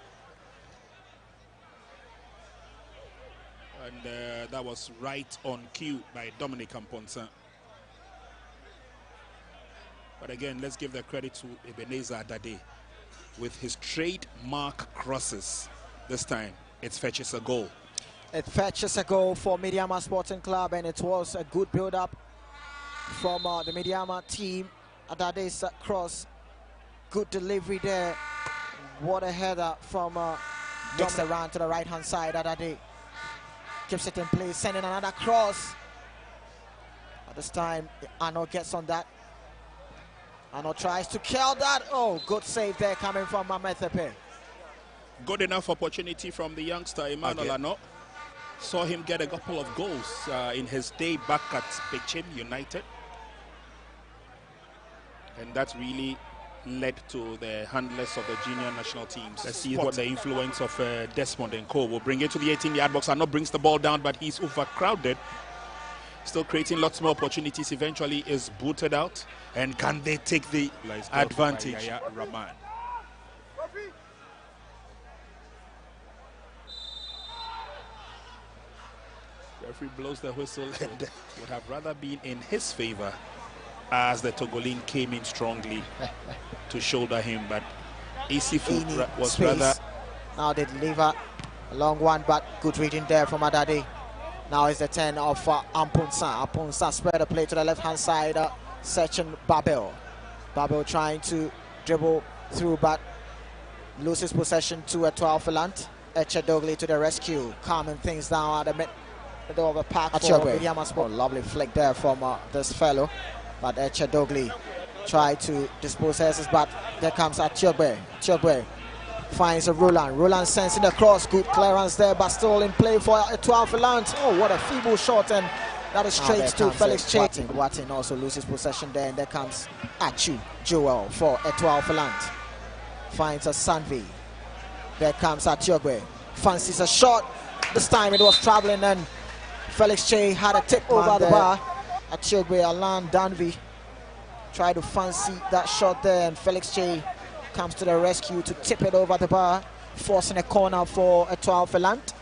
And that was right on cue by Dominic Amponsa. But again, let's give the credit to Ebenezer Adade with his trademark crosses. This time, it fetches a goal. It fetches a goal for Medeama Sporting Club, and it was a good build-up from the Medeama team. Adade's cross, good delivery there. What a header from Dominic around to the right-hand side. Adade keeps it in place, sending another cross. At this time, Arno gets on that. Arno tries to kill that. Oh, good save there coming from Amethepe. Good enough opportunity from the youngster, Emmanuel Arno. Saw him get a couple of goals in his day back at Pechim United. And that really led to the handlers of the junior national teams. Let's see what the influence of Desmond and Co will bring it to the 18-yard box. Arno brings the ball down, but he's overcrowded. still creating lots more opportunities, eventually is booted out. And can they take the advantage? Rahman. Referee blows the whistle and would have rather been in his favor as the Togolese came in strongly to shoulder him, but Isifu was space. rather... Now they deliver a long one, but good reading there from Adade. Now is the 10 of Ampunsa. Ampunsa spread the play to the left-hand side, searching Babel. Babel trying to dribble through, but loses possession to Etoile Filante. Echedogli to the rescue, calming things down at the middle of the park for Medeama Sport. Lovely flick there from this fellow, but Echedogli tried to dispossess his, but there comes Atiogbe. Atiogbe finds a Roland. Roland sends in the cross. Good clearance there, but still in play for Etoile Filante. Oh, what a feeble shot, and that is straight to Felix Che. Watin also loses possession there, and there comes Achu Joel for Etoile Filante. Finds a Sanvi. There comes Atiogbe. Fancies a shot. This time it was traveling, and Felix Che had a tip over the bar. Atiogbe, Alan Danvi tried to fancy that shot there, and Felix Che comes to the rescue to tip it over the bar, forcing a corner for Etoile Filante.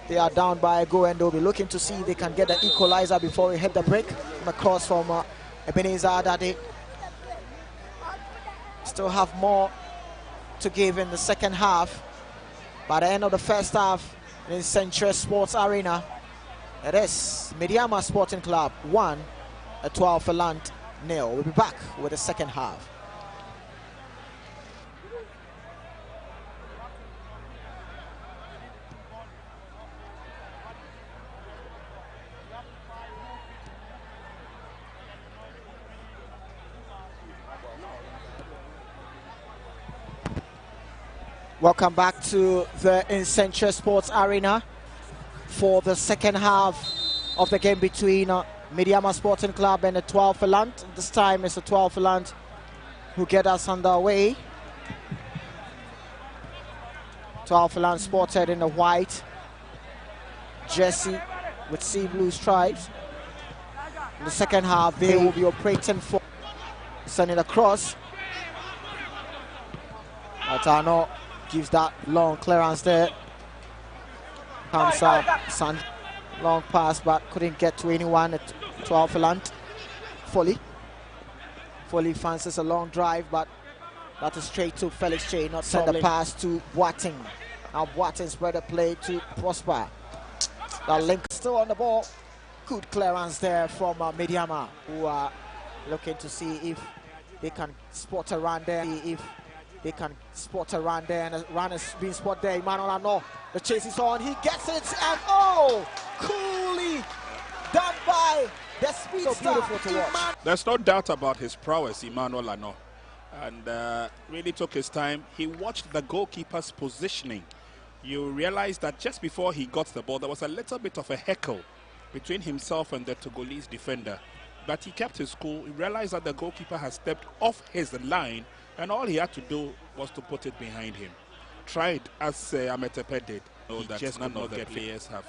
They are down by a goal, and they'll be looking to see if they can get the equalizer before we hit the break. Across from Ebenezer Adade. Still have more to give in the second half. By the end of the first half, in Nsenkyire Sports Arena, it is Medeama Sporting Club 1, Etoile Filante 0. We'll be back with the second half. Welcome back to the Nsenkyire Sports Arena for the second half of the game between Medeama Sporting Club and Etoile Filante. This time it's Etoile Filante who get us underway. Etoile Filante sported in the white jersey with sea blue stripes. In the second half, they will be operating for sending across. Atano gives that long clearance there. Comes Sand, long pass, but couldn't get to anyone at Etoile Filante. Foley fancies a long drive, but that is straight to Felix Che, not send the pass to Boateng. Now Boateng spread the play to Prosper. That link still on the ball. Good clearance there from Medeama, who are looking to see if they can spot a run there. They can spot a run there, and a run has been spotted there. Emmanuel Ano, the chase is on, he gets it, and oh, coolly done by the speed. So beautiful to watch. There's no doubt about his prowess, Emmanuel Ano, and really took his time. He watched the goalkeeper's positioning. You realize that just before he got the ball, there was a little bit of a heckle between himself and the Togolese defender, but he kept his cool. He realized that the goalkeeper has stepped off his line, and all he had to do was to put it behind him. Tried as Ametepe did. Just none of the players have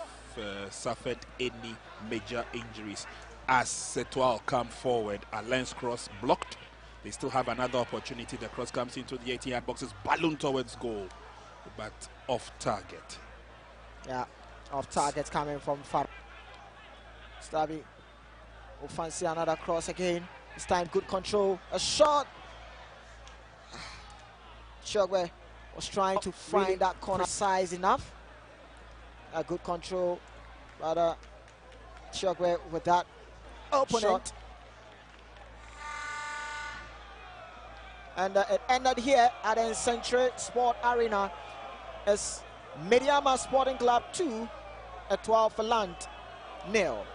suffered any major injuries. As Etoile come forward, Alain's cross blocked. They still have another opportunity. The cross comes into the 18-yard boxes, balloon towards goal, but off target. Yeah, off target coming from Far. Stavi will fancy another cross again. This time good control, a shot. Chogwe was trying to find that corner size enough. A good control, but Chogwe with that opponent. And it ended here at the Nsenkyire Sport Arena as Medeama Sporting Club 2, Etoile Filante 0.